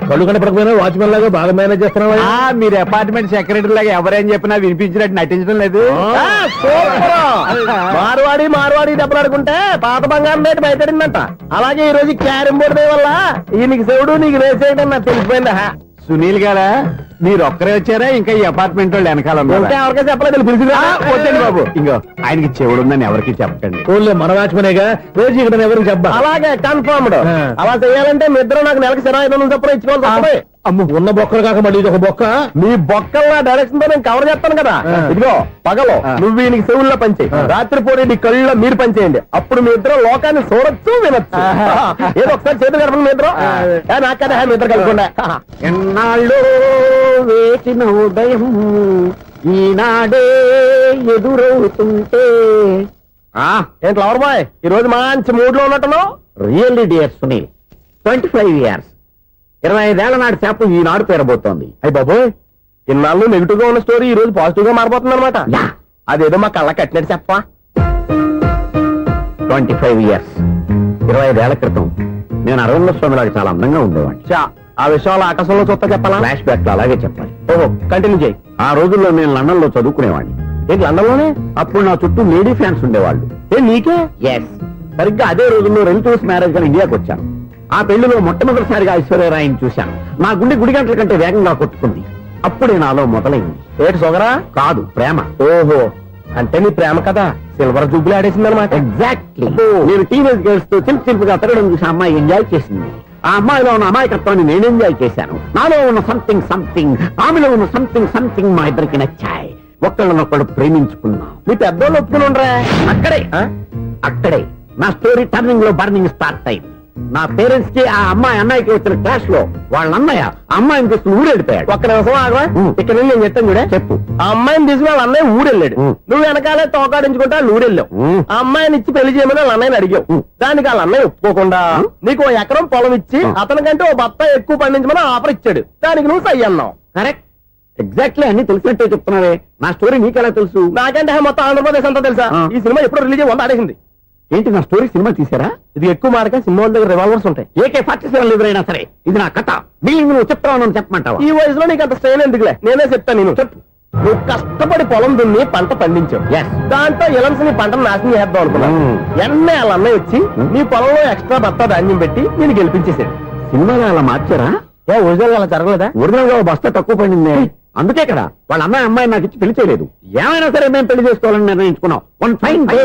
కళ్ళు కనపడకపోయినా వాచ్మెన్ లాగా బాగా మేనేజ్ చేస్తున్నావా? మీరు అపార్ట్మెంట్ సెక్రటరీ లాగా ఎవరేం చెప్పినా వినిపించినట్టు నటించడం లేదు. మార్వాడి దెబ్బలాడుకుంటే పాత బంగారం రేటు బయటడిందంట. అలాగే ఈ రోజు క్యారం బోర్డు వల్ల ఈయనకి శివుడు నీకు రేసేయడం నాకు తెలిసిపోయిందా? సునీల్ గారా, మీరు ఒక్కరే వచ్చారా? ఇంకా ఈ అపార్ట్మెంట్ వాళ్ళు వెనకాల ఎవరికైనా చెప్పలేదు, పిలిచిరా. వద్దండి బాబు, ఇంకో ఆయనకి చెవుడుందని ఎవరికి చెప్పకండి. ఓన్లీ మన వాచ్మనేగా, రోజు ఇక్కడ ఎవరికి చెప్పా. అలాగే కన్ఫర్మ్డ్. అలా చేయాలంటే మీ ఇద్దరు నాకు నెలకు 500 చొప్పున ఇచ్చుకోవాలి. అమ్మ, ఉన్న బొక్కలు కాక మళ్ళీ ఇది ఒక బొక్క. మీ బొక్కల డైరెక్షన్ తో నేను కవర్ చేస్తాను కదా. ఇదిగో పగలో నువ్వు ఈయనకి చెవుల్లో పంచే, రాత్రిపూట నీ కళ్ళలో మీరు పనిచేయండి. అప్పుడు మీ ఇద్దరు లోకాన్ని చూడొచ్చు, వినొచ్చు. ఏదో ఒకసారి చేతులు కలపండి మీ ఇద్దరు. నాకు కదా మీ ఇద్దరు కలపకుండా. ఎన్నాళ్ళు వేసిన ఉదయం ఈనాడే ఎదురవుతుంటే. ఏంటి లవర్ బాయ్, ఈ రోజు మంచి మూడ్ లో ఉన్నట్టున్నావు? రియల్లీ డియర్ సునీల్, 25 years, 25 ఏళ్ల నాటి చేప ఈనాడు పేరబోతోంది. అయ్యి బాబోయ్, ఇన్నాళ్ళు నెగిటివ్ గా ఉన్న స్టోరీ ఈ రోజు పాజిటివ్ గా మారిపోతుంది అనమాట. అదేదో మా కళ్ళ కట్టినట్టు చెప్పా. 25 years, 25 ఏళ్ల క్రితం నేను అరవింద స్వామిలాగా చాలా అందంగా ఉండేవాడిని. ఆ విషయాలు ఆకాశంలో చూస్తా చెప్పాలా? ఫ్లాష్ బ్యాక్ లో అలాగే చెప్పాలి. ఓహో, కంటిన్యూ చేయి. ఆ రోజుల్లో నేను లండన్ లో చదువుకునేవాడిని. ఏంటి లండన్ లోనే? అప్పుడు నా చుట్టూ లేడీ ఫ్యాన్స్ ఉండేవాళ్ళు. నీకే? ఎస్, సరిగ్గా అదే రోజుల్లో రిలేటివ్స్ మ్యారేజ్ గా ఇండియాకి వచ్చాను. ఆ పెళ్లిలో మొట్టమొదటిసారిగా ఐశ్వర్యరాయని చూశాను. నా గుండె గుడి గంటల కంటే వేగంగా కొట్టుకుంది. అప్పుడే నాలో మొదలైంది. ఏటి సొగరా? కాదు, ప్రేమ. ఓహో, అంటే నీ ప్రేమ కదా సిల్వర్ జూబ్లీ ఆడేసింది అనమాట. ఎగ్జాక్ట్లీ. నేను టీనేజ్ గర్ల్స్ తో చిలుపుగా తిరగడం చూసి అమ్మాయి ఎంజాయ్ చేసింది. ఆ అమ్మాయిలో ఉన్న అమాయకత్వాన్ని నేను ఎంజాయ్ చేశాను. నాలో ఉన్న సంథింగ్, ఆమెలో ఉన్న సంథింగ్ మా ఇద్దరికి నచ్చాయి. ఒక్కళ్ళనొక్కడు ప్రేమించుకున్నాం. మీ పెద్దోళ్ళు ఒప్పుకుని ఉండరా? అక్కడే నా స్టోరీ టర్నింగ్ లో బర్నింగ్ స్టార్ట్ అయింది. నా పేరెంట్స్ కి ఆ అమ్మాయి అన్నయ్యకి వచ్చిన క్లాష్ లో వాళ్ళ అన్నయ్య ఆ అమ్మాయిని తీసుకుని ఊరెళ్ళిపోయాడు. ఒక్క నిమిషం ఆగవా? ఇక్కడ నేను చెప్తాను కూడా చెప్పు. ఆ అమ్మాయిని తీసుకుని వాళ్ళ అన్నయ్య ఊరెళ్ళాడు. నువ్వు వెనకాలే తోకాడించుకుంటా ఊరెళ్ళావు. ఆ అమ్మాయిని ఇచ్చి పెళ్లి చేయమని వాళ్ళ అన్నయ్యని అడిగావు. దానికి వాళ్ళ అన్నయ్య ఒప్పుకోకుండా నీకు 1 ఎకరం పొలం ఇచ్చి అతనికంటే 1 బత్త ఎక్కువ పండించమని ఆఫర్ ఇచ్చాడు. దానికి నువ్వు సై అన్నావు. కరెక్ట్, ఎగ్జాక్ట్లీ అన్ని తెలిసినట్టే చెప్తున్నావే. నా స్టోరీ నీకెలా తెలుసు? నాకంటే మొత్తం ఆంధ్రప్రదేశ్ అంతా తెలుసా? ఈ సినిమా ఎప్పుడు రిలీజ్ 100 ఆడేసింది. ఏంటి నా స్టోరీ సినిమా తీసారా? ఇది ఎక్కువ మార్క సినిమా వాళ్ళ దగ్గర రివాల్వర్స్ ఉంటాయి. AK-47 ఎదురైనా సరే ఇది నా కథ. మిగిలిన నువ్వు చెప్తావు చెప్పమంటావా? ఈ వయసులో నీకు అంత స్ట్రెయిన్ ఎందుకులే, నేనే చెప్తాను. నేను చెప్పు. నువ్వు కష్టపడి పొలం దున్ని పంట పండించావు. దాంతో ఎలన్స్ నీ పంటను నాశనం చేద్దాం అనుకున్నావు. ఎన్నే వాళ్ళ అన్నయ్య వచ్చి నీ పొలంలో ఎక్స్ట్రా బత్తా ధాన్యం పెట్టి నేను గెలిపించేసాడు. సినిమాలో అలా మార్చారా? ఒరిజినల్ అలా జరగలేదా? ఒరిజినల్ గా బస్తా తక్కువ పడింది. అందుకే కదా వాళ్ళ అమ్మాయి నాకు ఇచ్చి పెళ్లి చేయలేదు. ఏమైనా సరే మేము పెళ్లి చేసుకోవాలని నిర్ణయించుకున్నాం. One fine day.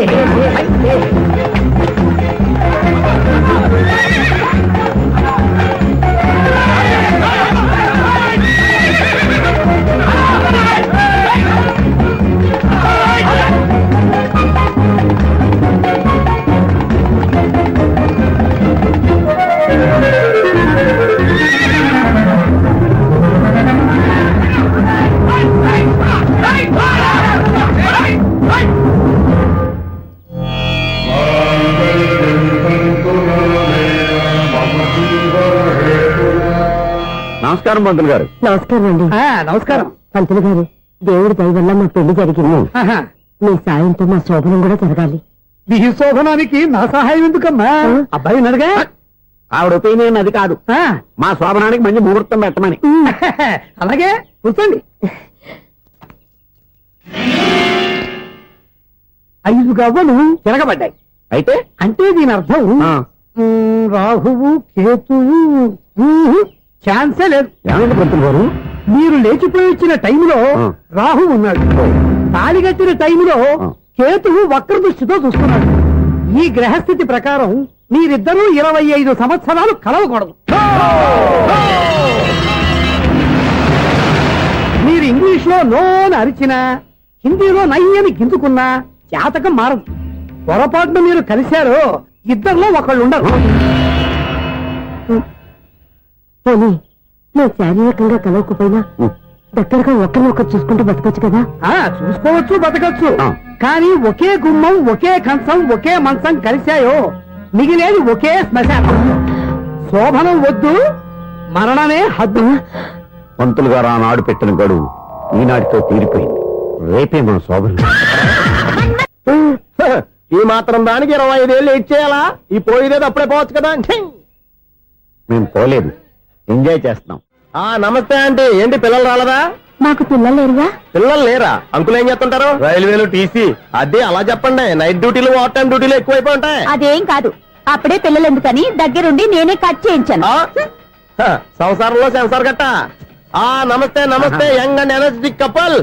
నమస్కారం పంతులు గారు. నమస్కారం అండి. నమస్కారం. పంతులు గారు, దేవుడి దయ వల్ల మా పెళ్లి జరిగింది. మీ సాయంతో మా శోభనం కూడా జరగాలి. మీ శోభనానికి నా సహాయం ఎందుకమ్మా? అబ్బాయి అడగా. ఆవిడ ఒపీనియన్ అది కాదు. మా శోభనానికి మంచి ముహూర్తం పెట్టమని. అలాగే కూర్చోండి. 5 గవ్వలు తిరగబడ్డాయి. అయితే అంటే దీని అర్థం రాహువు కేతువు ఛాన్సే లేదు. ఏమైంది పంతులు గారు? మీరు లేచిపోయి వచ్చిన టైంలో రాహు ఉన్నాడు. తాళిగట్టిన టైంలో కేతువు వక్ర దృష్టితో చూస్తున్నాడు. ఈ గ్రహస్థితి ప్రకారం మీరిద్దరూ 25 సంవత్సరాలు కలవకూడదు. మీరు ఇంగ్లీష్ లో నోని అరిచినా, హిందీలో నయ్యని గింజుకున్నా జాతకం మారదు. పొరపాటున మీరు కలిశారో ఇద్దరిలో ఒకళ్ళు ఉండరు. పోనీ మేము శారీరకంగా కలవకపోయినా దగ్గరగా ఒకరినొకరు చూసుకుంటూ బతకొచ్చు కదా? చూసుకోవచ్చు, బతకచ్చు. కానీ ఒకే గుమ్మం, ఒకే కంచం, ఒకే మంచం కలిశాయో మిగిలేది ఒకే శ్మశానం. శోభనం వద్దు, మరణమే హద్దు. పంతులు గారు ఆనాడు పెట్టిన గడువు ఈనాటితో తీరిపోయింది. రేపే మన శోభనం. ఈ మాత్రం దానికి 25 ఏళ్ళు వెయిట్ చేయాలా? ఈ పోయేదేది అప్పుడే పోవచ్చు కదా. మేము పోలేదు, ఎంజాయ్ చేస్తున్నాం. నమస్తే ఆంటీ. ఏంటి పిల్లలు రాలదా? మాకు పిల్లలు లేరుగా. పిల్లలు లేరా? అంకులు ఏం చేస్తుంటారు? రైల్వేలు టీసీ. అదే అలా చెప్పండి. నైట్ డ్యూటీలు ఓవర్ టైం డ్యూటీలు ఎక్కువైపోయి ఉంటాయి. అదేం కాదు, అప్పుడే పిల్లలు ఎందుకని దగ్గరుండి నేనే కట్ చేయించాను. సంసారంలో సెన్సార్ గట్ట. నమస్తే నమస్తే, young and energetic couple.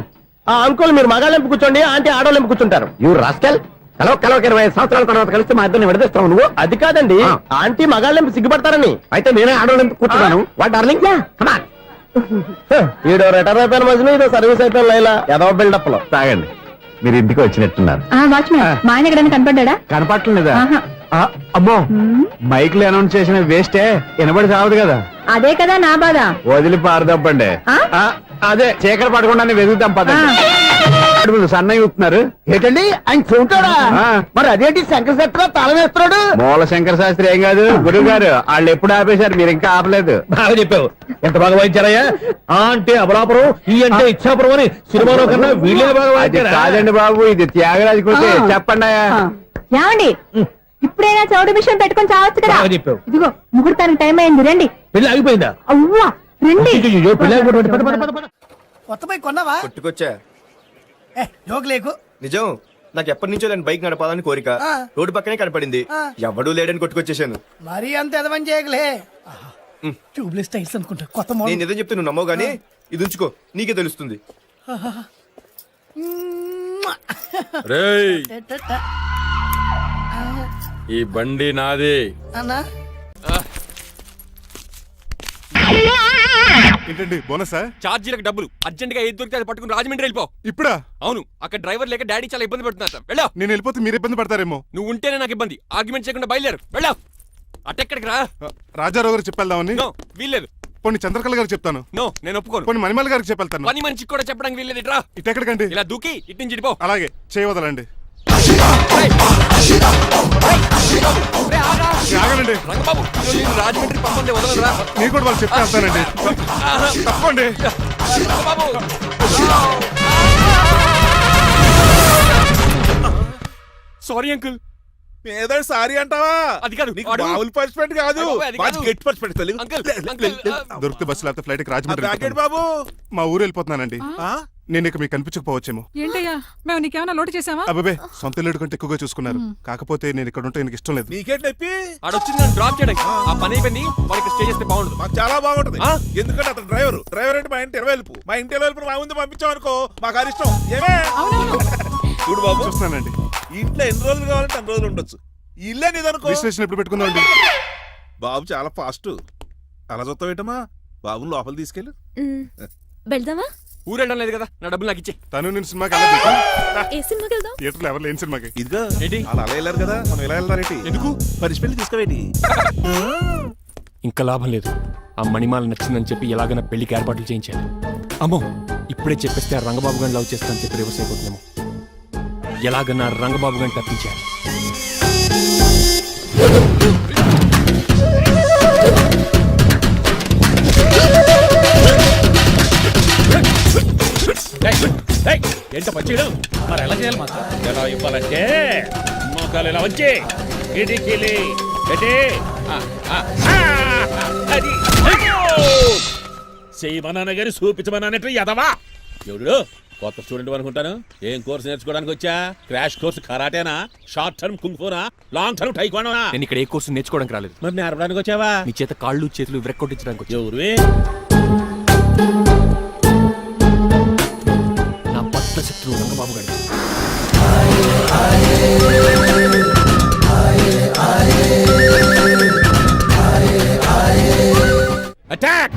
Uncle మీరు మగాళ్ళు ఎంపు కూర్చోండి, ఆంటీ ఆడోళ్ళు ఎంపు కూర్చుంటారు. You rascal. కలవక 25 సంవత్సరాల తర్వాత కలిస్తే మా ఇద్దరిని విడదీస్తావు నువ్వు? అది కాదండి, ఆంటీ మగాళ్ళు ఎంపు సిగ్గుపడతారని. అయితే నేనే ఆడోళ్ళు కూర్చున్నాను. What darling, come on. ఈడో రిటైర్ అయిపోయిన మధ్యలో ఇదో సర్వీస్ అయిపోయిన లైలా ఏదో బిల్డప్ లో. తాగండి, మీరు ఇంటికి వచ్చినట్టున్నారు. వాచ్మెన్ మా ఆయన ఎక్కడైనా కనపడ్డా? కనపట్లేదా? అమ్మో, మైక్ లో అనౌన్స్ చేసిన వేస్టే, వినబడి సావదు కదా. అదే కదా నా బాధ. వదిలి పారదప్పండి. అదే చీకటి పడకుండా వెతుకుతాం పదండి. సన్నయ్య చూస్తున్నారు ఏంటండి ఆయన చూంటాడా? మరి అదేంటి శంకర శెట్టిలో తాళం వేస్తున్నాడు? మూల శంకర శాస్త్రి ఏం కాదు, గురువు గారు. వాళ్ళు ఎప్పుడు ఆపేశారు, మీరు ఇంకా ఆపలేదు. బాగా చెప్పావు. ఎంత బాగా వాయించారయ్యా. అంటే అమలాపురం, ఈ అంటే ఇచ్చాపురం అని సినిమాలో కన్నా వీళ్ళే బాగా వాయించారు. కాదండి బాబు, ఇది త్యాగరాజు కృతి. చెప్పండి. ఏమండి, ఇప్పుడైనా చౌడు విషయం పెట్టుకొని చావచ్చు కదా. చెప్పావు. ఇదిగో ముహూర్తానికి టైం అయింది, రండి. పెళ్లి ఆగిపోయిందా? అవ్వా రండి. కొత్త బైక్ కొన్నావా? కొట్టుకొచ్చా. జోక్ లేకు. నిజం, నాకు ఎప్పటి నుంచో నేను బైక్ నడపాలని కోరిక. రోడ్డు పక్కనే కనపడింది, ఎవడూ లేడని కొట్టుకొచ్చేసాను. మరీ అంత ఎదవని చేయగలే. ట్యూబ్లెస్ టైల్స్ అనుకుంటా, కొత్త మోడల్. నేను ఏదో చెప్తే నువ్వు నమ్మవు గానీ ఇది ఉంచుకో, నీకే తెలుస్తుంది. ఈ బండి నాది అన్నా. ఏంటండి బోనసా? ఛార్జీలకు డబ్బులు అర్జెంట్ గా ఏది దొరికితే అది పట్టుకుని రాజమండ్రి వెళ్ళిపో. ఇప్పుడా? అవును, అక్కడ డ్రైవర్ లేక డాడీ చాలా ఇబ్బంది పడుతున్నారు. వెళ్ళా. నేను వెళ్ళిపోతే మీరు ఇబ్బంది పడతారేమో. నువ్వు ఉంటేనే నాకు ఇబ్బంది. ఆర్గ్యుమెంట్ చేయకుండా బయలుదేరు. వెళ్ళా. అటెక్కడికి రా. రాజారావు గారు చెప్పేద్దామని. నో వీల్లేదు. పోనీ చంద్రకళ గారు చెప్తాను. నో నేను ఒప్పుకోను. పోనీ మణిమాల గారికి చెప్పేళ్తాను. పని మనిషికి కూడా చెప్పడానికి వీల్లేదు. ఇట్రా. ఇటు ఎక్కడికండి? ఇలా దూకి ఇటు నుంచి ఇటుపో. అలాగే చేయవదలండి. ఆగనండి రంగబాబు రాజమండ్రి పంపండి, వదలరా. నీకు కూడా వాళ్ళు చెప్తే వస్తానండి. తప్పండి. Rangababu sorry uncle. ఏదో సారీ అంటావా? అది కాదు, నీకు వాడు- మామూలు పనిష్మెంట్ కాదు, అది కాదు. గట్టి పనిష్మెంట్. అంకుల్ దొరికితే బస్సు లేకపోతే ఫ్లైట్ రాజమండ్రి ప్యాకెట్ వెళ్ళిపోతాను. బాబు. మా ఊరు వెళ్ళిపోతున్నానండి. ఆ? నేను ఇక మీకు కనిపించకపోవచ్చేమో. ఏంటయ్యా మేము నీకేమైనా లోటు చేసావా? అబ్బాబే సొంత ఇల్లు కంటే ఎక్కువగా చూసుకున్నారు. కాకపోతే నేను ఇక్కడ ఉంటే నాకు ఇష్టం లేదు. నీకేంటి నొప్పి? ఆడొచ్చింది నన్ను డ్రాప్ చేయడానికి. ఆ పని అయిపోయింది. వాడికి స్టే చేస్తే బాగుండదు. మాకు చాలా బాగుంటది. ఆ? ఎందుకంటే అతను డ్రైవర్ అంటే మా ఇంటి ఇరవైపు. మా ఇంటి ఇరవైపు మా ముందు పంపించాం అనుకో, మాకు అది ఇష్టం. ఏమే చూడు బాబు, చూస్తున్నానండి. ఇంట్లో ఎన్ని రోజులు కావాలంటే అన్ని రోజులు ఉండొచ్చు. ఈ ఇల్లే నీదనుకో. రిజిస్ట్రేషన్ ఎప్పుడు పెట్టుకుందామండి? బాబు చాలా ఫాస్ట్. అలా చూస్తావు ఏంటమ్మా? బాబుని లోపల తీసుకెళ్ళు. వెళ్దామా? ఊరెళ్ళడం లేదు కదా, నా డబ్బులు నాకు ఇచ్చే. తను నేను సినిమాకి వెళ్ళదు. ఏ సినిమాకి వెళ్దాం? థియేటర్లో ఎవరు లేని సినిమాకి. ఇదిగో ఏంటి? అలా అలా వెళ్ళారు కదా, మనం ఇలా వెళ్తారేంటి? ఎందుకు? పనిష్మెంట్ తీసుకోవేటి? ఇంకా లాభం లేదు. ఆ మణిమాల నచ్చిందని చెప్పి ఎలాగైనా పెళ్లికి ఏర్పాట్లు చేయించాలి. అమ్మో ఇప్పుడే చెప్పేస్తే ఆ రంగబాబు గారిని లవ్ చేస్తానని చెప్పి రివర్స్ అయిపోతున్నాము. ఎలాగన్నా రంగబాబు గారిని తప్పించాలి. ఏంటో పచ్చిడు మరి ఎలా చేయాలి మాకు? ఎలా ఇవ్వాలంటే మోకాలు ఇలా వచ్చి ఇడికిలి అది చేయమన్నాను గారి చూపించమన్నట్టు ఎదవా ఎవడు కొత్త స్టూడెంట్ అనుకుంటాను. ఏం కోర్సు నేర్చుకోవడానికి వచ్చా? క్రాష్ కోర్సు కరాటేనా, షార్ట్ టర్మ్ కుంగ్ఫూనా, లాంగ్ టర్మ్ టైక్వాండోనా? నేను ఇక్కడ ఏ కోర్సు నేర్చుకోవడానికి రాలేదు. మరి నేర్పడానికి వచ్చావా? మీ చేత కాళ్ళు చేతులు విరక్కొట్టించడానికి వచ్చా. ఎవరు? నా పట్ల శత్రువు రంగబాబు గారు. అటాక్!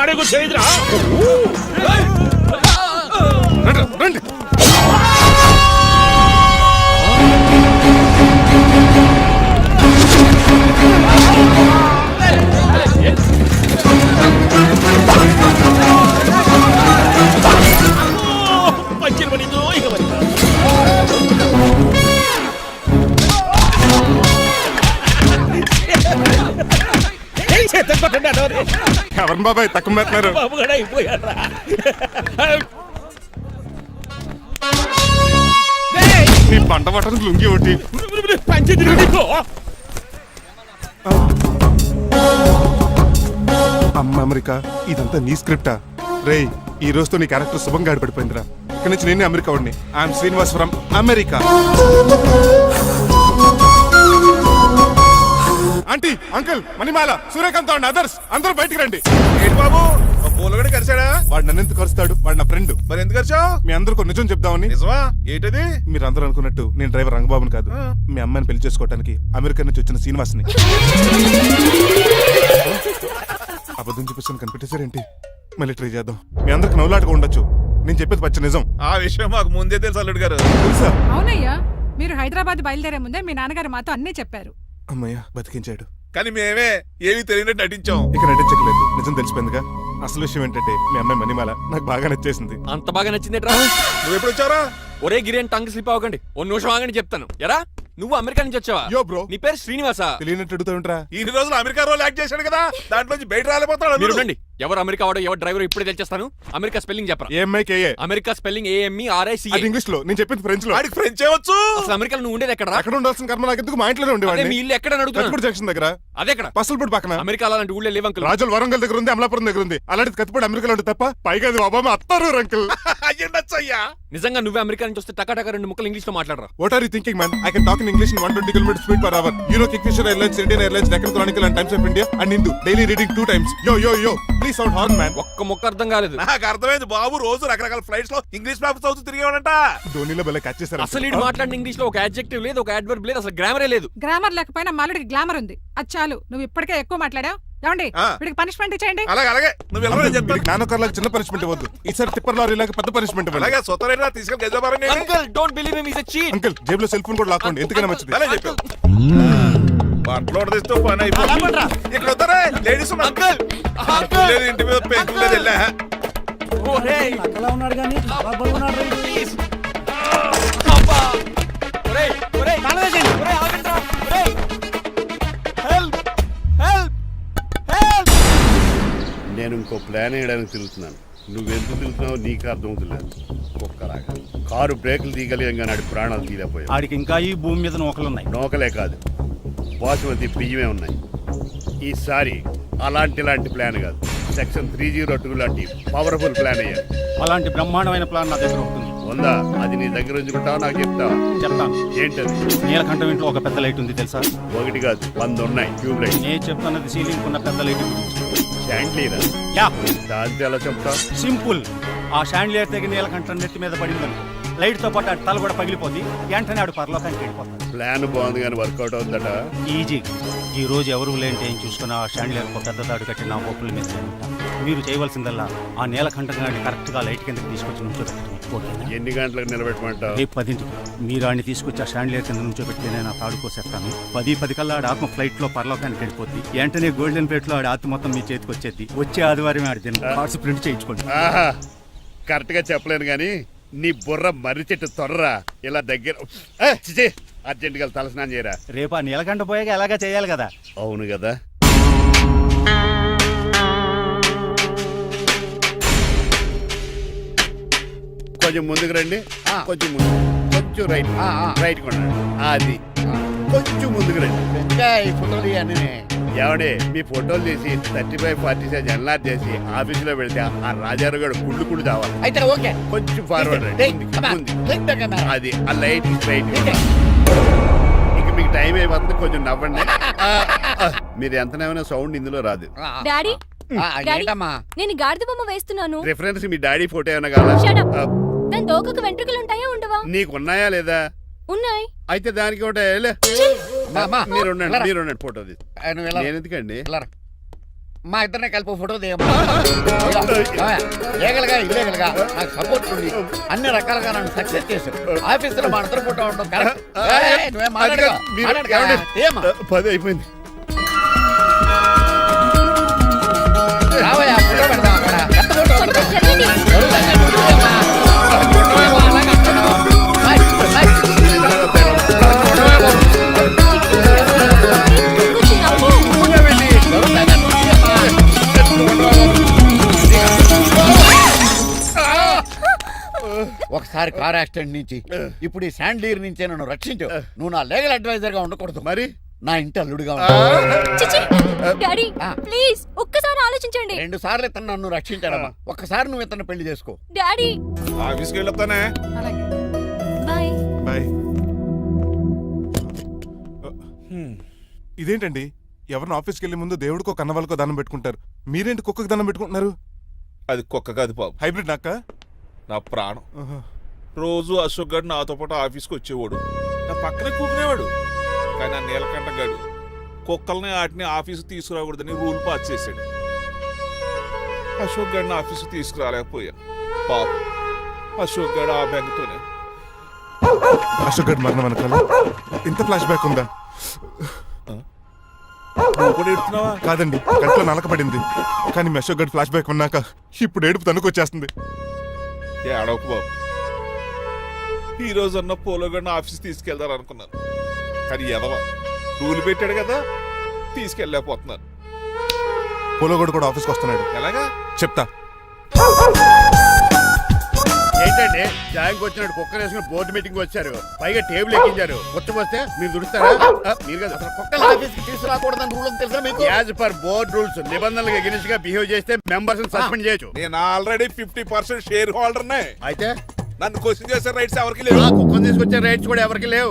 అడుగు చేయదురా. రండి. మంచి పడిందో ఇక మరి ఎవరిని బాబాయ్ తక్కువ పెట్టినారు? బాబు కూడా అయిపోయారా? నీ పంట పట్టడానికి లుంగి ఒకటి. పంచి తిరిగి అమ్మ అమెరికా, ఇదంతా నీ స్క్రిప్టా? రేయ్, ఈ రోజుతో నీ క్యారెక్టర్ శుభంగా ఆడిపడిపోయిందిరా. ఇక్కడి నుంచి నేనే అమెరికా వాడిని. I'm Srinivas from America. Aunty, uncle, Manimala, Suryakant and others అందరూ బయటికి రండి. ఏంటి బాబు, పూలగడ కలిసాడా? వాడు నన్ను ఎందుకు కరుస్తాడు? వాడు నా ఫ్రెండ్. మరి ఎందుకు కలిసావు? మీ అందరికీ నిజం చెప్దామని. నిజమా? ఏంటది? మీరు అందరూ అనుకున్నట్టు నేను డ్రైవర్ రంగబాబుని కాదు. మీ అమ్మాయిని పెళ్లి చేసుకోవడానికి అమెరికా నుంచి వచ్చిన శ్రీనివాస్ని. అబద్ధం చూపిస్తాను కనిపెట్టేశారేంటి? మళ్ళీ ట్రై చేద్దాం. మీ అందరికి నవ్వులాటగా ఉండొచ్చు. నేను చెప్పేది పచ్చ నిజం. ఆ విషయం మాకు ముందే తెలుసు అల్లుడు గారు. తెలుసా? అవునయ్యా, మీరు హైదరాబాద్ బయలుదేరే ముందే మీ నాన్నగారు మాతో అన్నీ చెప్పారు. అమ్మయ్య, బతికించాడు. కానీ మేమే ఏమీ తెలియనట్టు నటించాం. ఇక నటించట్లేదు, నిజం తెలిసిపోయిందిగా. అసలు విషయం ఏంటంటే మీ అమ్మాయి మణిమాల నాకు బాగా నచ్చేసింది. అంత బాగా నచ్చిందేట్రా? నువ్వు ఎప్పుడు వచ్చారా? ఒరే గిరేన్ టంగ్ స్లిప్ అవ్వకండి. ఓ నిమిషం ఆగండి చెప్తాను. ఎరా నువ్వు అమెరికా నుంచి వచ్చావా? యో బ్రో, నీ పేరు శ్రీనివాసా? తెలియనట్టు అడుగుతా ఉంటారా? ఇన్ని రోజులు అమెరికా రోల్ యాక్ట్ చేశాడు కదా, దాంట్లోంచి బయట రాలేపోతాడు. మీరు రండి, ఎవరు అమెరికా వాడో ఎవరు డ్రైవర్ ఇప్పుడే తెలిచేస్తాను. అమెరికా స్పెల్లింగ్ చెప్పరా? ఏఎంఐకేఏ. America spelling AMERICA. అది ఇంగ్లీష్ లో, నేను చెప్పింది ఫ్రెంచ్ లో. వాడికి ఫ్రెంచ్ ఏవచ్చు. అసలు అమెరికాలో నువ్వు ఉండేది ఎక్కడ? అక్కడ ఉండాల్సిన కర్మ నాకు ఎందుకు, మా ఇంట్లోనే అదే ఉండేవాడిని. మీ ఇల్లు ఎక్కడ అడుగుతున్నా? కత్తిపూడి జంక్షన్ దగ్గర. అదెక్కడ? పసలపూడి పక్కన. అమెరికా అలాంటి ఊళ్ళో లేవు అంకుల్. రాజుల వరంగల్ దగ్గర ఉంది, అమలాపురం దగ్గర ఉంది. అలాంటి కత్తిపూడి అమెరికాలో ఉంటుంది తప్ప, పైగా అది ఒబామా అత్తారు అంకుల్. అయ్యా నిజంగా నువ్వే అమెరికా నుంచి వస్తే టకా 2 ముక్కలు ఇంగ్లీష్ లో మాట్లాడరా? What are you thinking, man? I can talk in English in 120 kilometers speed per hour. You know Kingfisher Airlines, Indian Airlines, Deccan Chronicle and Times of India and Hindu. Daily reading 2 times. Yo. Please sound horn, man. ఒక్క ముక్క అర్థం కాలేదు. నాకు అర్థమైంది బాబు. రోజు రకరకాల flights లో English papers చదువుతూ తిరిగేవాడంట. ధోనిలో భలే క్యాచ్ చేశారు. అసలు ఇటు మాట్లాడిన ఇంగ్లీష్ లో ఒక అడ్జెక్టివ్ లేదు, ఒక అడ్వర్బ్ లేదు, అసలు గ్రామరే లేదు. గ్రామర్ లేకపోయినా మాలుడికి గ్లామర్ ఉంది. అది చాలు. నువ్వు ఇప్పటికే ఎక్కువ మాట్లాడావు. ఏమండి వీడికి పనిష్మెంట్ ఇచ్చేయండి. అలాగే నువ్వు ఎలా చెప్తాను. నానొకర్లాగా చిన్న పనిష్మెంట్ ఇవ్వద్దు. ఈసారి టిప్పర్ లారీలాగా పెద్ద పనిష్మెంట్ ఇవ్వాలి. అలాగే సొంత తీసుకెళ్ళి గజాబారని. Uncle don't believe him, he is a cheat. Uncle జేబులో సెల్ ఫోన్ కూడా లాక్కోండి, ఎందుకైనా మంచిది. అలా చెప్పు. బట్టలు తీస్తూ పని అయిపోతుంది. ఇక్కడ వస్తారా లేడీస్ అంకుల్ లేదు, ఇంటి మీద పెంకు లేదు. వెళ్ళా ఓరేయ్ అలా ఉన్నాడు కానీ ప్లీజ్. అబ్బా ఒరేయ్ తాళవేసేయండి. ఒరేయ్ ఆగండ్రా. ఒరేయ్ హెల్ప్. నేను ఇంకో ప్లాన్ వేయడానికి తిరుగుతున్నాను. నువ్వెందుకు తిరుగుతున్నావు నీకు అర్థమవుతులేదు. ఒక్కలాగా కారు బ్రేకులు తీయగలిగాం కానీ ఆడి ప్రాణాలు తీయలేకపోయావు. ఆడికి ఇంకా ఈ భూమి మీద నూకలున్నాయి. నోకలే కాదు, బాసుమతి బియ్యమే ఉన్నాయి. ఈసారి ఇలాంటి ప్లాన్ కాదు, సెక్షన్ 302 లాంటి పవర్ఫుల్ ప్లాన్ అయ్యారు. అలాంటి బ్రహ్మాండమైన ప్లాన్ నా దగ్గర ఉంటుంది. ఉందా? అది నీ దగ్గర ఉంచుకుంటావా నాకు చెప్తావా? చెప్తాను. ఏంటది? నీలకంఠం ఇంట్లో ఒక పెద్ద లైట్ ఉంది తెలుసా? ఒకటి కాదు 100 ఉన్నాయి ట్యూబ్ లైట్. నేను చెప్తున్నది సీలింగ్ ఉన్న పెద్ద లైట్ శాంట్లీరా? యా. దాంతో ఎలా చెప్తావు? సింపుల్. ఆ షాండ్లియర్ తెగి నీలకంఠం నెత్తి మీద పడిందని లైట్ తో పాటు తల కూడా పగిలిపోద్ది. వెంటనే ఆడు పరలోకానికి వెళ్ళిపోతాడు. ప్లాన్ బాగుంది కానీ వర్కౌట్ అవుతుందట. ఈజీ. ఈ రోజు ఎవరు లేంటే ఏం చూసుకున్న ఆ షాండ్లియర్ పెద్ద తాడు కట్టి నా పోపుల మీద మీరు చేయవలసిందల్లా ఆ నీలకంఠం గారిని కరెక్ట్ గా లైట్ కిందకి తీసుకొచ్చి నుంచోబెట్టండి. ఎన్ని గంటలకు నిలబెట్టమంటావు? రేపు 10ంటికి మీరు ఆడిని తీసుకొచ్చి ఆ షాండ్లియర్ కింద నుంచోబెట్టి నేను ఆ తాడు కోసేస్తాను. 10 కల్లా ఆడ ఆత్మ ఫ్లైట్ లో పరలోకానికి వెళ్ళిపోద్ది. వెంటనే గోల్డెన్ ప్లేట్ లో ఆడ ఆత్మ మొత్తం మీ చేతికి వచ్చేది. వచ్చే ఆదివారం ఆడి కార్డ్స్ ప్రింట్ చేయించుకోండి. కరెక్ట్ గా చెప్పలేను కానీ నీ బుర్ర మర్రి చెట్టు తొర్రా. ఇలా దగ్గర అర్జెంట్ గా తలస్నానం చేయరా. రేపు ఆ నీలకంఠ పోయాక ఎలాగా చేయాలి కదా. అవును కదా. కొంచెం ముందుకు రండి. కొంచెం ముందు, కొంచెం రైట్ కొనండి. అది కొంచెం ముందుకు రండి. ఈ ఫోటోలు ఇవన్నీ ఏమండి మీ ఫోటోలు తీసి 35-40 సైజ్ ఎన్లార్ చేసి ఆఫీసులో పెడితే ఆ రాజారావు గారు కుళ్ళు కావాలి. అయితే ఓకే, కొంచెం ఫార్వర్డ్ రండి. అది ఆ లైట్ స్ట్రైట్. ఇక మీకు టైం అయిపోతుంది, కొంచెం నవ్వండి. మీరు ఎంతనేమైనా సౌండ్ ఇందులో రాదు. డాడీ నేను గాడిద బొమ్మ వేస్తున్నాను. రిఫరెన్స్ మీ డాడీ ఫోటో ఏమైనా కావాలా? దాని దోకకు వెంట్రుకలు ఉంటాయా ఉండవా? నీకున్నాయా లేదా? ఉన్నాయి. అయితే దానికి ఒకటే మీరు ఉండండి ఫోటో తీసి. నేను ఎందుకండి మా ఇద్దరిని కలిపి ఫోటో దిగలుగా ఇల్లేగలుగా నాకు సపోర్ట్ ఉంది. అన్ని రకాలుగా నన్ను సక్సెస్ చేశారు. ఆఫీసులో మా ఇద్దరు ఫోటో ఉండడం కరెక్ట్. 10 అయిపోయింది. రావయ్యా ఫోటో పెడదాం అక్కడ. ఒకసారి కార్ యాక్సిడెంట్ నుంచి ఇప్పుడు ఈ శాండ్లీర్ నుంచే నన్ను రక్షించు. నువ్వు నా లీగల్ అడ్వైజర్ గా ఉండకూడదు, మరి నా ఇంటి అల్లుడుగా డాడీ ప్లీజ్ ఒక్కసారి ఆలోచించండి. 2 సార్లు ఇతను నన్ను రక్షించాడమ్మా. ఒక్కసారి నువ్వు ఇతను పెళ్లి చేసుకో. డాడీ ఆఫీస్కి వెళ్ళొస్తానే. బాయ్. బాయ్. ఇదేంటండి, ఎవరిని ఆఫీస్కి వెళ్ళే ముందు దేవుడికో కన్నవాళ్ళకో దండం పెట్టుకుంటారు. మీరేంటి కుక్కకి దండం పెట్టుకుంటున్నారు? అది కుక్క కాదు బాబు, హైబ్రిడ్ నాక. నా ప్రాణం. రోజు అశోక్ గడు నాతో పాటు ఆఫీస్కి వచ్చేవాడు, నా పక్కనే కూకునేవాడు. కానీ ఆ నీలకంఠ గడు కుక్కల్ని వాటిని ఆఫీసు తీసుకురాకూడదని రూల్ పాస్ చేశాడు. అశోక్ గడిని ఆఫీసు తీసుకురాలేకపోయా. పాప అశోక్ గడు ఆ బెంగతోనే. అశోక్ గడ్ మరణం వెనకాల ఇంత ఫ్లాష్ బ్యాక్ ఉందా? కాదండి, కంట్లో నలకబడింది. కానీ మీ అశోక్ గడ్ ఫ్లాష్ బ్యాక్ ఉన్నాక ఇప్పుడు ఏడుపు తనుకొచ్చేస్తుంది. ఏడవకు బాబు, ఈ రోజన్న పోలో గడిని ఆఫీస్ తీసుకెళ్దారు అనుకున్నాను. కానీ ఎదవ రూల్ పెట్టాడు కదా, తీసుకెళ్ళలేకపోతున్నాను. పోలోగోడు కూడా ఆఫీస్కి వస్తున్నాడు. ఎలాగా చెప్తా. ఏంటండి జాయింగ్ వచ్చినట్టు కుక్కర్ వేసుకుని బోర్డు మీటింగ్ వచ్చారు, పైగా టేబుల్ ఎక్కించారు. కొత్త వస్తే మీరు దురుస్తారా? మీరు కదా అసలు కుక్కల ఆఫీస్ కి తీసుకురాకూడదని రూల్ తెలుసా మీకు? యాజ్ పర్ బోర్డ్ రూల్స్ నిబంధనలకు ఎగనిస్ట్ గా బిహేవ్ చేస్తే మెంబర్స్ సస్పెండ్ చేయొచ్చు. నేను ఆల్రెడీ 50% షేర్ హోల్డర్నే. అయితే నన్ను క్వశ్చన్ చేసే రైట్స్ ఎవరికి లేవు. కుక్కను తీసుకొచ్చే రైట్స్ కూడా ఎవరికి లేవు.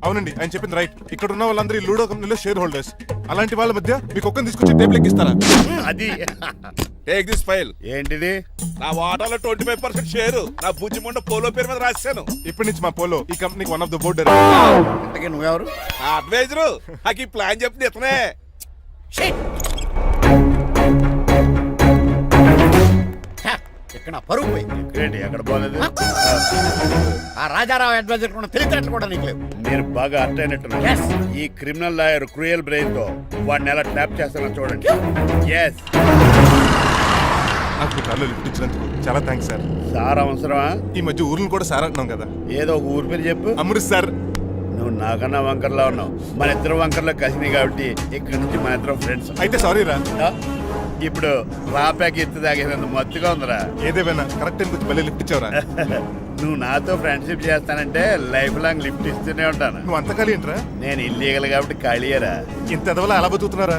అవునండి, ఆయన చెప్పింది రైట్. ఇక్కడ ఉన్న వాళ్ళందరూ ఈ లూడో కంపెనీలో షేర్ హోల్డర్స్. అలాంటి వాళ్ళ మధ్య మీ కుక్కను తీసుకొచ్చి టేబుల్ ఎక్కిస్తారా? అది టేక్ దిస్ ఫైల్. ఏంటిది? నా వాటాలో 25% షేర్ నా బుజ్జిమండ పోలో పేరు మీద రాశాను. ఇప్పటి నుంచి మా పోలో ఈ కంపెనీకి one of the board director. నువ్వెవరు? అడ్వైజరు. నాకు ఈ ప్లాన్ చెప్పింది ఇతనే. ఇక్కడ పరుగు పోయి ఏంటి ఎక్కడ బాగాలేదు? ఆ రాజారావు అడ్వైజర్ కూడా తెలియటట్లు కూడా నీకు లేవు. మీరు బాగా అర్థ అయినట్టున్నారు. ఈ క్రిమినల్ లాయర్ క్రూయల్ బ్రెయిన్ తో వాడిని ఎలా ట్యాప్ చేస్తానో చూడండి. ఎస్, నాకు కార్లో లిఫ్ట్ ఇచ్చినందుకు చాలా థ్యాంక్స్ సార్. సార్ అవసరమా? ఈ మధ్య ఊర్లు కూడా సార్ అంటున్నాం కదా. ఏదో ఒక ఊరి పేరు చెప్పు. అమృత్సర్. నువ్వు నాకన్నా వంకర్లా ఉన్నావు. మన ఇద్దరు వంకర్లో కలిసినాయి కాబట్టి ఇక్కడ నుంచి మన ఇద్దరు ఫ్రెండ్స్. అయితే సారీ రా. ఇప్పుడు రాపాకి ఎత్తు తాగేంత మత్తుగా ఉందిరా. ఏదేమైనా కరెక్ట్ టైంకి వచ్చి మళ్ళీ లిఫ్ట్ ఇచ్చావురా. నువ్వు నాతో ఫ్రెండ్షిప్ చేస్తానంటే లైఫ్ లాంగ్ లిఫ్ట్ ఇస్తూనే ఉంటాను. నువ్వు అంత ఖాళీ ఏంట్రా? నేను ఇల్లీగల్ కాబట్టి ఖాళీయరా. ఇంత ఎదవలా ఎలా బతుకుతున్నారా?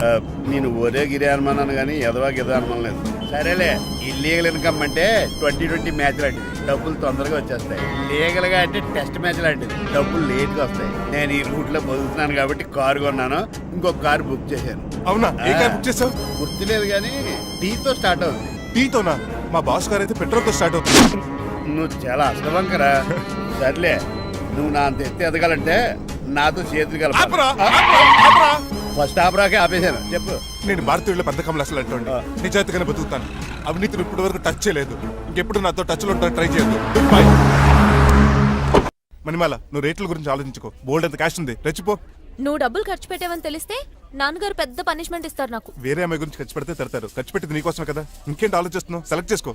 నేను ఒరే గిరి అనుమానాను కానీ ఎదవా గిద అనుమానం లేదు. సరేలే, ఇల్లీగల్ ఇన్కమ్ అంటే 20-20 మ్యాచ్ లాంటిది, డబ్బులు తొందరగా వచ్చేస్తాయి. లీగల్ గా అంటే టెస్ట్ మ్యాచ్ లాంటిది, డబ్బులు లేట్ గా వస్తాయి. నేను ఈ రూట్ లో బతుకుతున్నాను కాబట్టి కారు కొన్నాను, ఇంకొక కారు బుక్ చేశాను. అవునా? ఏ కార్ బుక్ చేసావు? గుర్తులేదు కానీ టీతో స్టార్ట్ అవుతుంది. టీతోనా? మా బాస్ కార్ అయితే పెట్రోల్ తో స్టార్ట్ అవుతుంది. నువ్వు చాలా అష్టవంకరా. సర్లే, నువ్వు నా అంత ఎత్తి ఎదగాలంటే నాతో చేతులు కలప. ఫస్ట్ ఆపరాకే ఆపేశాను. చెప్పు. నేను భారతీయుల పెద్ద కమలు అసలు అంటోండి. నిజాయితీగానే బతుకుతాను. అవినీతిని ఇప్పటి వరకు టచ్ చేయలేదు. ఇంకెప్పుడు నాతో టచ్ లో ఉంటాను ట్రై చేయొద్దు. Good bye. మణిమాల, నువ్వు రేట్ల గురించి ఆలోచించుకో. బోల్డ్ అంత క్యాష్ ఉంది, రెచ్చిపో. నువ్వు డబ్బులు ఖర్చు పెట్టావని తెలిస్తే నాన్నగారు పెద్ద పనిష్మెంట్ ఇస్తారు నాకు. వేరే అమ్మాయి గురించి ఖర్చు పెడితే తడతారు. ఖర్చు పెట్టింది నీకోసమే కదా. ఇంకేంటి ఆలోచిస్తున్నావు? సెలెక్ట్ చేసుకో.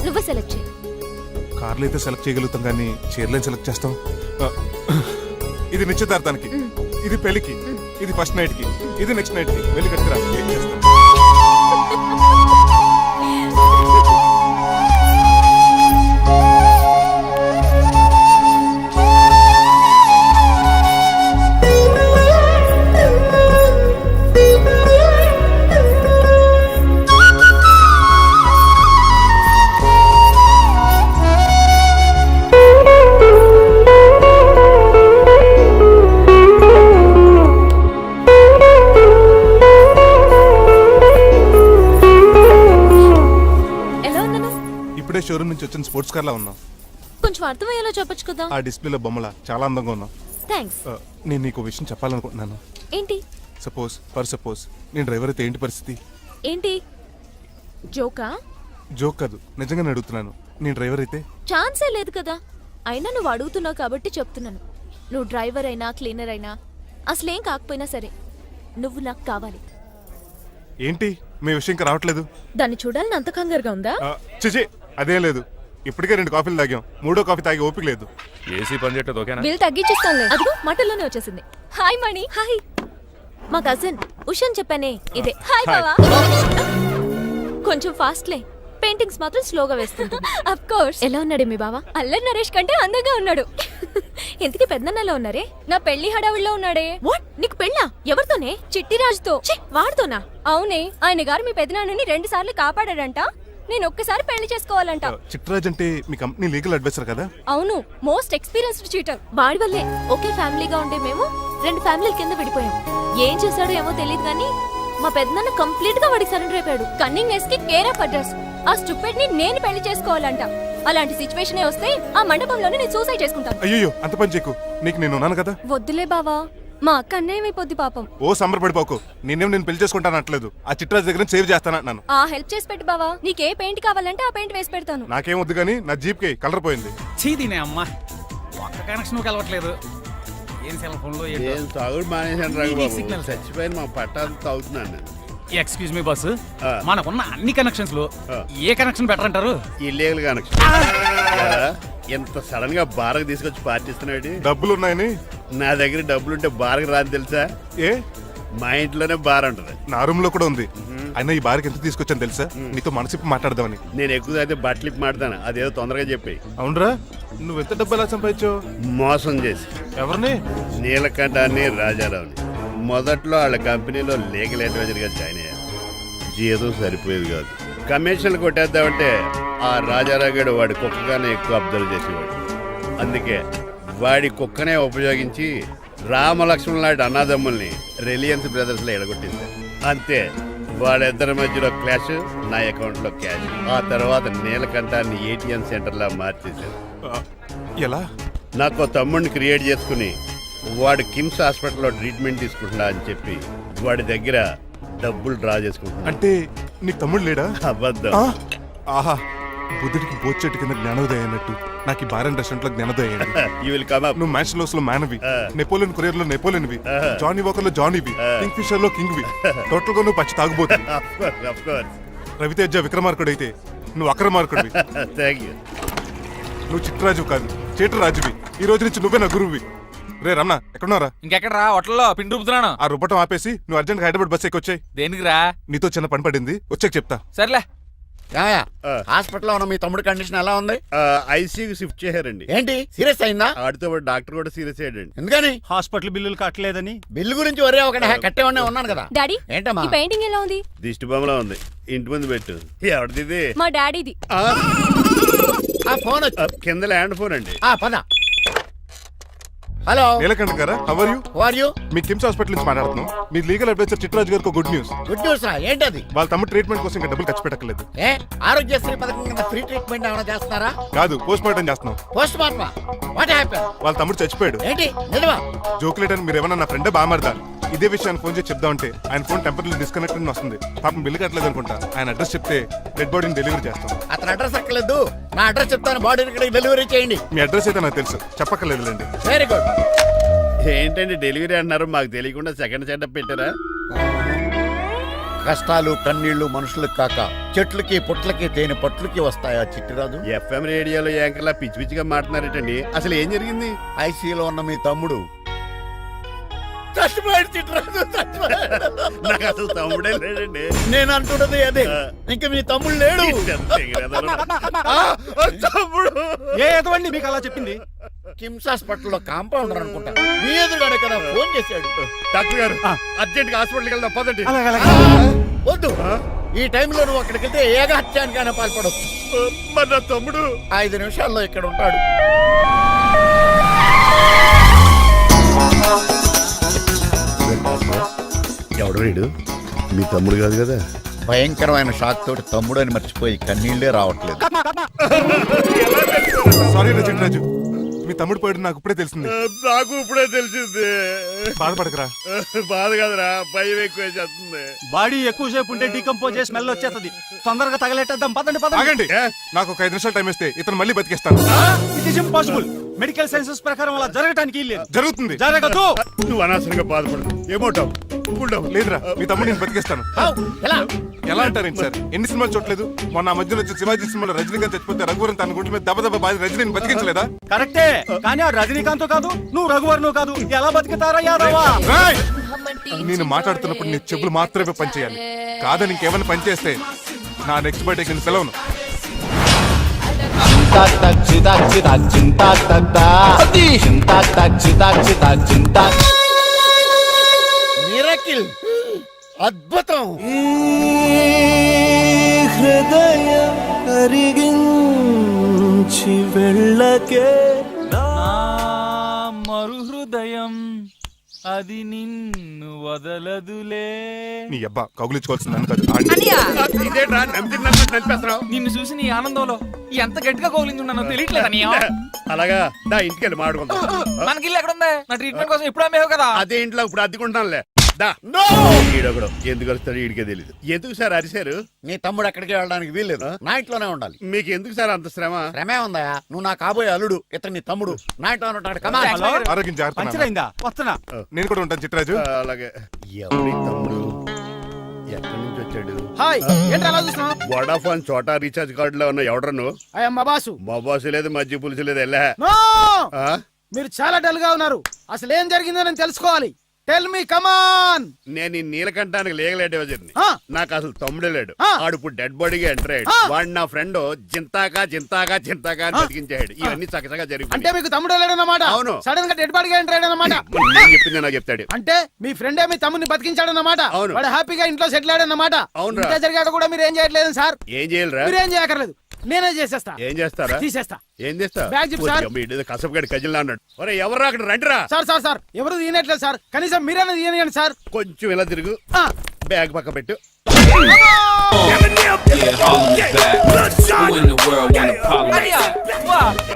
నువ్వే సెలెక్ట్ చేయి. కార్లు అయితే సెలెక్ట్ చేయగలుగుతాం కానీ చీరలే సెలెక్ట్ చేస్తాం. ఇది నిశ్చితార్థానికి, ఇది పెళ్లికి, ఇది ఫస్ట్ నైట్ కి, ఇది నెక్స్ట్ నైట్ కి. వెళ్ళి కట్టుకురా. ఏం చేస్తాం? షోరూమ్ నుంచి వచ్చిన స్పోర్ట్స్ కార్ లా ఉన్నావు. కొంచెం అర్థమయ్యేలా చెప్పొచ్చు కదా. ఆ డిస్ప్లేలో బొమ్మలా చాలా అందంగా ఉన్నావు. థ్యాంక్స్. నేను నీకు విషయం చెప్పాలనుకుంటున్నాను. ఏంటి? సపోజ్ నేను డ్రైవర్ అయితే ఏంటి పరిస్థితి? ఏంటి జోకా? జోక్ కాదు, నిజంగానే అడుగుతున్నాను. నేను డ్రైవర్ అయితే? ఛాన్సే లేదు కదా. అయినా నువ్వు అడుగుతున్నావు కాబట్టి చెప్తున్నాను. నువ్వు డ్రైవర్ అయినా క్లీనర్ అయినా అసలేం కాకపోయినా సరే నువ్వు నాకు కావాలి. ఏంటి మీ విషయం ఇంకా రావట్లేదు? దాన్ని చూడాలని అంత కంగారుగా ఉందా? చిచి, అదేం లేదు. ఇప్పటికే 2 కాఫీలు తాగాం. 3వ కాఫీ తాగే ఓపిక లేదు. ఏసీ పని చేయట్లేదు. ఓకేనా? బిల్ తగ్గించిస్తానులే. అదిగో మాటల్లోనే వచ్చేసింది. హాయ్ మణి. హాయ్. మా కజిన్ ఉషాన్ చెప్పానే ఇదే. హాయ్ బావా. కొంచెం ఫాస్ట్లే, పెయింటింగ్స్ మాత్రం స్లోగా వేస్తుంటుంది. Of course. ఎలా ఉన్నాడే మీ బావ? అల్లరి నరేష్ కంటే అందంగా ఉన్నాడు. ఇంతకీ పెద్దన్నలో ఉన్నారే? నా పెళ్లి హడావిడిలో ఉన్నాడే. వాట్? నీకు పెళ్ళా? ఎవరితోనే? చిట్టిరాజుతో. వాడితోనా? అవునే, ఆయన గారు మీ పెద్దనాన్నని 2 సార్లు కాపాడాడంట. నేను ఒక్కసారి పెళ్లి చేసుకోవాలంట. చిట్రాజ్ అంటే మీ కంపెనీ లీగల్ అడ్వైజర్ కదా? అవును, మోస్ట్ ఎక్స్పీరియన్స్డ్ చీటర్. వాడి వల్లే ఒకే ఫ్యామిలీగా ఉండే మేము 2 ఫ్యామిలీల కింద విడిపోయాం. ఏం చేశాడో ఏమో తెలియదు కానీ మా పెద్దనాన్న కంప్లీట్ గా వాడికి సరెండర్ అయిపోయాడు. కన్నింగ్ నెస్ కి కేర్ ఆఫ్ అడ్రస్. ఆ స్టూపిడ్ ని నేను పెళ్లి చేసుకోవాలంట. అలాంటి సిచ్యువేషన్ వస్తే ఆ మండపంలోనే నేను సూసైడ్ చేసుకుంటాను. అయ్యో, అంత పని చేయకు. నీకు నేను ఉన్నాను కదా. వద్దులే బావా, మా అక్క అన్యాయం అయిపోద్ది పాపం. ఓ సంబరపడిపోకు. నేను పెళ్లి చేసుకుంటాను అనట్లేదు. ఆ చిట్రాజ్ దగ్గర సేవ్ చేస్తాను. ఆ హెల్ప్ చేసి పెట్టు బావా. నీకే పెయింట్ కావాలంటే ఆ పెయింట్ వేసి పెడతాను. నాకేం వద్దు కానీ నా జీప్ కి కలర్ పోయింది. చీదీనే అమ్మా, ఒక్క కనెక్షన్ కలవట్లేదు. ఏం సెల్ ఫోన్ లో ఏం తాగుడు మానేశాను రాఘు. చచ్చిపోయిన మా పట్టాలు తాగుతున్నాను. ఎక్స్క్యూజ్ మీ బాస్, మనకున్న అన్ని కనెక్షన్స్ లో ఏ కనెక్షన్ బెటర్ అంటారు? Illegal connection. ఎంత సడన్ గా బారకు తీసుకొచ్చి పార్టీస్తున్నాడు. డబ్బులు ఉన్నాయని? నా దగ్గర డబ్బులుంటే బారకు రాని తెలుసా? ఏ మా ఇంట్లోనే బార్ ఉంటుంది. నా రూమ్ లో కూడా ఉంది. అయినా ఈ బార్కి ఎంత తీసుకొచ్చాను తెలుసా? నీతో మనసిప్పి మాట్లాడదామని. నేను ఎక్కువ అయితే బట్టలు ఇప్పి మాడతాను, అదేదో తొందరగా చెప్పి. అవునరా, నువ్వు ఎంత డబ్బు ఎలా సంపాదించావు? మోసం చేసి. ఎవరిని? నీలకంఠాన్ని, రాజారావుని. మొదట్లో వాళ్ళ కంపెనీలో లీగల్ అడ్వైజర్ గా జాయిన్ అయ్యారు. జీతం సరిపోయేది కాదు. కమిషన్లు కొట్టేద్దామంటే ఆ రాజారావు గడు వాడి కుక్కగానే ఎక్కువ అబ్జర్వ్ చేసేవాడు. అందుకే వాడి కుక్కనే ఉపయోగించి రామలక్ష్మణ్ లాంటి అన్నదమ్ముల్ని రిలయన్స్ బ్రదర్స్ లో ఎడగొట్టింది. అంతే, వాళ్ళిద్దరి మధ్యలో క్లాష్, నా అకౌంట్ లో క్యాష్. ఆ తర్వాత నీలకంఠాన్ని ఏటీఎం సెంటర్ లా మార్చేశారు. ఎలా? నాకు తమ్ముడిని క్రియేట్ చేసుకుని వాడు కిమ్స్ హాస్పిటల్లో ట్రీట్మెంట్ తీసుకుంటున్నా అని చెప్పి వాడి దగ్గర డబ్బులు డ్రా చేసుకుంటున్నా. అంటే నీకు తమ్ముడు లేడా? అబద్ధం. ఆహా, బుద్ధుడికి బోచెట్టు కింద జ్ఞానోదయం అన్నట్టు నాకు ఈ బార్ అండ్ రెస్టారెంట్ లో జ్ఞానోదయం. నువ్వు మ్యాచ్ లోస్ లో మ్యాన్వి, నెపోలియన్ కొరియర్ లో నెపోలియన్ వి, జానీ వాకర్ లో జానీవి, కింగ్ ఫిషర్ లో కింగ్ వి. టోటల్ గా నువ్వు పచ్చి తాగుబోతుంది. రవితేజ విక్రమార్కుడు అయితే నువ్వు అక్రమార్కుడివి. నువ్వు చిట్రాజు కాదు, చీటరాజువి. ఈ రోజు నుంచి నువ్వే నా గురువువి. రే రమణ, ఎక్కడున్నారా? ఇంకెక్కడ రా, హోటల్లో పిండి రుబ్బుతున్నాను. ఆ రుబ్బటం ఆపేసి నువ్వు అర్జెంట్ హైదరాబాద్ బస్ ఎక్కి వచ్చాయి. దేనికిరా? నీతో చిన్న పని పడింది, వచ్చాక చెప్తా. సర్లే. హాస్పిటల్లో ఉన్న మీ తమ్ముడి కండిషన్ ఎలా ఉంది? ఐసీయూకి షిఫ్ట్ చేశారండి. ఏంటి, సీరియస్ అయిందా? ఆడితో పాటు డాక్టర్ కూడా సీరియస్ అయ్యాడండి. ఎందుకని? హాస్పిటల్ బిల్లులు కట్టలేదని. బిల్లు గురించి ఒరే ఒకటి కట్టేవాడినే ఉన్నాను కదా. డాడీ, ఏంటమ్మా ఈ పెయింటింగ్ ఎలా ఉంది? దిష్టి బొమ్మలా ఉంది, ఇంటి ముందు పెట్టు. ఎవరిది? మా డాడీది. ఆ ఫోన్ కింద ల్యాండ్ ఫోన్ అండి. పద. హలో నీలకంఠ గారా, how are you? How are you? మీ కిమ్స్ హాస్పిటల్ నుంచి మాట్లాడుతున్నాం. మీ లీగల్ అడ్వైజర్ చిట్రాజు గారికి గుడ్ న్యూస్. గుడ్ న్యూస్ రా, ఏంటది? వాళ్ళ తమ్ముడు ట్రీట్మెంట్ కోసం ఇంకా డబ్బులు ఖర్చు పెట్టలేదు. ఏ ఆరోగ్యశ్రీ పథకం కింద ఫ్రీ ట్రీట్మెంట్ ఏమైనా చేస్తున్నారా? కాదు, పోస్ట్ మార్టం చేస్తున్నాం. పోస్ట్ మార్టమా? What happen? వాళ్ళ తమ్ముడు చచ్చిపోయాడు. ఏంటి నిజమా? జోకులేటని మీరు ఏమన్నా నా ఫ్రెండే బామర్దా. ఇదే విషయాన్ని ఫోన్ చేసి చెప్దామంటే ఆయన ఫోన్ టెంపరీ డిస్కనెక్ట్ అని వస్తుంది. పాపం బిల్లు కట్టలేదు అనుకుంటా. ఆయన అడ్రస్ చెప్తే డెడ్ బాడీని డెలివరీ చేస్తాం. అతను అడ్రస్ అక్కర్లేదు, నా అడ్రస్ చెప్తాను, బాడీని ఇక్కడికి డెలివరీ చేయండి. మీ అడ్రస్ అయితే నాకు తెలుసు, చెప్పక్కర్లేదులేండి. Very good. ఏంటండి డెలివరీ అన్నారు, మాకు తెలియకుండా సెకండ్ సెటప్ పెట్టారా? కష్టాలు కన్నీళ్లు మనుషులకు కాక చెట్లకి పుట్లకి తేనె పట్లకి వస్తాయా చిట్టిరాజు? ఎఫ్ఎం రేడియోలో యాంకర్లా పిచ్చి పిచ్చిగా మాట్లాడారేటండి. అసలు ఏం జరిగింది? ఐసీయూలో ఉన్న మీ తమ్ముడు చచ్చిపోయాడు. చిట్టిరాజు చచ్చిపోయాడు. నాకు అసలు తమ్ముడే లేడండి. నేను అంటున్నది అదే, ఇంకా మీ తమ్ముడు లేడు. తమ్ముడు ఏదండి మీకు అలా చెప్పింది? కిమ్స్ హాస్పిటల్లో కాంపౌండర్ అనుకుంటా, మీ ఎదురుగానే కదా ఫోన్ చేశాడు. డాక్టర్ గారు అర్జెంట్ గా హాస్పిటల్కి వెళ్దాం, పదండి. వద్దు, ఈ టైంలో నువ్వు అక్కడికి వెళ్తే ఏకహత్యానికైనా పాల్పడవచ్చు. మరి నా తమ్ముడు 5 నిమిషాల్లో ఇక్కడ ఉంటాడు. ఎవడు వీడు? మీ తమ్ముడు కాదు కదా? భయంకరమైన షాక్ తోటి తమ్ముడు అని మర్చిపోయి కన్నీళ్లే రావట్లేదు. సారీ రా చిట్రాజు, మీ తమ్ముడు పోయాడు నాకు ఇప్పుడే తెలిసింది. నాకు ఇప్పుడే తెలిసింది. బాధపడకరా. బాధ కదరా, భయం ఎక్కువ చేస్తుంది. బాడీ ఎక్కువసేపు ఉంటే డీకంపోజ్ చేసి స్మెల్ వచ్చేస్తుంది. తొందరగా తగలెట్టేద్దాం, పదండి పదండి. ఆగండి, నాకు ఒక 5 నిమిషాలు టైం ఇస్తే ఇతను మళ్ళీ బతికేస్తాను. It is impossible. Medical sciences ప్రకారం అలా జరగడానికి లేదు. జరుగుతుంది. జరగదు. నువ్వు అనవసరంగా బాధపడదు. ఏమోటావు? లేదురా, మీ తమ్ముడు నేను బతికేస్తాను. ఎలా అంటారేంటి సార్? ఎన్ని సినిమాలు చూడలేదు? మొన్న ఆ మధ్యలో వచ్చి శివాజీ సినిమాలో రజనీకాంత్ చచ్చిపోతే రఘువరన్ తన గుండె మీద దెబ్బ బాధ రజనీని బతికించలేదా? కరెక్టే, కానీ ఆ రజనీకాంత్ కాదు, నువ్వు రఘువర్ను కాదు. ఎలా బతుకుతారా యాదవా? నేను మాట్లాడుతున్నప్పుడు నీ చెవులు మాత్రమే పనిచేయాలి. కాదని ఇంకేమైనా పనిచేస్తే నా నెక్స్ట్ బర్త్డే కింద పిలవను. మిరకిల్, అద్భుతం. హృదయం కరిగించి వెళ్ళకే మరు హృదయం అది నిన్ను వదలదులే. నీ అబ్బా కౌగులించుకోవాల్సిందని కాదు. ఇదేంట్రా నలిపేస్తున్నావు? నిన్ను చూసి నీ ఆనందంలో ఎంత గట్టిగా కౌలించున్నానో తెలియట్లేదు. అలాగా దా ఇంటికెళ్ళి మాడుకుందాం. మనకి ఇల్లు ఎక్కడుంది? నా ట్రీట్మెంట్ కోసం ఎప్పుడు అమ్మేవు కదా. అదే ఇంట్లో ఇప్పుడు అద్దెకుంటానులే. ఈడొకడు ఎందుకు వస్తాడు ఈడికే తెలీదు. ఎందుకు సార్ అరిశారు? నీ తమ్ముడు ఎక్కడికి వెళ్ళడానికి వీల్లేదు, నా ఇంట్లోనే ఉండాలి. మీకు ఎందుకు సార్ అంత శ్రమ? శ్రమే ఉందా? నువ్వు నా కాబోయే అల్లుడు, ఇతను నీ తమ్ముడు, నా ఇంట్లోనే ఉంటాడు. ఆరోగ్యం జాగ్రత్త. పంచరైందా? వస్తున్నా. నేను కూడా ఉంటాను చిట్రాజు. అలాగే. ఎవరి తమ్ముడు? ఎక్కడి నుంచి వచ్చాడు? హాయ్, ఏంటి అలా చూస్తున్నావు? వడాఫోన్ చోటా రీఛార్జ్ కార్డు లో ఉన్న ఎవడను? మా బాసు. మా బాసు లేదు, మజ్జి పులుసు లేదు. వెళ్ళా. మీరు చాలా డల్ గా ఉన్నారు. అసలు ఏం జరిగిందో నేను తెలుసుకోవాలి. టెల్ మీ కమాన్. నేను ఈ నీలకంఠానికి లేగలేడు వజీర్ని. ఆ. నాకు అసలు తమ్ముడే లేడు. ఆ. ఆడు ఇప్పుడు డెడ్ బాడీగా ఎంటర్ అయ్యాడు. ఆ. వాడు నా ఫ్రెండ్ జింతాకా జింతాకా జింతాకా అని బతికించాడు. ఇవన్నీ చక్కగా అంటే జరిగిపోయి మీకు తమ్ముడు వెళ్ళాడన్నమాట. అవును. సడన్ గా డెడ్ బాడీగా ఎంటర్ అయ్యాడన్నమాట. నేను చెప్పింది నాకు చెప్తాడు. అంటే మీ ఫ్రెండే మీ తమ్ముని బతికించాడన్నమాట. అవును. వాడు హ్యాపీగా ఇంట్లో సెటిల్ అయ్యాడన్నమాట. అవునురా. ఇంత జరిగాక కూడా మీరు ఏం చేయట్లేదు సార్. ఏం చేయాలిరా? మీరేం చేయక్కర్లేదు, నేనే చేసేస్తా. ఏం చేస్తారా? తీసేస్తా. ఏం చేస్తా? బ్యాగ్ చెప్పు సార్. కసపగడి కజిల్లా అన్నాడు. ఒరే ఎవరు అక్కడ రండిరా. సార్ సార్ సార్ ఎవరు తీయనట్లేదు సార్, కనీసం మీరైనా తీయనియండి సార్. కొంచెం ఇలా తిరుగు. ఆ. బ్యాగ్ పక్క పెట్టు.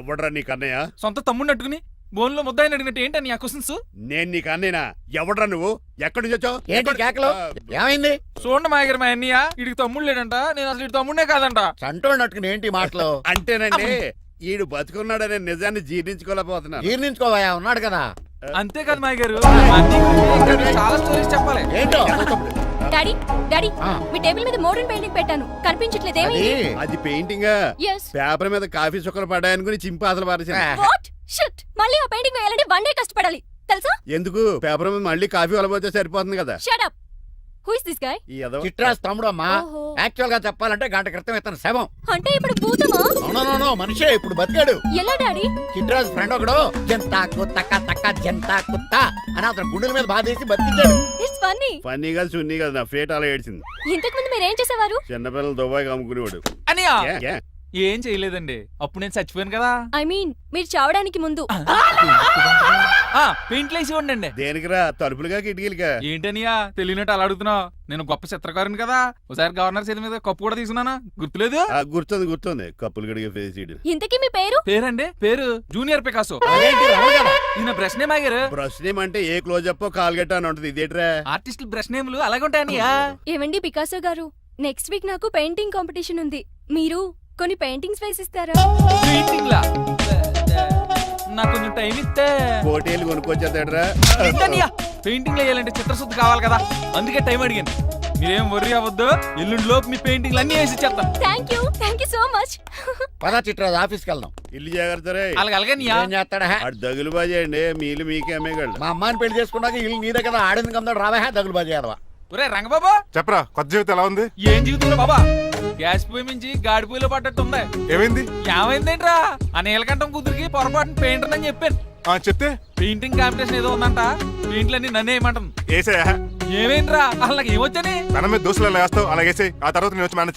ఎవడరా నీకు అన్నయ్య? సొంత తమ్ముడిని అట్టుకుని బోన్లో ముద్దాయిని అడిగినట్టు ఏంటని ఆ క్వశ్చన్స్? నేను నీకు అన్నయ్యనా? ఎవడరా నువ్వు? ఎక్కడి నుంచి వచ్చావు? ఏంటి కేకలు? ఏమైంది? చూడండి మా దగ్గర మా అన్నయ్య ఇడికి తమ్ముడు లేడంట, నేను అసలు ఇటు తమ్ముడే కాదంట. సంటోడు నట్టుకుని ఏంటి మాటలు? అంటేనండి ఈడు బతుకున్నాడనే నిజాన్ని జీర్ణించుకోలేకపోతున్నాను. జీర్ణించుకోవా, ఉన్నాడు కదా. అంతేకాదు మా గారు చాలా స్టోరీస్ చెప్పాలి. ఏంటో డాడీ డాడీ ఆ. మీ టేబుల్ మీద మోడర్న్ పెయింటింగ్ పెట్టాను, కనిపించట్లేదు అది ఏమైంది? అది పెయింటింగ్. Yes. పేపర్ మీద కాఫీ చుక్కలు పడ్డాయనుకుని చింపి అసలు పారేసాను. వాట్ షిట్, మళ్ళీ ఆ పెయింటింగ్ వేయాలంటే 1 డే కష్టపడాలి తెలుసా? ఎందుకు? పేపర్ మీద మళ్ళీ కాఫీ వలపోతే సరిపోతుంది కదా. Shut up. Who is this guy? ఈ ఎదవ. చిట్రాస్ తమ్ముడు అమ్మా. ఓహో. యాక్చువల్ గా చెప్పాలంటే గంట క్రితం ఇతను శవం. అంటే ఇప్పుడు భూతమా? అవునో మనిషే ఇప్పుడు బతికాడు. ఎలా డాడీ? చిట్రాస్ ఫ్రెండ్ ఒకడు జంతా కుత్తక తక్క జంతా కుత్త అని అతను గుండెల మీద బాధేసి బతికించాడు. It's funny. ఫన్నీ కాదు సున్నీ కాదు, నా ఫేట్ అలా ఏడ్చింది. ఇంతకు ముందు మీరు ఏం చేసేవారు? చిన్నపిల్లలు దుబాయ్ అమ్ముకునేవాడు. అనియా ఏ, ఏ? ఏం చేయలేదండి, అప్పుడు నేను చచ్చిపోయాను కదా. ఐ మీన్ మీరు చావడానికి ముందు. పెయింట్లు వేసి ఉండండి. దేనికిరా? తలుపులుగా కిటికీలుగా? ఏంటనియా తెలియనట్టు అలా అడుగుతున్నావు? నేను గొప్ప చిత్రకారుని కదా, ఒకసారి గవర్నర్ చేతి మీద కప్పు కూడా తీసుకున్నానా, గుర్తులేదు? గుర్తుంది కప్పులు గడిగే ఫేస్ చేయడు. ఇంతకీ మీ పేరు? పేరండి పేరు జూనియర్ పికాసో. అదేంటి రమణ గారు? ఈయన బ్రష్ నేమ్ ఆగారు. బ్రష్ నేమ్ అంటే ఏ క్లోజప్ కాల్గట్ట అని ఉంటుంది. ఇదేట్రా? ఆర్టిస్టులు బ్రష్ నేమ్లు అలాగే ఉంటాయనియా. ఏమండి పికాసో గారు, నెక్స్ట్ వీక్ నాకు పెయింటింగ్ కాంపిటీషన్ ఉంది, మీరు కొన్ని పెయింటింగ్స్ వేసిస్తారా? పెయింటింగ్ లా నాకు కొంచెం టైం ఇస్తే. కోటేలు కొనుక్కొచ్చేదేట్రా? పెయింటింగ్ వేయాలంటే చిత్రశుద్ధి కావాలి కదా, అందుకే టైం అడిగాను. మీరేం వర్రీ అవ్వద్దు, ఎల్లుండి లోపు మీ పెయింటింగ్లు అన్ని వేసి ఇచ్చేస్తాను. Thank you so much. పదా చిట్రాజ్ ఆఫీస్కి వెళ్దాం. ఇల్లు జాగ్రత్త రే. అలాగే ఏం చేస్తాడా? అటు దగులు బాజీ అండి, మీలు మీకే అమ్మేగాళ్ళు. మా అమ్మాయిని పెళ్లి చేసుకున్నాక ఇల్లు నీ దగ్గర ఆడింది కమ్దాడు రావా దగులు బాజీ అదవా. ఒరే రంగబాబా, చెప్పరా కొత్త జీవితం ఎలా ఉంది? ఏం జీవితంలో బాబా, గ్యాస్ పొయ్యి మించి గాడి పొయ్యిలో పడ్డట్టు ఉంది. ఏమైంది? ఏమైందేంట్రా, ఆ నీలకంఠం కూతురికి పొరపాటున పెయింటర్ అని చెప్పాను. చెప్తే పెయింటింగ్ కాంపిటీషన్ ఏదో ఉందంట, పెయింట్లన్నీ నన్నే ఏమంటుంది. ఏసే ఏమైందిరా, అసలు నాకు ఏమొచ్చని? తన మీద దోశలు వేస్తావు, అలాగేసే ఆ తర్వాత నేను వచ్చి మేనేజ్